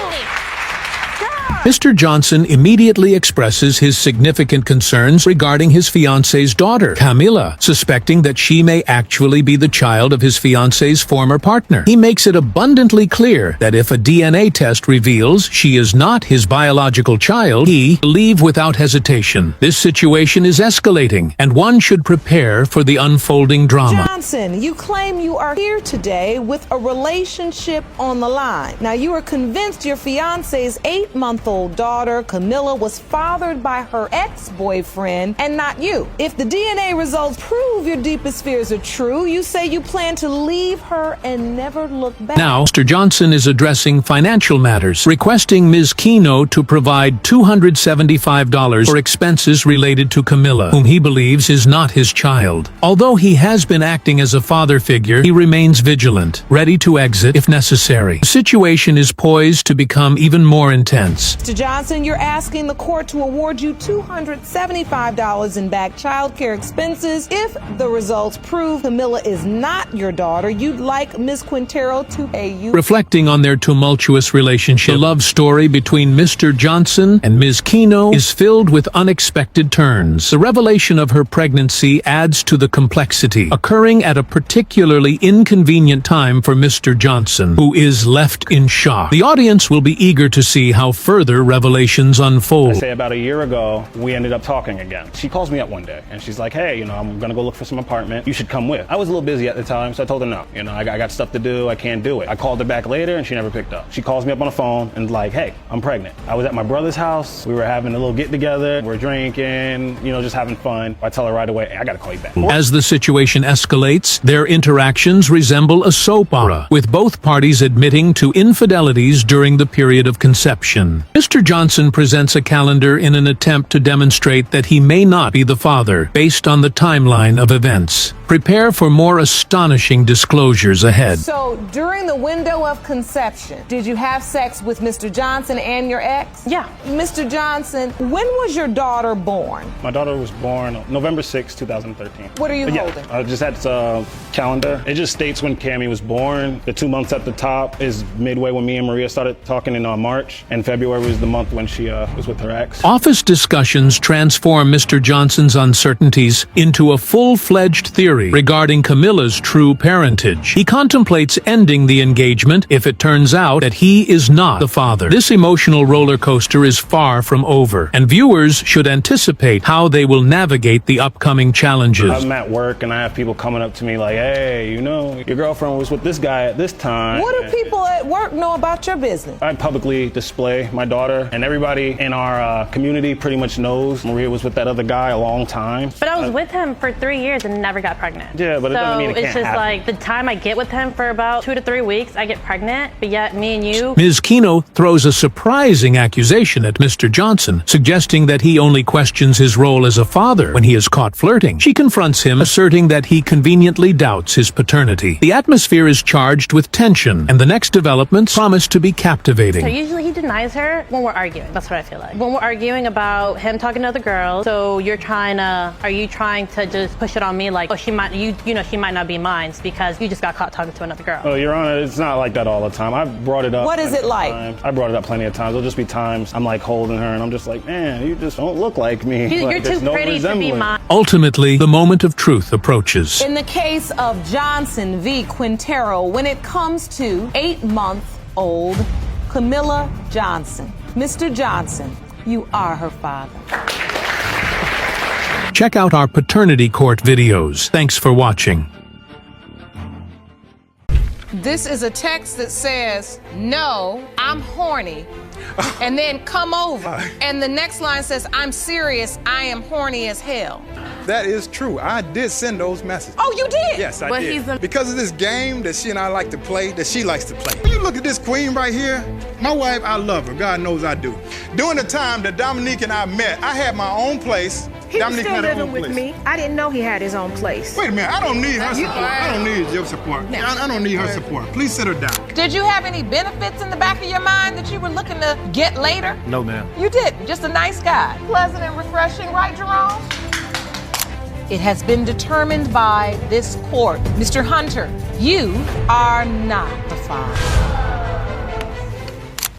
Speaker 4: Mr. Johnson immediately expresses his significant concerns regarding his fiance's daughter, Camila, suspecting that she may actually be the child of his fiance's former partner. He makes it abundantly clear that if a DNA test reveals she is not his biological child, he will leave without hesitation. This situation is escalating, and one should prepare for the unfolding drama.
Speaker 6: Johnson, you claim you are here today with a relationship on the line. Now, you are convinced your fiance's 8-month-old daughter, Camilla, was fathered by her ex-boyfriend and not you. If the DNA results prove your deepest fears are true, you say you plan to leave her and never look back.
Speaker 4: Now, Mr. Johnson is addressing financial matters, requesting Ms. Kino to provide $275 for expenses related to Camilla, whom he believes is not his child. Although he has been acting as a father figure, he remains vigilant, ready to exit if necessary. The situation is poised to become even more intense.
Speaker 6: Mr. Johnson, you're asking the court to award you $275 in back child care expenses. If the results prove Camilla is not your daughter, you'd like Ms. Quintero to pay you.
Speaker 4: Reflecting on their tumultuous relationship, the love story between Mr. Johnson and Ms. Kino is filled with unexpected turns. The revelation of her pregnancy adds to the complexity, occurring at a particularly inconvenient time for Mr. Johnson, who is left in shock. The audience will be eager to see how further revelations unfold.
Speaker 7: I say about a year ago, we ended up talking again. She calls me up one day and she's like, hey, I'm gonna go look for some apartment. You should come with. I was a little busy at the time, so I told her no. I got stuff to do. I can't do it. I called her back later and she never picked up. She calls me up on the phone and like, hey, I'm pregnant. I was at my brother's house. We were having a little get together. We're drinking, just having fun. I tell her right away, hey, I gotta call you back.
Speaker 4: As the situation escalates, their interactions resemble a soap opera, with both parties admitting to infidelities during the period of conception. Mr. Johnson presents a calendar in an attempt to demonstrate that he may not be the father, based on the timeline of events. Prepare for more astonishing disclosures ahead.
Speaker 6: So, during the window of conception, did you have sex with Mr. Johnson and your ex?
Speaker 5: Yeah.
Speaker 6: Mr. Johnson, when was your daughter born?
Speaker 7: My daughter was born November 6, 2013.
Speaker 6: What are you holding?
Speaker 7: I just had a calendar. It just states when Cammie was born. The 2 months at the top is midway when me and Maria started talking in March, and February was the month when she was with her ex.
Speaker 4: Office discussions transform Mr. Johnson's uncertainties into a full-fledged theory regarding Camilla's true parentage. He contemplates ending the engagement if it turns out that he is not the father. This emotional roller coaster is far from over, and viewers should anticipate how they will navigate the upcoming challenges.
Speaker 7: I'm at work and I have people coming up to me like, hey, your girlfriend was with this guy at this time.
Speaker 6: What do people at work know about your business?
Speaker 7: I publicly display my daughter, and everybody in our community pretty much knows Maria was with that other guy a long time.
Speaker 23: But I was with him for 3 years and never got pregnant.
Speaker 7: Yeah, but it doesn't mean it can't
Speaker 23: it's just
Speaker 7: happen.
Speaker 23: like the time I get with him for about 2 to 3 weeks, I get pregnant, but yet me and you.
Speaker 4: Ms. Kino throws a surprising accusation at Mr. Johnson, suggesting that he only questions his role as a father when he is caught flirting. She confronts him, asserting that he conveniently doubts his paternity. The atmosphere is charged with tension, and the next developments promise to be captivating.
Speaker 23: So usually he denies her when we're arguing. That's what I feel like. When we're arguing about him talking to other girls, so are you trying to just push it on me like, oh, she might not be mine because you just got caught talking to another girl?
Speaker 7: Oh, Your Honor, it's not like that all the time. I've brought it up.
Speaker 6: What is it like?
Speaker 7: I brought it up plenty of times. There'll just be times I'm like holding her and I'm just like, man, you just don't look like me.
Speaker 23: You're too pretty to be mine.
Speaker 4: Ultimately, the moment of truth approaches.
Speaker 6: In the case of Johnson v. Quintero, when it comes to 8-month-old Camilla Johnson, Mr. Johnson, you are her father.
Speaker 4: Check out our paternity court videos. Thanks for watching.
Speaker 1: This is a text that says, no, I'm horny, and then come over. And the next line says, I'm serious, I am horny as hell.
Speaker 24: That is true. I did send those messages.
Speaker 1: Oh, you did?
Speaker 24: Yes, I did. Because of this game that she and I like to play, that she likes to play. When you look at this queen right here, my wife, I love her. God knows I do. During the time that Dominique and I met, I had my own place.
Speaker 25: He
Speaker 24: Dominique
Speaker 25: was still
Speaker 24: had her
Speaker 25: living
Speaker 24: own
Speaker 25: with
Speaker 24: place.
Speaker 25: me. I didn't know he had his own place.
Speaker 24: Wait a minute, I don't need her support. I don't need your support. I don't need her support. Please sit her down.
Speaker 1: Did you have any benefits in the back of your mind that you were looking to get later?
Speaker 18: No, ma'am.
Speaker 1: You didn't. Just a nice guy. Pleasant and refreshing, right, Jerome? It has been determined by this court. Mr. Hunter, you are not the father.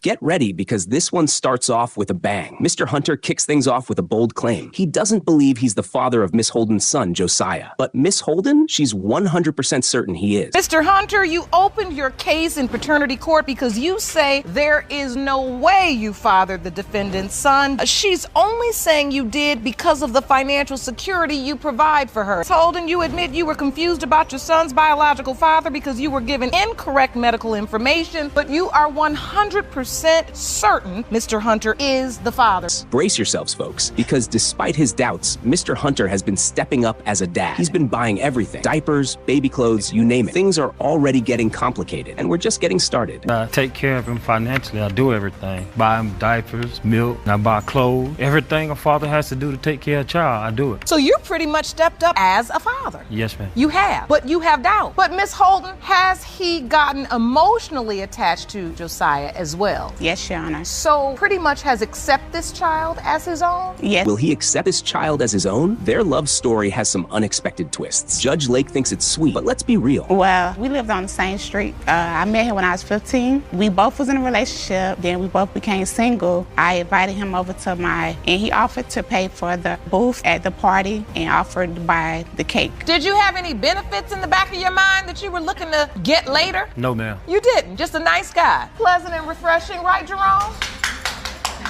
Speaker 8: Get ready, because this one starts off with a bang. Mr. Hunter kicks things off with a bold claim. He doesn't believe he's the father of Miss Holden's son, Josiah. But Miss Holden, she's 100% certain he is.
Speaker 1: Mr. Hunter, you opened your case in paternity court because you say there is no way you fathered the defendant's son. She's only saying you did because of the financial security you provide for her. Miss Holden, you admit you were confused about your son's biological father because you were given incorrect medical information, but you are 100% certain Mr. Hunter is the father.
Speaker 8: Brace yourselves, folks, because despite his doubts, Mr. Hunter has been stepping up as a dad. He's been buying everything. Diapers, baby clothes, you name it. Things are already getting complicated, and we're just getting started.
Speaker 9: I take care of him financially. I do everything. Buy him diapers, milk, I buy clothes. Everything a father has to do to take care of a child, I do it.
Speaker 1: So you pretty much stepped up as a father.
Speaker 9: Yes, ma'am.
Speaker 1: You have, but you have doubt. But Miss Holden, has he gotten emotionally attached to Josiah as well?
Speaker 17: Yes, Your Honor.
Speaker 1: So pretty much has accepted this child as his own?
Speaker 17: Yes.
Speaker 8: Will he accept this child as his own? Their love story has some unexpected twists. Judge Lake thinks it's sweet, but let's be real.
Speaker 17: Well, we lived on the same street. I met him when I was 15. We both was in a relationship. Then we both became single. I invited him over to and he offered to pay for the booth at the party and offered to buy the cake.
Speaker 1: Did you have any benefits in the back of your mind that you were looking to get later?
Speaker 9: No, ma'am.
Speaker 1: You didn't. Just a nice guy. Pleasant and refreshing, right, Jerome?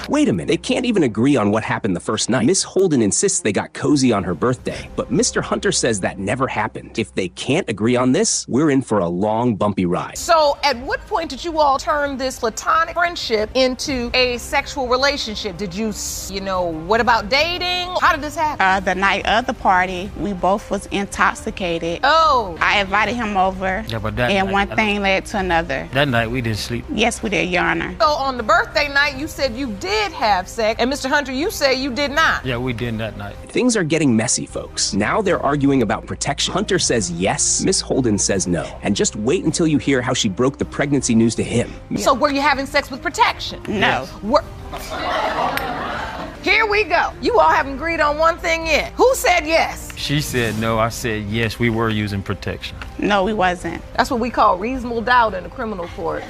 Speaker 8: Wait a minute, they can't even agree on what happened the first night. Miss Holden insists they got cozy on her birthday, but Mr. Hunter says that never happened. If they can't agree on this, we're in for a long, bumpy ride.
Speaker 1: So at what point did you all turn this platonic friendship into a sexual relationship? Did you, what about dating? How did this happen?
Speaker 17: The night of the party, we both was intoxicated.
Speaker 1: Oh.
Speaker 17: I invited him over, and one thing led to another.
Speaker 9: That night we didn't sleep.
Speaker 17: Yes, we did, Your Honor.
Speaker 1: So on the birthday night, you said you did have sex, and Mr. Hunter, you say you did not.
Speaker 9: Yeah, we did that night.
Speaker 8: Things are getting messy, folks. Now they're arguing about protection. Hunter says yes, Miss Holden says no. And just wait until you hear how she broke the pregnancy news to him.
Speaker 1: So were you having sex with protection?
Speaker 17: No.
Speaker 1: Here we go. You all haven't agreed on one thing yet. Who said yes?
Speaker 9: She said no, I said yes, we were using protection.
Speaker 17: No, we wasn't.
Speaker 1: That's what we call reasonable doubt in a criminal court.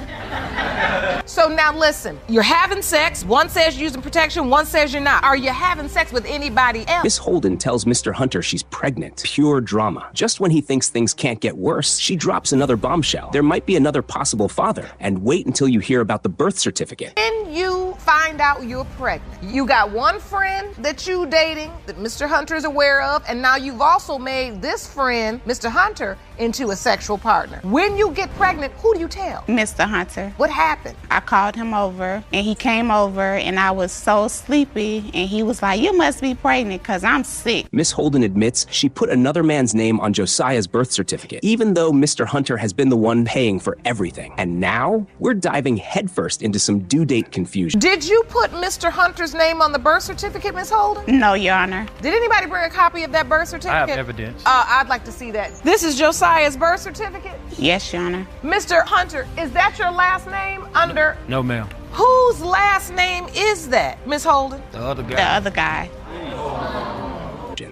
Speaker 1: So now listen, you're having sex, one says you're using protection, one says you're not. Are you having sex with anybody else?
Speaker 8: Miss Holden tells Mr. Hunter she's pregnant. Pure drama. Just when he thinks things can't get worse, she drops another bombshell. There might be another possible father. And wait until you hear about the birth certificate.
Speaker 1: When you find out you're pregnant, you got one friend that you dating that Mr. Hunter is aware of, and now you've also made this friend, Mr. Hunter, into a sexual partner. When you get pregnant, who do you tell?
Speaker 17: Mr. Hunter.
Speaker 1: What happened?
Speaker 17: I called him over, and he came over, and I was so sleepy, and he was like, "You must be pregnant because I'm sick."
Speaker 8: Miss Holden admits she put another man's name on Josiah's birth certificate, even though Mr. Hunter has been the one paying for everything. And now, we're diving headfirst into some due date confusion.
Speaker 1: Did you put Mr. Hunter's name on the birth certificate, Miss Holden?
Speaker 17: No, Your Honor.
Speaker 1: Did anybody bring a copy of that birth certificate?
Speaker 9: I have evidence.
Speaker 1: I'd like to see that. This is Josiah's birth certificate?
Speaker 17: Yes, Your Honor.
Speaker 1: Mr. Hunter, is that your last name under?
Speaker 9: No, ma'am.
Speaker 1: Whose last name is that, Miss Holden?
Speaker 9: The other guy.
Speaker 17: The other guy.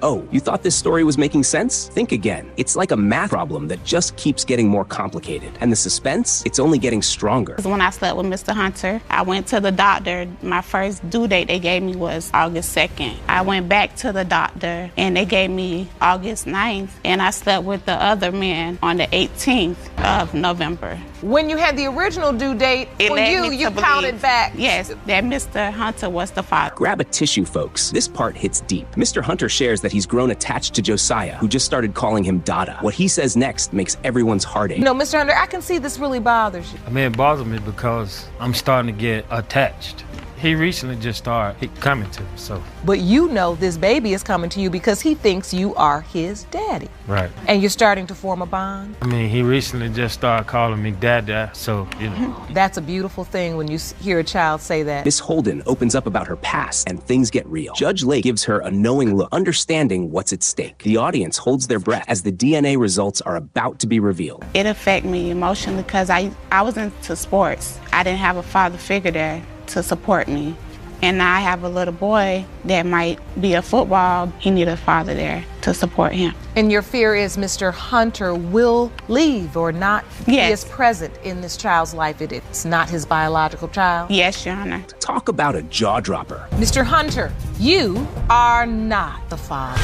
Speaker 8: Oh, you thought this story was making sense? Think again. It's like a math problem that just keeps getting more complicated. And the suspense, it's only getting stronger.
Speaker 17: When I slept with Mr. Hunter, I went to the doctor. My first due date they gave me was August 2nd. I went back to the doctor and they gave me August 9th. And I slept with the other man on the 18th of November.
Speaker 1: When you had the original due date, for you counted back.
Speaker 17: Yes, that Mr. Hunter was the father.
Speaker 8: Grab a tissue, folks. This part hits deep. Mr. Hunter shares that he's grown attached to Josiah, who just started calling him Dada. What he says next makes everyone's heart ache.
Speaker 1: No, Mr. Hunter, I can see this really bothers you.
Speaker 9: I mean, it bothers me because I'm starting to get attached. He recently just started coming to me, so.
Speaker 1: But you know this baby is coming to you because he thinks you are his daddy.
Speaker 9: Right.
Speaker 1: And you're starting to form a bond.
Speaker 9: I mean, he recently just started calling me Dada, so,
Speaker 1: That's a beautiful thing when you hear a child say that.
Speaker 8: Miss Holden opens up about her past and things get real. Judge Lake gives her a knowing look, understanding what's at stake. The audience holds their breath as the DNA results are about to be revealed.
Speaker 17: It affected me emotionally because I was into sports. I didn't have a father figure there to support me. And now I have a little boy that might be a football. He need a father there to support him.
Speaker 1: And your fear is Mr. Hunter will leave or not be as present in this child's life. It's not his biological child?
Speaker 17: Yes, Your Honor.
Speaker 8: Talk about a jaw dropper.
Speaker 1: Mr. Hunter, you are not the father.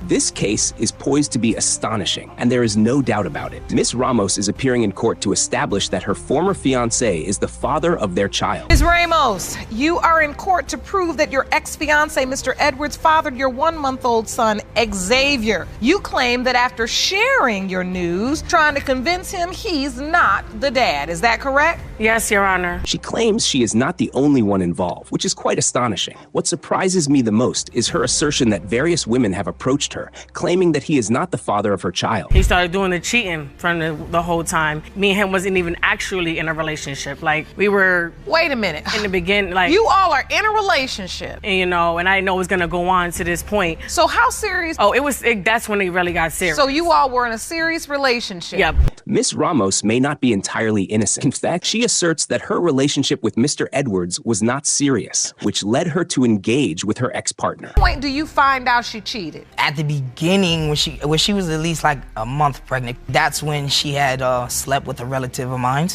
Speaker 8: This case is poised to be astonishing, and there is no doubt about it. Ms. Ramos is appearing in court to establish that her former fiancé is the father of their child.
Speaker 1: Ms. Ramos, you are in court to prove that your ex-fiancé, Mr. Edwards, fathered your 1-month-old son, Xavier. You claim that after sharing your news, trying to convince him he's not the dad. Is that correct?
Speaker 11: Yes, Your Honor.
Speaker 8: She claims she is not the only one involved, which is quite astonishing. What surprises me the most is her assertion that various women have approached her, claiming that he is not the father of her child.
Speaker 11: He started doing the cheating from the whole time. Me and him wasn't even actually in a relationship. Like, we were...
Speaker 1: Wait a minute.
Speaker 11: In the beginning, like...
Speaker 1: You all are in a relationship.
Speaker 11: And, you know, and I didn't know it was going to go on to this point.
Speaker 1: So how serious...
Speaker 11: Oh, that's when it really got serious.
Speaker 1: So you all were in a serious relationship?
Speaker 11: Yep.
Speaker 8: Miss Ramos may not be entirely innocent. In fact, she asserts that her relationship with Mr. Edwards was not serious, which led her to engage with her ex-partner.
Speaker 1: At what point do you find out she cheated?
Speaker 2: At the beginning, when she was at least like a month pregnant, that's when she had slept with a relative of mine.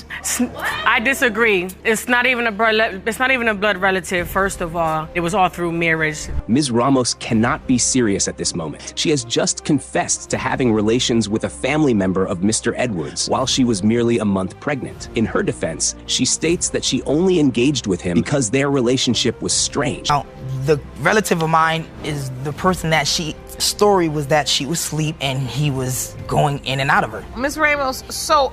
Speaker 11: I disagree. It's not even a blood relative, first of all. It was all through marriage.
Speaker 8: Ms. Ramos cannot be serious at this moment. She has just confessed to having relations with a family member of Mr. Edwards while she was merely a month pregnant. In her defense, she states that she only engaged with him because their relationship was strange.
Speaker 2: Now, the relative of mine is the person that story was that she was asleep and he was going in and out of her.
Speaker 1: Ms. Ramos, so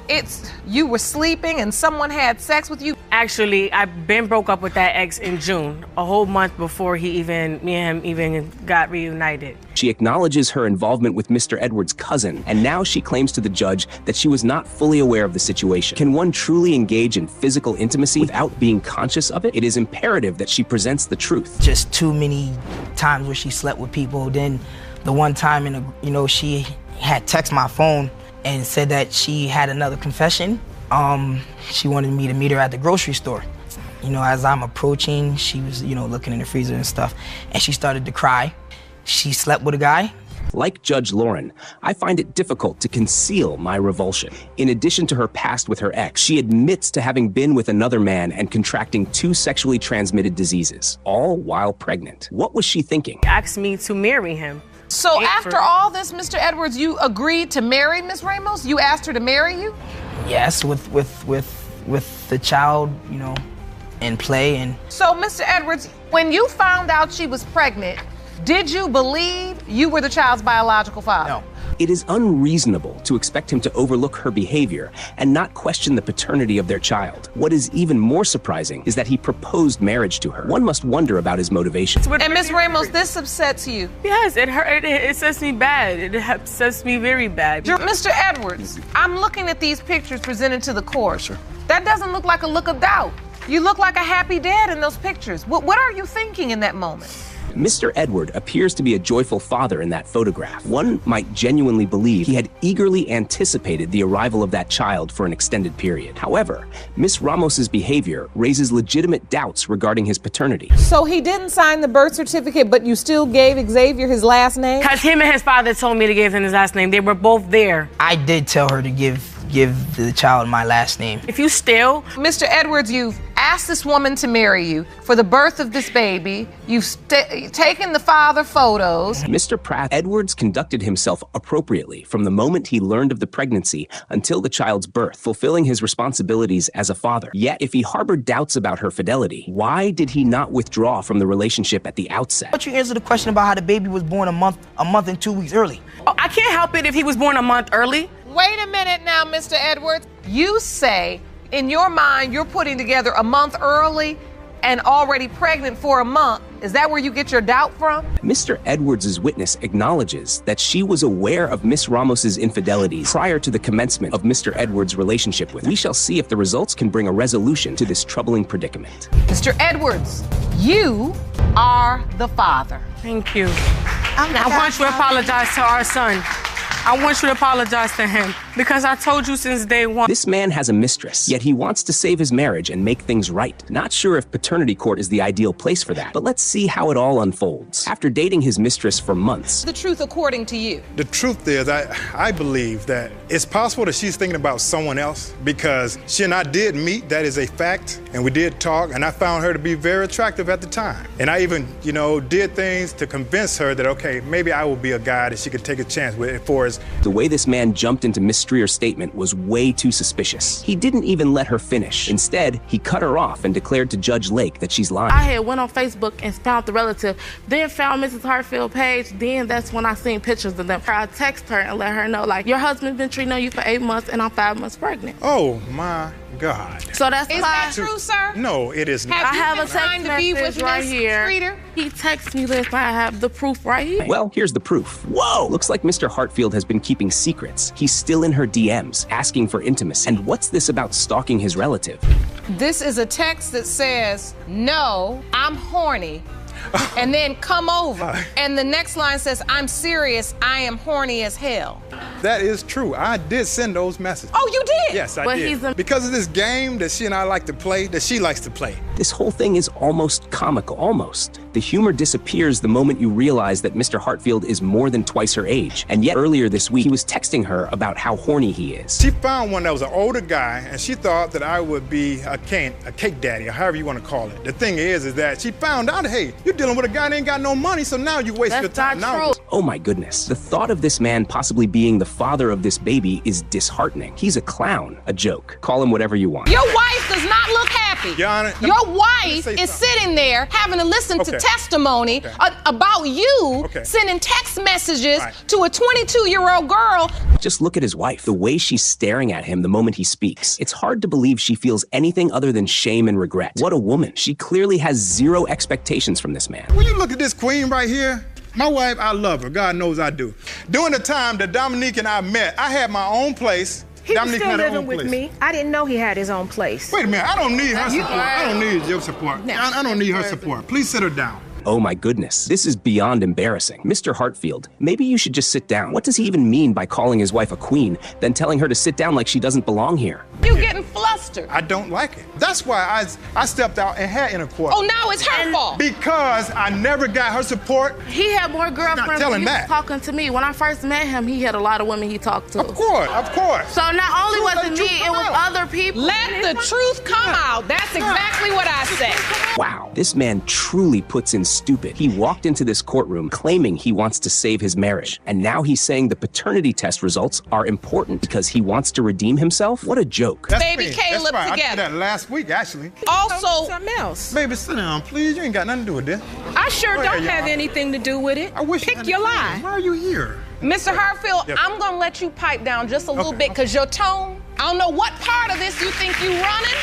Speaker 1: you were sleeping and someone had sex with you?
Speaker 11: Actually, I've been broke up with that ex in June, a whole month before me and him even got reunited.
Speaker 8: She acknowledges her involvement with Mr. Edwards' cousin, and now she claims to the judge that she was not fully aware of the situation. Can one truly engage in physical intimacy without being conscious of it? It is imperative that she presents the truth.
Speaker 2: Just too many times where she slept with people. Then the one time, she had texted my phone and said that she had another confession. She wanted me to meet her at the grocery store. As I'm approaching, she was, looking in the freezer and stuff, and she started to cry. She slept with a guy.
Speaker 8: Like Judge Lauren, I find it difficult to conceal my revulsion. In addition to her past with her ex, she admits to having been with another man and contracting 2 sexually transmitted diseases, all while pregnant. What was she thinking?
Speaker 11: He asked me to marry him.
Speaker 1: So after all this, Mr. Edwards, you agreed to marry Ms. Ramos? You asked her to marry you?
Speaker 2: Yes, with the child, in play. And
Speaker 1: so, Mr. Edwards, when you found out she was pregnant, did you believe you were the child's biological father?
Speaker 2: No.
Speaker 8: It is unreasonable to expect him to overlook her behavior and not question the paternity of their child. What is even more surprising is that he proposed marriage to her. One must wonder about his motivations.
Speaker 1: And Ms. Ramos, this upsets you?
Speaker 11: Yes, it upsets me bad. It upsets me very bad.
Speaker 1: Mr. Edwards, I'm looking at these pictures presented to the court. Sure. That doesn't look like a look of doubt. You look like a happy dad in those pictures. What are you thinking in that moment?
Speaker 8: Mr. Edward appears to be a joyful father in that photograph. One might genuinely believe he had eagerly anticipated the arrival of that child for an extended period. However, Miss Ramos's behavior raises legitimate doubts regarding his paternity.
Speaker 1: So he didn't sign the birth certificate, but you still gave Xavier his last name?
Speaker 11: Because him and his father told me to give him his last name. They were both there.
Speaker 2: I did tell her to give the child my last name.
Speaker 11: If you still...
Speaker 1: Mr. Edwards, you've asked this woman to marry you for the birth of this baby. You've taken the father photos.
Speaker 8: Mr. Pratt, Edwards conducted himself appropriately from the moment he learned of the pregnancy until the child's birth, fulfilling his responsibilities as a father. Yet, if he harbored doubts about her fidelity, why did he not withdraw from the relationship at the outset?
Speaker 2: But you answered the question about how the baby was born a month and 2 weeks early.
Speaker 11: Oh, I can't help it if he was born a month early.
Speaker 1: Wait a minute now, Mr. Edwards. You say, in your mind, you're putting together a month early and already pregnant for a month. Is that where you get your doubt from?
Speaker 8: Mr. Edwards' witness acknowledges that she was aware of Miss Ramos's infidelities prior to the commencement of Mr. Edwards' relationship with her. We shall see if the results can bring a resolution to this troubling predicament.
Speaker 1: Mr. Edwards, you are the father.
Speaker 11: Thank you. I want you to apologize to our son.
Speaker 5: I want you to apologize to him because I told you since day one.
Speaker 8: This man has a mistress, yet he wants to save his marriage and make things right. Not sure if paternity court is the ideal place for that, but let's see how it all unfolds. After dating his mistress for months,
Speaker 1: The truth according to you.
Speaker 24: The truth is, I believe that it's possible that she's thinking about someone else because she and I did meet, that is a fact, and we did talk, and I found her to be very attractive at the time. And I even, did things to convince her that, okay, maybe I will be a guy that she could take a chance with for us.
Speaker 8: the way this man jumped into Miss Strier's statement was way too suspicious. He didn't even let her finish. Instead, he cut her off and declared to Judge Lake that she's lying.
Speaker 5: I had went on Facebook and found the relative, then found Mrs. Hartfield's page, then that's when I seen pictures of them. I text her and let her know, like, your husband's been treating on you for 8 months and I'm 5 months pregnant.
Speaker 24: Oh my God.
Speaker 5: So that's
Speaker 1: Is that true, sir?
Speaker 24: No, it is not.
Speaker 1: Have
Speaker 5: I
Speaker 1: you
Speaker 5: have
Speaker 1: been
Speaker 5: a
Speaker 1: trying
Speaker 5: text
Speaker 1: to be
Speaker 5: message
Speaker 1: with
Speaker 5: right
Speaker 1: Miss
Speaker 5: here.
Speaker 1: Streeter?
Speaker 5: He texted me last night. I have the proof right here.
Speaker 8: Well, here's the proof. Whoa! Looks like Mr. Hartfield has been keeping secrets. He's still in her DMs, asking for intimacy. And what's this about stalking his relative?
Speaker 1: This is a text that says, no, I'm horny. And then come over. And the next line says, I'm serious, I am horny as hell.
Speaker 24: That is true. I did send those messages.
Speaker 1: Oh, you did?
Speaker 24: Yes, I
Speaker 5: But
Speaker 24: did.
Speaker 5: he's a-
Speaker 24: Because of this game that she and I like to play, that she likes to play.
Speaker 8: This whole thing is almost comical, almost. The humor disappears the moment you realize that Mr. Hartfield is more than twice her age. And yet earlier this week, he was texting her about how horny he is.
Speaker 24: She found one that was an older guy, and she thought that I would be a cake daddy, or however you want to call it. The thing is that she found out, hey, you're dealing with a guy that ain't got no money, so now you waste your time. Now,
Speaker 8: Oh my goodness. The thought of this man possibly being the father of this baby is disheartening. He's a clown, a joke. Call him whatever you want.
Speaker 1: Your wife does not look happy.
Speaker 24: Your Honor,
Speaker 1: Your
Speaker 24: let me
Speaker 1: wife
Speaker 24: say
Speaker 1: is
Speaker 24: something.
Speaker 1: sitting there having to listen to
Speaker 24: Okay.
Speaker 1: testimony about you
Speaker 24: Okay.
Speaker 1: sending text messages
Speaker 24: Right.
Speaker 1: to a 22-year-old girl.
Speaker 8: Just look at his wife, the way she's staring at him the moment he speaks. It's hard to believe she feels anything other than shame and regret. What a woman. She clearly has zero expectations from this man.
Speaker 24: Will you look at this queen right here? My wife, I love her. God knows I do. During the time that Dominique and I met, I had my own place.
Speaker 25: He was
Speaker 24: Dominique
Speaker 25: still
Speaker 24: had her
Speaker 25: living
Speaker 24: own
Speaker 25: with
Speaker 24: place.
Speaker 25: me. I didn't know he had his own place.
Speaker 24: Wait a minute, I don't need her support. I don't need your support. I don't need her support. Please sit her down.
Speaker 8: Oh my goodness, this is beyond embarrassing. Mr. Hartfield, maybe you should just sit down. What does he even mean by calling his wife a queen, then telling her to sit down like she doesn't belong here?
Speaker 1: You getting flustered.
Speaker 24: I don't like it. That's why I stepped out and had intercourse.
Speaker 1: Oh, now it's her fault.
Speaker 24: Because I never got her support.
Speaker 5: He had more girlfriends
Speaker 24: telling
Speaker 5: than he was
Speaker 24: that.
Speaker 5: talking to me. When I first met him, he had a lot of women he talked to.
Speaker 24: Of course.
Speaker 5: So not only was it me, it was other people.
Speaker 1: Let the truth come out. That's exactly what I said.
Speaker 8: Wow, this man truly puts in stupid. He walked into this courtroom claiming he wants to save his marriage, and now he's saying the paternity test results are important because he wants to redeem himself? What a joke.
Speaker 24: That's
Speaker 1: Baby
Speaker 24: me.
Speaker 1: Caleb
Speaker 24: That's right.
Speaker 1: together.
Speaker 24: I did that last week, actually.
Speaker 1: Also,
Speaker 25: Something else.
Speaker 24: Baby, sit down, please. You ain't got nothing to do with this.
Speaker 25: I sure
Speaker 24: Go
Speaker 25: don't
Speaker 24: ahead,
Speaker 25: have
Speaker 24: y'all.
Speaker 25: anything to do with it.
Speaker 24: I wish you
Speaker 25: Pick
Speaker 24: had
Speaker 25: your
Speaker 24: a plan.
Speaker 25: lie.
Speaker 24: Why are you here?
Speaker 1: Mr. Hartfield,
Speaker 24: Yes.
Speaker 1: I'm going to let you pipe down just a little bit because your tone, I don't know what part of this you think you running.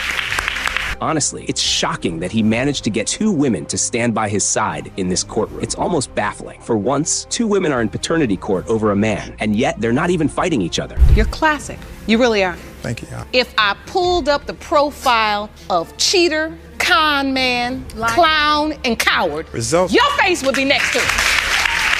Speaker 8: Honestly, it's shocking that he managed to get two women to stand by his side in this courtroom. It's almost baffling. For once, two women are in paternity court over a man, and yet they're not even fighting each other.
Speaker 1: You're classic. You really are.
Speaker 24: Thank you, y'all.
Speaker 1: If I pulled up the profile of cheater, con man, clown, and coward,
Speaker 24: Results.
Speaker 1: your face would be next to it.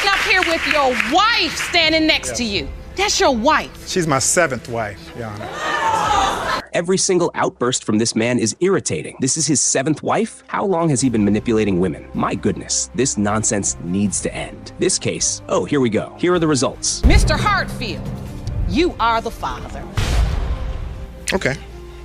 Speaker 1: Up here with your wife standing next to you. That's your wife.
Speaker 24: She's my 7th wife, Your Honor.
Speaker 8: Every single outburst from this man is irritating. This is his 7th wife? How long has he been manipulating women? My goodness, this nonsense needs to end. This case, oh, here we go. Here are the results.
Speaker 1: Mr. Hartfield, you are the father.
Speaker 24: Okay.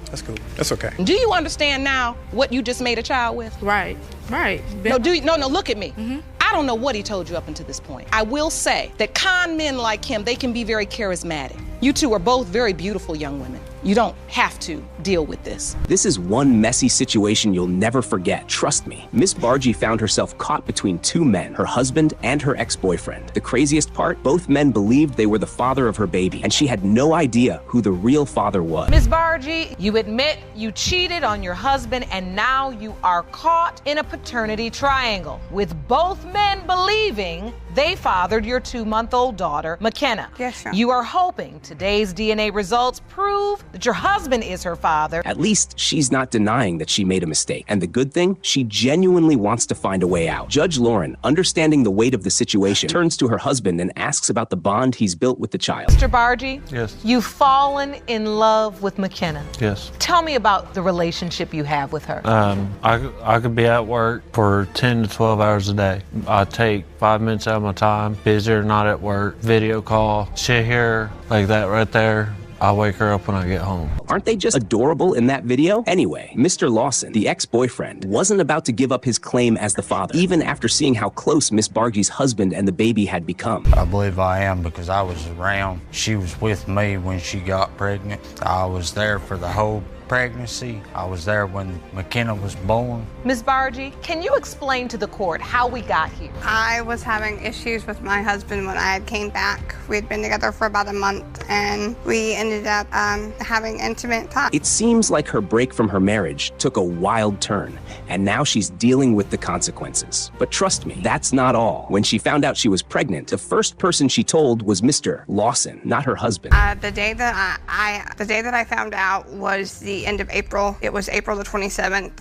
Speaker 24: That's cool. That's okay.
Speaker 1: Do you understand now what you just made a child with?
Speaker 5: Right.
Speaker 1: No, look at me. I don't know what he told you up until this point. I will say that con men like him, they can be very charismatic. You two are both very beautiful young women. You don't have to deal with this.
Speaker 8: This is one messy situation you'll never forget. Trust me. Miss Bargy found herself caught between two men, her husband and her ex-boyfriend. The craziest part, both men believed they were the father of her baby, and she had no idea who the real father was.
Speaker 1: Ms. Bargy, you admit you cheated on your husband and now you are caught in a paternity triangle, with both men believing They fathered your 2-month-old daughter, McKenna.
Speaker 12: Yes, ma'am.
Speaker 1: You are hoping today's DNA results prove that your husband is her father.
Speaker 8: At least she's not denying that she made a mistake. And the good thing, she genuinely wants to find a way out. Judge Lauren, understanding the weight of the situation, turns to her husband and asks about the bond he's built with the child.
Speaker 1: Mr. Bargy?
Speaker 9: Yes.
Speaker 1: You've fallen in love with McKenna.
Speaker 9: Yes.
Speaker 1: Tell me about the relationship you have with her.
Speaker 9: I could be at work for 10 to 12 hours a day. I take 5 minutes out of my time, busy or not at work, video call, sit here like that right there. I wake her up when I get home.
Speaker 8: Aren't they just adorable in that video? Anyway, Mr. Lawson, the ex-boyfriend, wasn't about to give up his claim as the father, even after seeing how close Miss Bargy's husband and the baby had become.
Speaker 13: I believe I am because I was around. She was with me when she got pregnant. I was there for the whole pregnancy. I was there when McKenna was born.
Speaker 1: Ms. Bargy, can you explain to the court how we got here?
Speaker 12: I was having issues with my husband when I came back. We had been together for about a month, and we ended up having intimate time.
Speaker 8: It seems like her break from her marriage took a wild turn, and now she's dealing with the consequences. But trust me, that's not all. When she found out she was pregnant, the first person she told was Mr. Lawson, not her husband.
Speaker 12: The day that I found out was the end of April. It was April the 27th.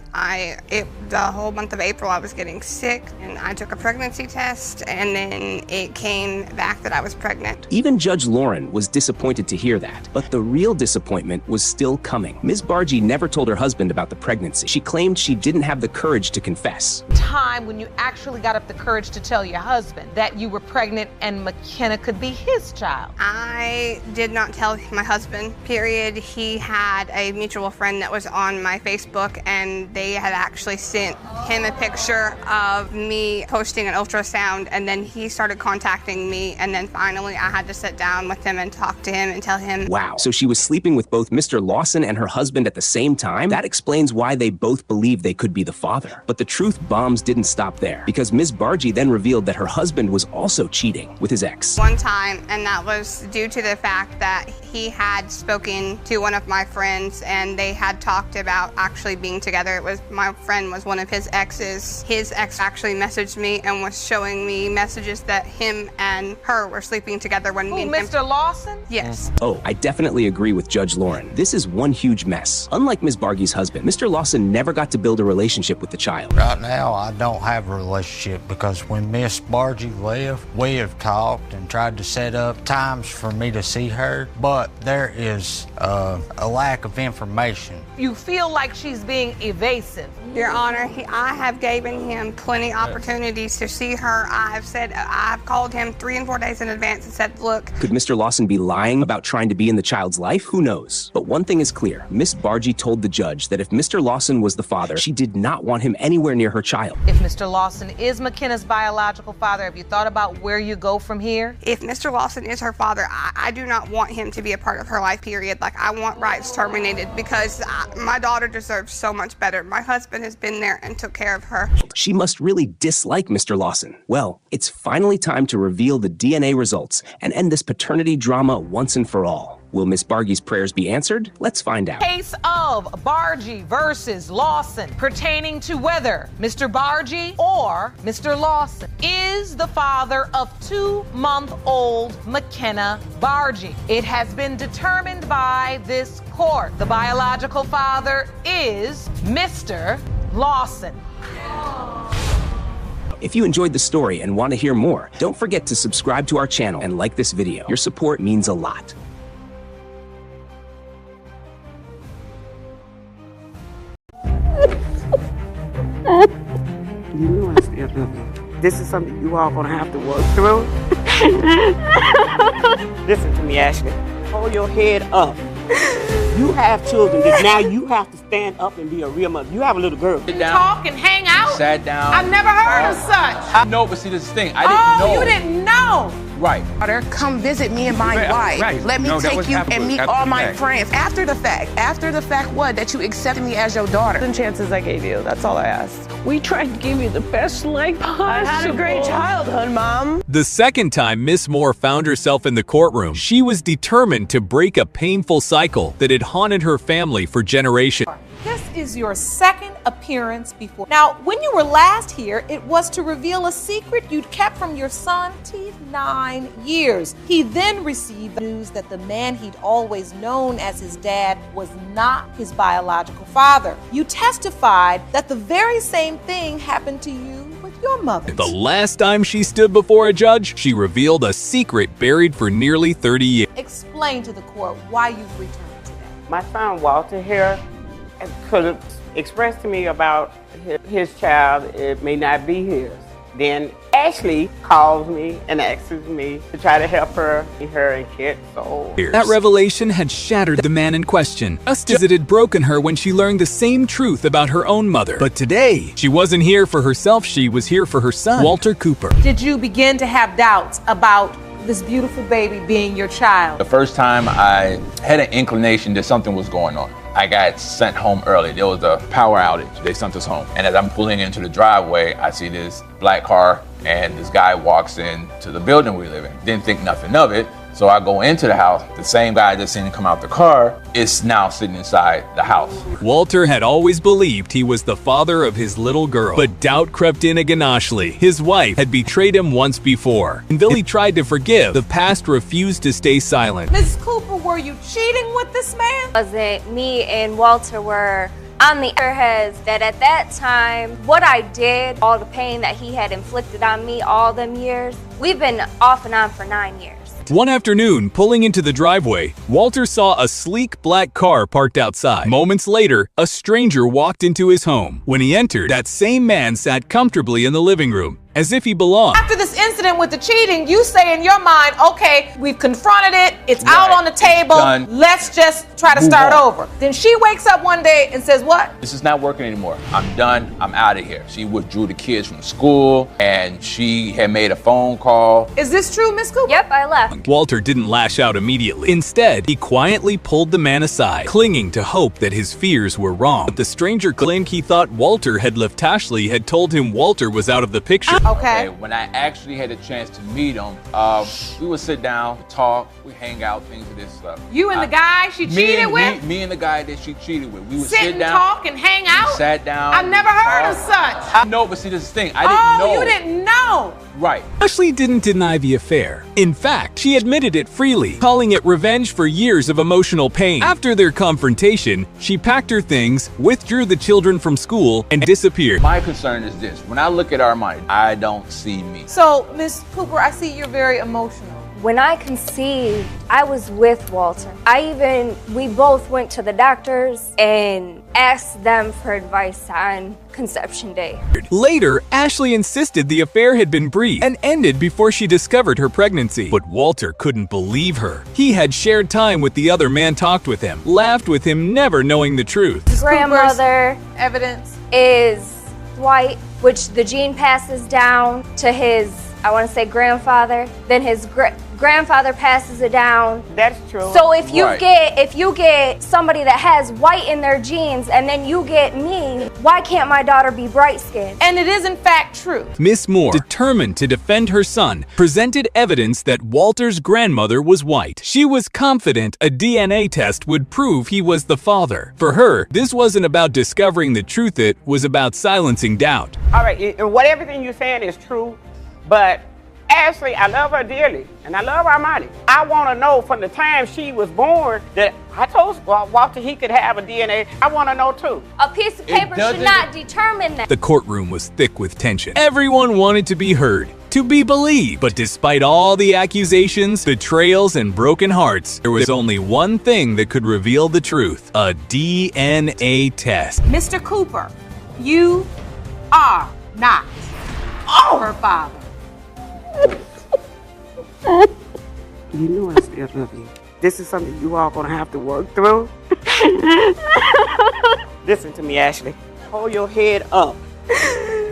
Speaker 12: The whole month of April I was getting sick, and I took a pregnancy test, and then it came back that I was pregnant.
Speaker 8: Even Judge Lauren was disappointed to hear that, but the real disappointment was still coming. Ms. Bargy never told her husband about the pregnancy. She claimed she didn't have the courage to confess.
Speaker 1: Time when you actually got up the courage to tell your husband that you were pregnant and McKenna could be his child.
Speaker 12: I did not tell my husband, period. He had a mutual friend that was on my Facebook, and they had actually sent him a picture of me posting an ultrasound, and then he started contacting me, and then finally I had to sit down with him and talk to him and tell him.
Speaker 8: Wow, so she was sleeping with both Mr. Lawson and her husband at the same time? That explains why they both believed they could be the father. But the truth bombs didn't stop there, because Ms. Bargy then revealed that her husband was also cheating with his ex.
Speaker 12: One time, and that was due to the fact that he had spoken to one of my friends, and they had talked about actually being together. My friend was one of his exes. His ex actually messaged me and was showing me messages that him and her were sleeping together when me and him.
Speaker 1: Mr. Lawson?
Speaker 12: Yes.
Speaker 8: Oh, I definitely agree with Judge Lauren. This is one huge mess. Unlike Ms. Bargy's husband, Mr. Lawson never got to build a relationship with the child.
Speaker 13: Right now, I don't have a relationship because when Miss Bargy left, we have talked and tried to set up times for me to see her, but there is a lack of information.
Speaker 1: You feel like she's being evasive.
Speaker 12: Your Honor, I have given him plenty opportunities to see her. I've called him 3 and 4 days in advance and said, look.
Speaker 8: Could Mr. Lawson be lying about trying to be in the child's life? Who knows? But one thing is clear. Miss Bargy told the judge that if Mr. Lawson was the father, she did not want him anywhere near her child.
Speaker 1: If Mr. Lawson is McKenna's biological father, have you thought about where you go from here?
Speaker 12: If Mr. Lawson is her father, I do not want him to be a part of her life, period. Like, I want rights terminated because my daughter deserves so much better. My husband has been there and took care of her.
Speaker 8: She must really dislike Mr. Lawson. Well, it's finally time to reveal the DNA results and end this paternity drama once and for all. Will Miss Bargy's prayers be answered? Let's find out.
Speaker 1: Case of Bargy versus Lawson pertaining to whether Mr. Bargy or Mr. Lawson is the father of 2-month-old McKenna Bargy. It has been determined by this court. The biological father is Mr. Lawson.
Speaker 8: If you enjoyed the story and want to hear more, don't forget to subscribe to our channel and like this video. Your support means a lot.
Speaker 19: You know I still love you. This is something you all gonna have to work through. Listen to me, Ashley. Hold your head up. You have children that now you have to stand up and be a real mother. You have a little girl.
Speaker 20: Sit down.
Speaker 1: Talk and hang out?
Speaker 20: Sat down.
Speaker 1: I've never heard of such.
Speaker 20: I know, but see, this is the thing. I didn't know.
Speaker 1: Oh, you didn't know.
Speaker 20: Right.
Speaker 25: Come visit me and my wife.
Speaker 20: Right.
Speaker 25: Let me
Speaker 20: No, that
Speaker 25: take
Speaker 20: was
Speaker 25: you
Speaker 20: afterwards.
Speaker 25: and meet
Speaker 20: After
Speaker 25: all
Speaker 20: the
Speaker 25: my
Speaker 20: fact.
Speaker 25: friends. After the fact what? That you accepted me as your daughter.
Speaker 22: The chances I gave you, that's all I asked. We tried to give you the best life possible. I had a great childhood, Mom.
Speaker 26: The second time Miss Moore found herself in the courtroom, she was determined to break a painful cycle that had haunted her family for generations.
Speaker 22: This
Speaker 6: is your second appearance before. Now, when you were last here, it was to reveal a secret you'd kept from your son 9 years. He then received the news that the man he'd always known as his dad was not his biological father. You testified that the very same thing happened to you with your mother.
Speaker 26: The last time she stood before a judge, she revealed a secret buried for nearly 30 years.
Speaker 6: Explain to the court why you've returned today.
Speaker 19: My son Walter here could have expressed to me about his child. It may not be his. Then Ashley calls me and asks me to try to help her and Kit. So
Speaker 26: That revelation had shattered the man in question, just as it had broken her when she learned the same truth about her own mother. But today, she wasn't here for herself, she was here for her son, Walter Cooper.
Speaker 6: Did you begin to have doubts about this beautiful baby being your child?
Speaker 20: The first time I had an inclination that something was going on. I got sent home early. There was a power outage. They sent us home. And as I'm pulling into the driveway, I see this black car and this guy walks into the building we live in. Didn't think nothing of it. So I go into the house. The same guy that seen him come out the car is now sitting inside the house.
Speaker 26: Walter had always believed he was the father of his little girl, but doubt crept in again. Ashley, his wife, had betrayed him once before. And though he tried to forgive, the past refused to stay silent.
Speaker 6: Ms. Cooper, were you cheating with this man?
Speaker 3: Was it me and Walter were on the airheads that at that time, what I did, all the pain that he had inflicted on me all them years, we've been off and on for 9 years.
Speaker 26: One afternoon, pulling into the driveway, Walter saw a sleek black car parked outside. Moments later, a stranger walked into his home. When he entered, that same man sat comfortably in the living room, as if he belonged.
Speaker 6: After this incident with the cheating, you say in your mind, okay, we've confronted it, it's out on the table, let's just try to start over. Then she wakes up one day and says what?
Speaker 20: This is not working anymore. I'm done. I'm out of here. She withdrew the kids from school and she had made a phone call.
Speaker 6: Is this true, Miss Cooper?
Speaker 3: Yep, I left.
Speaker 26: Walter didn't lash out immediately. Instead, he quietly pulled the man aside, clinging to hope that his fears were wrong. But the stranger claimed he thought Walter had left. Ashley had told him Walter was out of the picture.
Speaker 6: Okay.
Speaker 20: When I actually had a chance to meet him, we would sit down, talk, we hang out, things of this stuff.
Speaker 6: You and the guy she cheated with?
Speaker 20: Me and the guy that she cheated with. We would
Speaker 6: sit down, talk, and hang out?
Speaker 20: Sat down.
Speaker 6: I've never heard of such.
Speaker 20: I know, but see, this is the thing. I didn't know.
Speaker 6: Oh, you didn't know.
Speaker 20: Right.
Speaker 26: Ashley didn't deny the affair. In fact, she admitted it freely, calling it revenge for years of emotional pain. After their confrontation, she packed her things, withdrew the children from school, and disappeared.
Speaker 20: My concern is this. When I look at our money, I don't see me.
Speaker 6: So, Miss Cooper, I see you're very emotional.
Speaker 3: When I conceived, I was with Walter. We both went to the doctors and asked them for advice on conception day.
Speaker 26: Later, Ashley insisted the affair had been brief and ended before she discovered her pregnancy. But Walter couldn't believe her. He had shared time with the other man, talked with him, laughed with him, never knowing the truth.
Speaker 3: His grandmother
Speaker 6: evidence
Speaker 3: is white, which the gene passes down to his, I want to say grandfather, then his grandfather passes it down.
Speaker 19: That's true.
Speaker 3: So if you get somebody that has white in their genes and then you get me, why can't my daughter be bright skinned?
Speaker 6: And it is in fact true.
Speaker 26: Miss Moore, determined to defend her son, presented evidence that Walter's grandmother was white. She was confident a DNA test would prove he was the father. For her, this wasn't about discovering the truth, it was about silencing doubt.
Speaker 19: All right, everything you're saying is true, but Ashley, I love her dearly, and I love her mighty. I want to know from the time she was born that I told Walter he could have a DNA. I want to know too.
Speaker 3: A piece of paper should not determine that.
Speaker 26: The courtroom was thick with tension. Everyone wanted to be heard, to be believed. But despite all the accusations, betrayals, and broken hearts, there was only one thing that could reveal the truth: a DNA test.
Speaker 6: Mr. Cooper, you are not her father.
Speaker 19: You know I still love you. This is something you all gonna have to work through. Listen to me, Ashley. Hold your head up.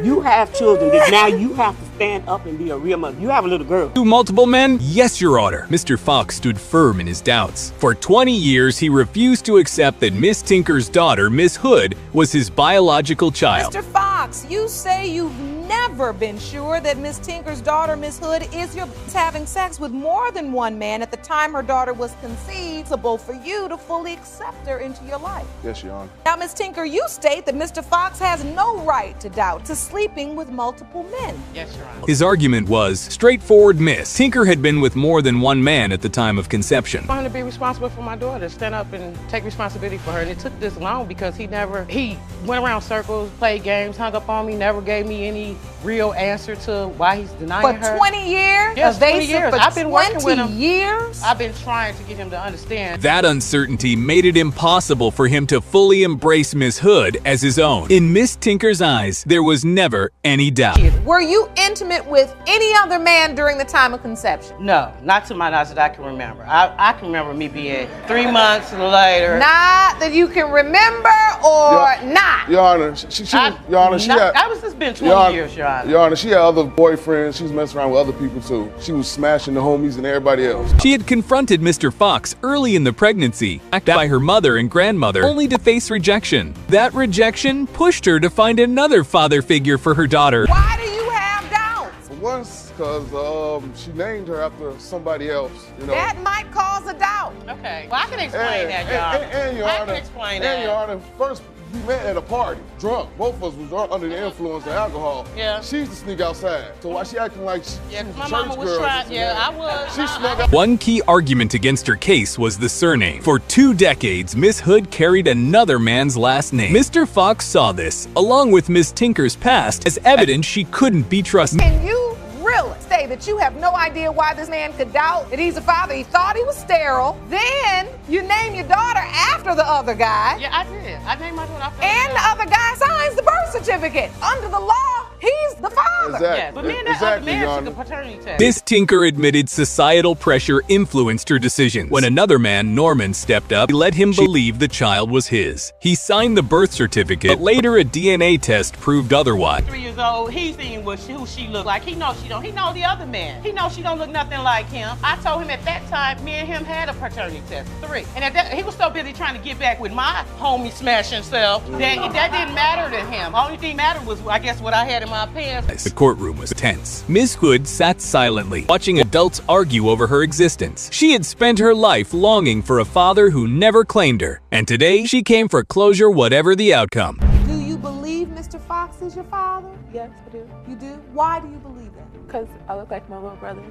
Speaker 19: You have children that now you have to stand up and be a real mother. You have a little girl.
Speaker 26: To multiple men? Yes, Your Honor. Mr. Fox stood firm in his doubts. For 20 years, he refused to accept that Miss Tinker's daughter, Miss Hood, was his biological child.
Speaker 6: Mr. Fox, you say you've never been sure that Miss Tinker's daughter, Miss Hood, is having sex with more than one man at the time her daughter was conceived, for you to fully accept her into your life.
Speaker 7: Yes, Your Honor.
Speaker 6: Now, Miss Tinker, you state that Mr. Fox has no right to doubt to sleeping with multiple men.
Speaker 11: Yes, Your Honor.
Speaker 26: His argument was straightforward. Miss Tinker had been with more than one man at the time of conception.
Speaker 5: I want to be responsible for my daughter, stand up and take responsibility for her. And it took this long because he went around circles, played games, hung up on me, never gave me any real answer to why he's denying her.
Speaker 6: For 20 years?
Speaker 5: Yes, 20 years. I've been working with him.
Speaker 6: 20 years?
Speaker 5: I've been trying to get him to understand.
Speaker 26: That uncertainty made it impossible for him to fully embrace Miss Hood as his own. In Miss Tinker's eyes, there was never any doubt.
Speaker 6: Were you intimate with any other man during the time of conception?
Speaker 5: No, not to my knowledge that I can remember. I can remember me being 3 months later.
Speaker 6: Not that you can remember or not?
Speaker 7: Your Honor,
Speaker 5: that was just been 20 years, Your Honor.
Speaker 7: Your Honor, she had other boyfriends. She was messing around with other people too. She was smashing the homies and everybody else.
Speaker 26: She had confronted Mr. Fox early in the pregnancy, backed by her mother and grandmother, only to face rejection. That rejection pushed her to find another father figure for her daughter.
Speaker 6: Why do you have doubts?
Speaker 7: Once, because she named her after somebody else, you know.
Speaker 6: That might cause a doubt.
Speaker 5: Okay, well, I can explain that, Your Honor.
Speaker 7: And Your Honor,
Speaker 5: I can explain that.
Speaker 7: And Your Honor, first, we met at a party, drunk. Both of us was drunk under the influence of alcohol.
Speaker 5: Yeah.
Speaker 7: She used to sneak outside. So why she acting like she was
Speaker 5: my
Speaker 7: a
Speaker 5: mama
Speaker 7: church
Speaker 5: was
Speaker 7: girl?
Speaker 5: trying. Yeah, I was.
Speaker 7: She snuck out.
Speaker 26: One key argument against her case was the surname. For 2 decades, Miss Hood carried another man's last name. Mr. Fox saw this, along with Miss Tinker's past, as evidence she couldn't be trusted.
Speaker 6: Can you really say that you have no idea why this man could doubt that he's a father? He thought he was sterile. Then you name your daughter after the other guy.
Speaker 5: Yeah, I did. I named my daughter after
Speaker 6: And the other guy signs the birth certificate. Under the law, he's the father.
Speaker 7: Exactly.
Speaker 5: Yeah, but me and that other man took a paternity test.
Speaker 26: Miss Tinker admitted societal pressure influenced her decisions. When another man, Norman, stepped up, he let him believe the child was his. He signed the birth certificate, but later a DNA test proved otherwise.
Speaker 5: 3 years old, he's seen who she looked like. He knows she don't. He knows the other man. He knows she don't look nothing like him. I told him at that time, me and him had a paternity test, 3. And at that, he was so busy trying to get back with my homie smashing self that didn't matter to him. The only thing mattered was, I guess, what I had in my pants.
Speaker 26: The courtroom was tense. Miss Hood sat silently, watching adults argue over her existence. She had spent her life longing for a father who never claimed her, and today she came for closure whatever the outcome.
Speaker 6: Do you believe Mr. Fox is your father?
Speaker 11: Yes, I do.
Speaker 6: You do? Why do you believe that?
Speaker 11: Because I look like my little brothers.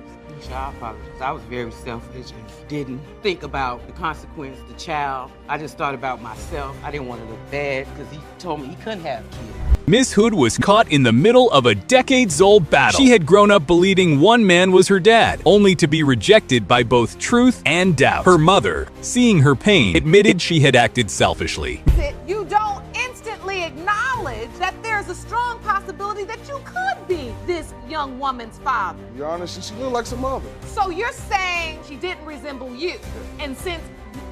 Speaker 10: I apologize. I was very selfish and didn't think about the consequence, the child. I just thought about myself. I didn't want to look bad because he told me he couldn't have kids.
Speaker 26: Miss Hood was caught in the middle of a decades-old battle. She had grown up believing one man was her dad, only to be rejected by both truth and doubt. Her mother, seeing her pain, admitted she had acted selfishly.
Speaker 6: You don't instantly acknowledge that there's a strong possibility that you could be this young woman's father.
Speaker 7: Your Honor, she looked like some mother.
Speaker 6: So you're saying she didn't resemble you, and since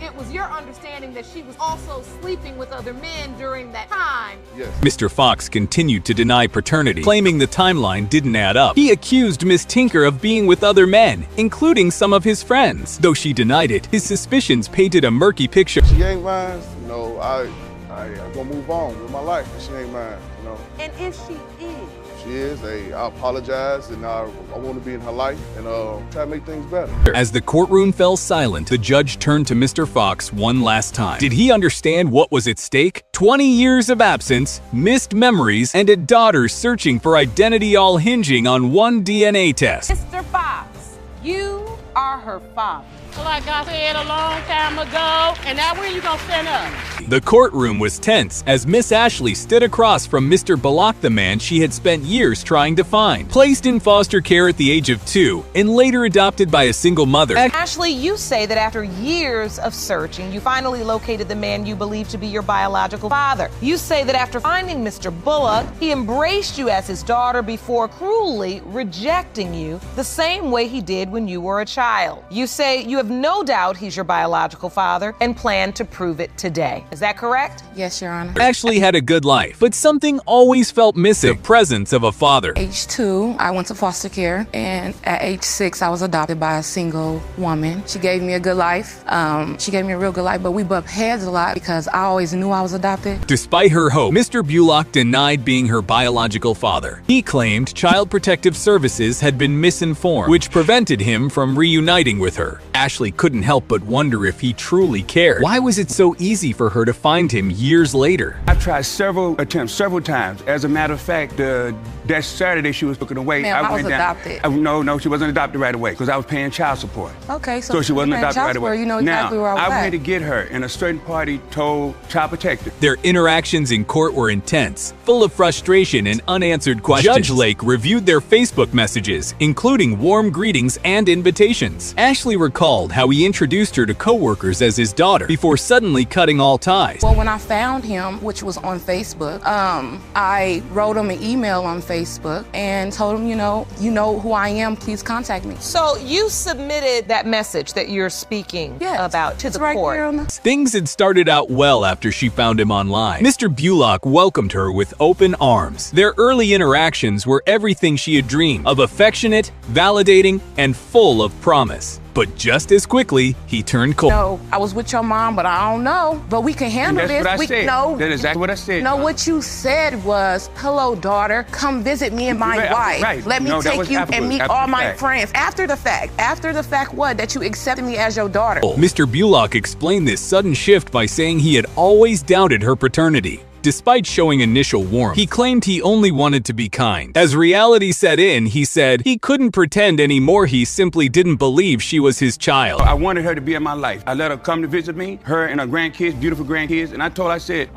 Speaker 6: it was your understanding that she was also sleeping with other men during that time.
Speaker 7: Yes.
Speaker 26: Mr. Fox continued to deny paternity, claiming the timeline didn't add up. He accused Miss Tinker of being with other men, including some of his friends. Though she denied it, his suspicions painted a murky picture.
Speaker 7: She ain't mine. You know, I'm gonna move on with my life, but she ain't mine, you know.
Speaker 6: And if she is?
Speaker 7: She is. I apologize, and I want to be in her life and try to make things better.
Speaker 26: As the courtroom fell silent, the judge turned to Mr. Fox one last time. Did he understand what was at stake? 20 years of absence, missed memories, and a daughter searching for identity, all hinging on one DNA test.
Speaker 6: Mr. Fox, you are her father.
Speaker 5: Like I said a long time ago, and now when you gonna stand up?
Speaker 26: The courtroom was tense as Miss Ashley stood across from Mr. Bullock, the man she had spent years trying to find. Placed in foster care at the age of 2 and later adopted by a single mother.
Speaker 1: Ashley, you say that after years of searching, you finally located the man you believe to be your biological father. You say that after finding Mr. Bullock, he embraced you as his daughter before cruelly rejecting you the same way he did when you were a child. You say you have have no doubt he's your biological father and plan to prove it today. Is that correct?
Speaker 4: Yes, Your Honor.
Speaker 26: Ashley had a good life, but something always felt missing: the presence of a father.
Speaker 25: Age 2, I went to foster care, and at age 6, I was adopted by a single woman. She gave me a good life. She gave me a real good life, but we bumped heads a lot because I always knew I was adopted.
Speaker 26: Despite her hope, Mr. Bullock denied being her biological father. He claimed Child Protective Services had been misinformed, which prevented him from reuniting with her. Ashley couldn't help but wonder if he truly cared. Why was it so easy for her to find him years later?
Speaker 14: I've tried several attempts, several times. As a matter of fact, that Saturday she was looking away.
Speaker 25: Ma'am, I was adopted.
Speaker 14: No, she wasn't adopted right away because I was paying child support.
Speaker 25: Okay, so
Speaker 14: she wasn't adopted right away.
Speaker 25: You know exactly where I was at.
Speaker 14: I went to get her, and a certain party told Child Protective.
Speaker 26: Their interactions in court were intense, full of frustration and unanswered questions. Judge Lake reviewed their Facebook messages, including warm greetings and invitations. Ashley recalled how he introduced her to coworkers as his daughter before suddenly cutting all ties.
Speaker 25: Well, when I found him, which was on Facebook, I wrote him an email on Facebook and told him, you know who I am, please contact me.
Speaker 1: So you submitted that message that you're speaking about to the court.
Speaker 26: Things had started out well after she found him online. Mr. Bullock welcomed her with open arms. Their early interactions were everything she had dreamed of: affectionate, validating, and full of promise. But just as quickly, he turned cold.
Speaker 25: No, I was with your mom, but I don't know. But we can handle this.
Speaker 14: That's what I said.
Speaker 25: No,
Speaker 14: that's exactly what I said.
Speaker 25: No, what you said was, "Hello, daughter. Come visit me and my wife.
Speaker 14: Right.
Speaker 25: Let me take you and meet all my friends." After the fact, what? That you accepted me as your daughter.
Speaker 26: Mr. Bullock explained this sudden shift by saying he had always doubted her paternity. Despite showing initial warmth, he claimed he only wanted to be kind. As reality set in, he said he couldn't pretend anymore. He simply didn't believe she was his child.
Speaker 14: I wanted her to be in my life. I let her come to visit me, her and her grandkids, beautiful grandkids, and I told her, I said,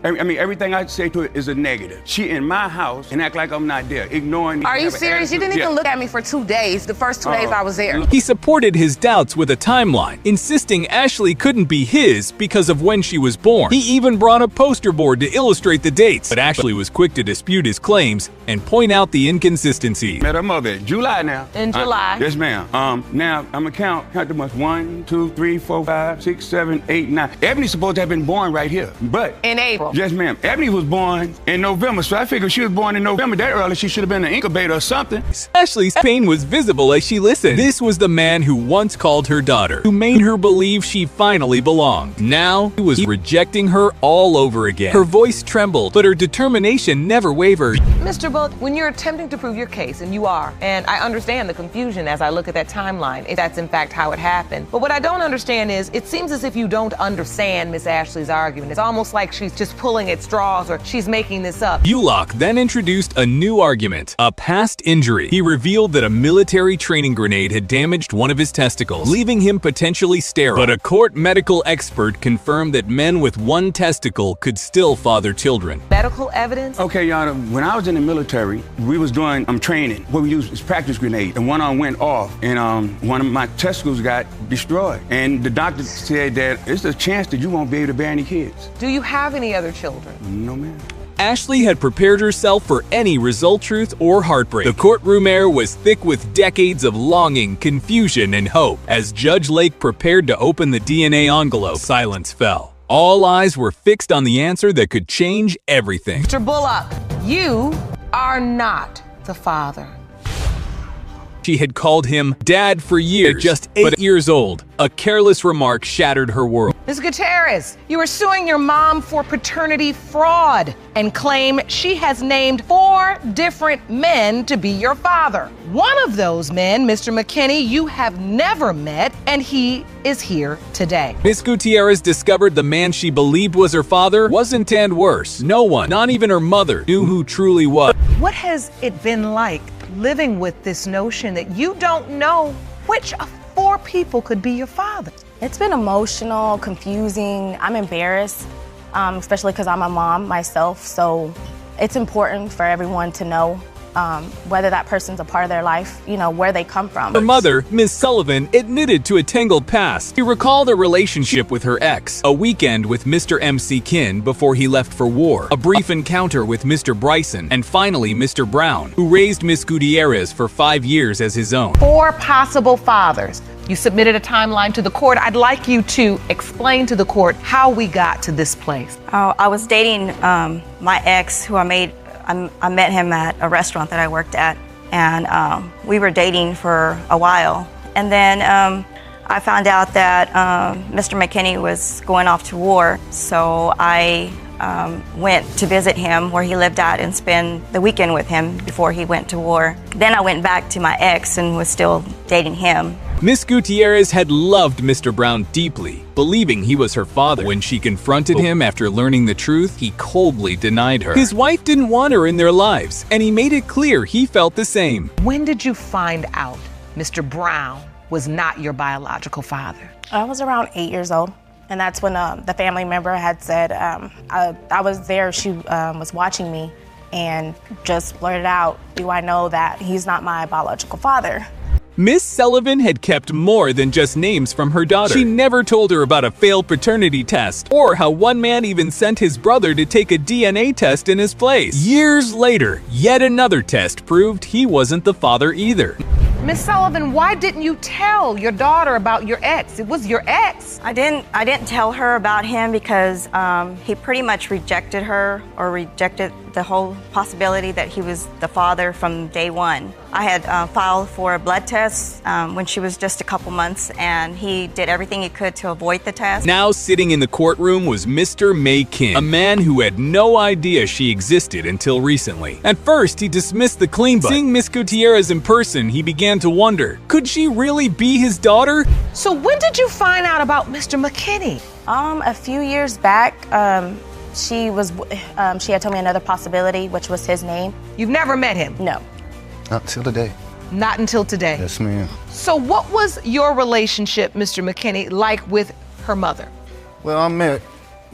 Speaker 14: everything I say to her is a negative. She in my house and act like I'm not there, ignoring me.
Speaker 25: Are you serious? You didn't even look at me for 2 days, the first 2 days I was there.
Speaker 26: He supported his doubts with a timeline, insisting Ashley couldn't be his because of when she was born. He even brought a poster board to illustrate the dates, but Ashley was quick to dispute his claims and point out the inconsistency.
Speaker 14: Met her mother in July now.
Speaker 1: In July.
Speaker 14: Yes, ma'am. Now I'm gonna count the months. 1, 2, 3, 4, 5, 6, 7, 8, 9. Ebony's supposed to have been born right here, but
Speaker 25: in April.
Speaker 14: Yes, ma'am. Ebony was born in November, so I figured she was born in November that early. She should have been an incubator or something.
Speaker 26: Ashley's pain was visible as she listened. This was the man who once called her daughter, who made her believe she finally belonged. Now he was rejecting her all over again. Her voice trembled, but her determination never wavered.
Speaker 1: Mr. Bullock, when you're attempting to prove your case, and you are, and I understand the confusion as I look at that timeline, if that's in fact how it happened. But what I don't understand is, it seems as if you don't understand Miss Ashley's argument. It's almost like she's just pulling at straws or she's making this up.
Speaker 26: Bullock then introduced a new argument, a past injury. He revealed that a military training grenade had damaged one of his testicles, leaving him potentially sterile. But a court medical expert confirmed that men with one testicle could still father children.
Speaker 1: Medical evidence?
Speaker 14: Okay, Your Honor, when I was in the military, we was doing training. What we used is practice grenade, and one of them went off, and one of my testicles got destroyed. And the doctor said that it's a chance that you won't be able to bear any kids.
Speaker 1: Do you have any other children?
Speaker 14: No, ma'am.
Speaker 26: Ashley had prepared herself for any result, truth, or heartbreak. The courtroom air was thick with decades of longing, confusion, and hope. As Judge Lake prepared to open the DNA envelope, silence fell. All eyes were fixed on the answer that could change everything.
Speaker 1: Mr. Bullock, you are not the father.
Speaker 26: She had called him Dad for years. At just 8 years old, a careless remark shattered her world.
Speaker 1: Ms. Gutierrez, you are suing your mom for paternity fraud and claim she has named 4 different men to be your father. One of those men, Mr. McKinney, you have never met, and he is here today.
Speaker 26: Ms. Gutierrez discovered the man she believed was her father wasn't, and worse, no one, not even her mother, knew who truly was.
Speaker 1: What has it been like living with this notion that you don't know which of 4 people could be your father?
Speaker 15: It's been emotional, confusing. I'm embarrassed, especially because I'm a mom myself. So it's important for everyone to know whether that person's a part of their life, where they come from.
Speaker 26: Her mother, Ms. Sullivan, admitted to a tangled past. She recalled a relationship with her ex, a weekend with Mr. MC Kin before he left for war, a brief encounter with Mr. Bryson, and finally Mr. Brown, who raised Ms. Gutierrez for 5 years as his own.
Speaker 1: 4 possible fathers. You submitted a timeline to the court. I'd like you to explain to the court how we got to this place.
Speaker 4: I was dating my ex, who I met him at a restaurant that I worked at, and we were dating for a while. And then I found out that Mr. McKinney was going off to war, so I went to visit him where he lived at and spend the weekend with him before he went to war. Then I went back to my ex and was still dating him.
Speaker 26: Miss Gutierrez had loved Mr. Brown deeply, believing he was her father. When she confronted him after learning the truth, he coldly denied her. His wife didn't want her in their lives, and he made it clear he felt the same.
Speaker 1: When did you find out Mr. Brown was not your biological father?
Speaker 15: I was around 8 years old, and that's when the family member had said, I was there, she was watching me, and just blurted out, do I know that he's not my biological father?
Speaker 26: Miss Sullivan had kept more than just names from her daughter. She never told her about a failed paternity test, or how one man even sent his brother to take a DNA test in his place. Years later, yet another test proved he wasn't the father either.
Speaker 1: Miss Sullivan, why didn't you tell your daughter about your ex? It was your ex.
Speaker 4: I didn't tell her about him because he pretty much rejected her, or rejected the whole possibility that he was the father from day one. I had filed for a blood test when she was just a couple months, and he did everything he could to avoid the test.
Speaker 26: Now sitting in the courtroom was Mr. May Kim, a man who had no idea she existed until recently. At first, he dismissed the claim, but seeing Miss Gutierrez in person, he began to wonder, could she really be his daughter?
Speaker 1: So when did you find out about Mr. McKinney?
Speaker 15: A few years back, she had told me another possibility, which was his name.
Speaker 1: You've never met him?
Speaker 15: No.
Speaker 16: Not till today.
Speaker 1: Not until today?
Speaker 16: Yes, ma'am.
Speaker 1: So what was your relationship, Mr. McKinney, like with her mother?
Speaker 16: Well, I met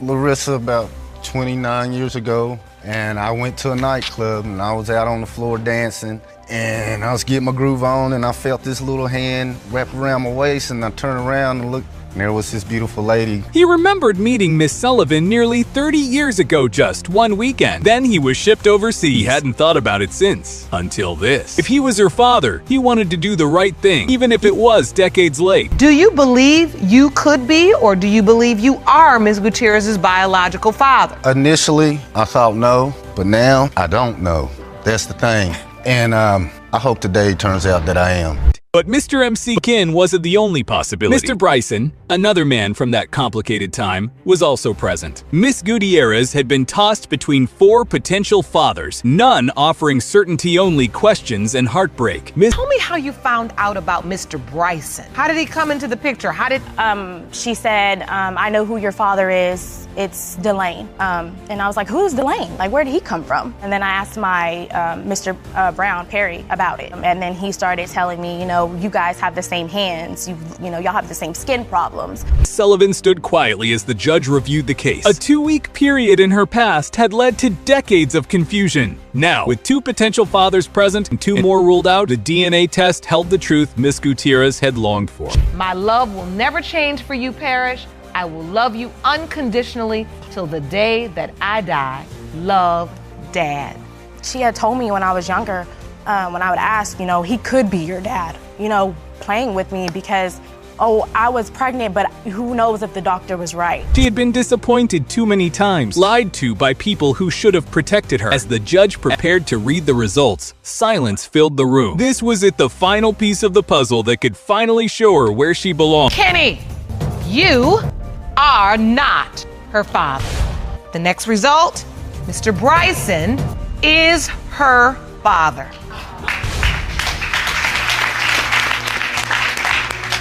Speaker 16: Larissa about 29 years ago, and I went to a nightclub, and I was out on the floor dancing, and I was getting my groove on, and I felt this little hand wrap around my waist, and I turned around and looked, and there was this beautiful lady.
Speaker 26: He remembered meeting Miss Sullivan nearly 30 years ago just one weekend. Then he was shipped overseas. He hadn't thought about it since, until this. If he was her father, he wanted to do the right thing, even if it was decades late.
Speaker 1: Do you believe you could be, or do you believe you are Ms. Gutierrez's biological father?
Speaker 16: Initially, I thought no, but now I don't know. That's the thing. And I hope today turns out that I am.
Speaker 26: But Mr. MC Kin wasn't the only possibility. Mr. Bryson, another man from that complicated time, was also present. Miss Gutierrez had been tossed between 4 potential fathers, none offering certainty-only questions and heartbreak.
Speaker 1: Tell me how you found out about Mr. Bryson. How did he come into the picture? How did...
Speaker 15: She said, I know who your father is. It's Delane. And I was like, who's Delane? Like, where did he come from? And then I asked my Mr. Brown, Perry, about it. And then he started telling me, you guys have the same hands. Y'all have the same skin problems.
Speaker 26: Sullivan stood quietly as the judge reviewed the case. A 2-week period in her past had led to decades of confusion. Now, with 2 potential fathers present and 2 more ruled out, the DNA test held the truth Miss Gutierrez had longed for.
Speaker 1: My love will never change for you, Parrish. I will love you unconditionally till the day that I die. Love, Dad.
Speaker 15: She had told me when I was younger, when I would ask, he could be your dad, playing with me because, I was pregnant, but who knows if the doctor was right.
Speaker 26: She had been disappointed too many times, lied to by people who should have protected her. As the judge prepared to read the results, silence filled the room. This was the final piece of the puzzle that could finally show her where she belonged.
Speaker 1: Kenny, you are not her father. The next result, Mr. Bryson is her father.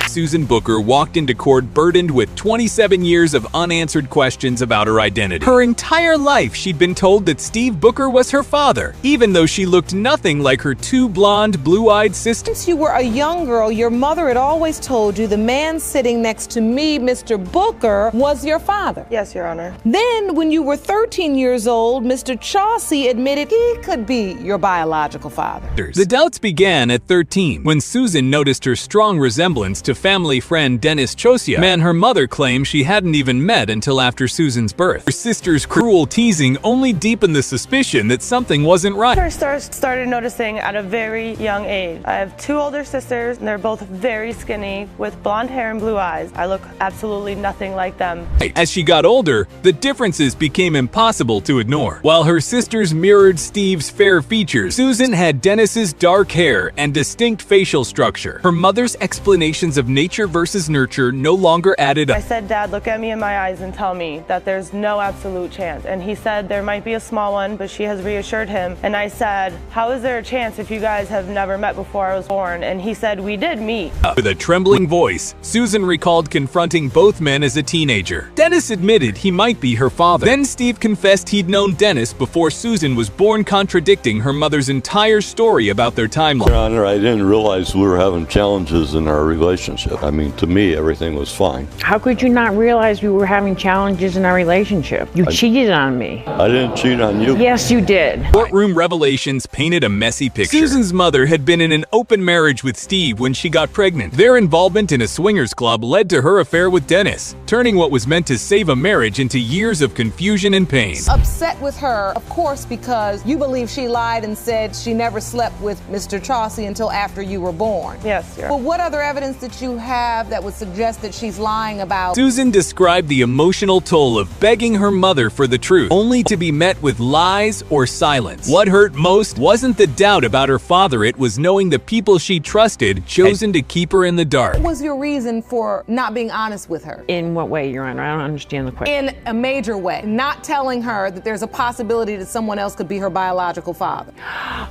Speaker 26: Susan Booker walked into court burdened with 27 years of unanswered questions about her identity. Her entire life, she'd been told that Steve Booker was her father, even though she looked nothing like her 2 blonde, blue-eyed sisters.
Speaker 6: Since you were a young girl, your mother had always told you the man sitting next to me, Mr. Booker, was your father.
Speaker 22: Yes, Your Honor.
Speaker 6: Then, when you were 13 years old, Mr. Chauncey admitted he could be your biological father.
Speaker 26: The doubts began at 13, when Susan noticed her strong resemblance to family friend Dennis Chosia, a man her mother claimed she hadn't even met until after Susan's birth. Her sister's cruel teasing only deepened the suspicion that something wasn't right.
Speaker 2: I started noticing at a very young age. I have 2 older sisters, and they're both very skinny with blonde hair and blue eyes. I look absolutely nothing like them.
Speaker 26: As she got older, the differences became impossible to ignore. While her sisters mirrored Steve's fair features, Susan had Dennis's dark hair and distinct facial structure. Her mother's explanations of nature versus nurture no longer added up.
Speaker 2: I said, Dad, look at me in my eyes and tell me that there's no absolute chance. And he said there might be a small one, but she has reassured him. And I said, how is there a chance if you guys have never met before I was born? And he said, we did meet.
Speaker 26: With a trembling voice, Susan recalled confronting both men as a teenager. Dennis admitted he might be her father. Then Steve confessed he'd known Dennis before Susan was born, contradicting her mother's entire story about their timeline.
Speaker 17: Your Honor, I didn't realize we were having challenges in our relationship. I mean, to me, everything was fine.
Speaker 22: How could you not realize we were having challenges in our relationship? You cheated on me.
Speaker 17: I didn't cheat on you.
Speaker 22: Yes, you did.
Speaker 26: Courtroom revelations painted a messy picture. Susan's mother had been in an open marriage with Steve when she got pregnant. Their involvement in a swingers club led to her affair with Dennis, turning what was meant to save a marriage into years of confusion and pain.
Speaker 6: Upset with her, of course, because you believe she lied and said she never slept with Mr. Chauncey until after you were born.
Speaker 2: Yes,
Speaker 6: But what other evidence that you have that would suggest that she's lying about?
Speaker 26: Susan described the emotional toll of begging her mother for the truth, only to be met with lies or silence. What hurt most wasn't the doubt about her father, it was knowing the people she trusted chosen to keep her in the dark.
Speaker 6: What was your reason for not being honest with her?
Speaker 22: In what way, Your Honor? I don't understand the question.
Speaker 6: In a major way. Not telling her that there's a possibility that someone else could be her biological father.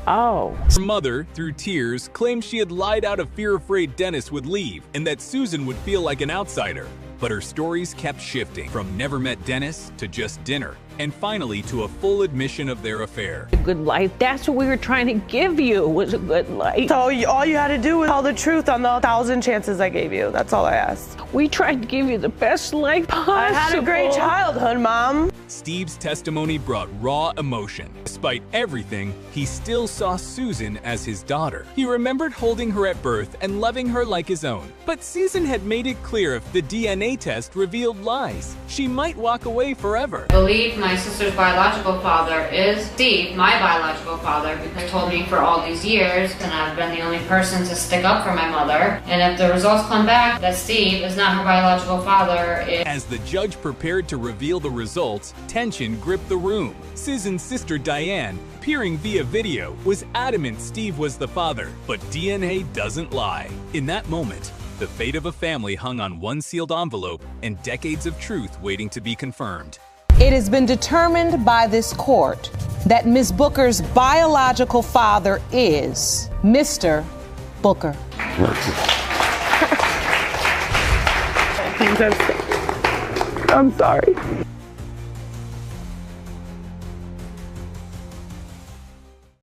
Speaker 22: Oh.
Speaker 26: Her mother, through tears, claimed she had lied out of fear afraid Dennis would leave and that Susan would feel like an outsider. But her stories kept shifting, from never met Dennis to just dinner, and finally to a full admission of their affair.
Speaker 22: A good life. That's what we were trying to give you, was a good life.
Speaker 2: So all you had to do was tell the truth on the 1,000 chances I gave you. That's all I asked.
Speaker 22: We tried to give you the best life possible.
Speaker 2: I had a great childhood, Mom.
Speaker 26: Steve's testimony brought raw emotion. Despite everything, he still saw Susan as his daughter. He remembered holding her at birth and loving her like his own. But Susan had made it clear if the DNA test revealed lies, she might walk away forever.
Speaker 18: I believe my sister's biological father is Steve, my biological father, because they told me for all these years, and I've been the only person to stick up for my mother. And if the results come back that Steve is not her biological father,
Speaker 26: As the judge prepared to reveal the results, tension gripped the room. Susan's sister Diane, peering via video, was adamant Steve was the father, but DNA doesn't lie. In that moment, the fate of a family hung on one sealed envelope and decades of truth waiting to be confirmed.
Speaker 6: It has been determined by this court that Ms. Booker's biological father is Mr. Booker.
Speaker 22: I'm sorry.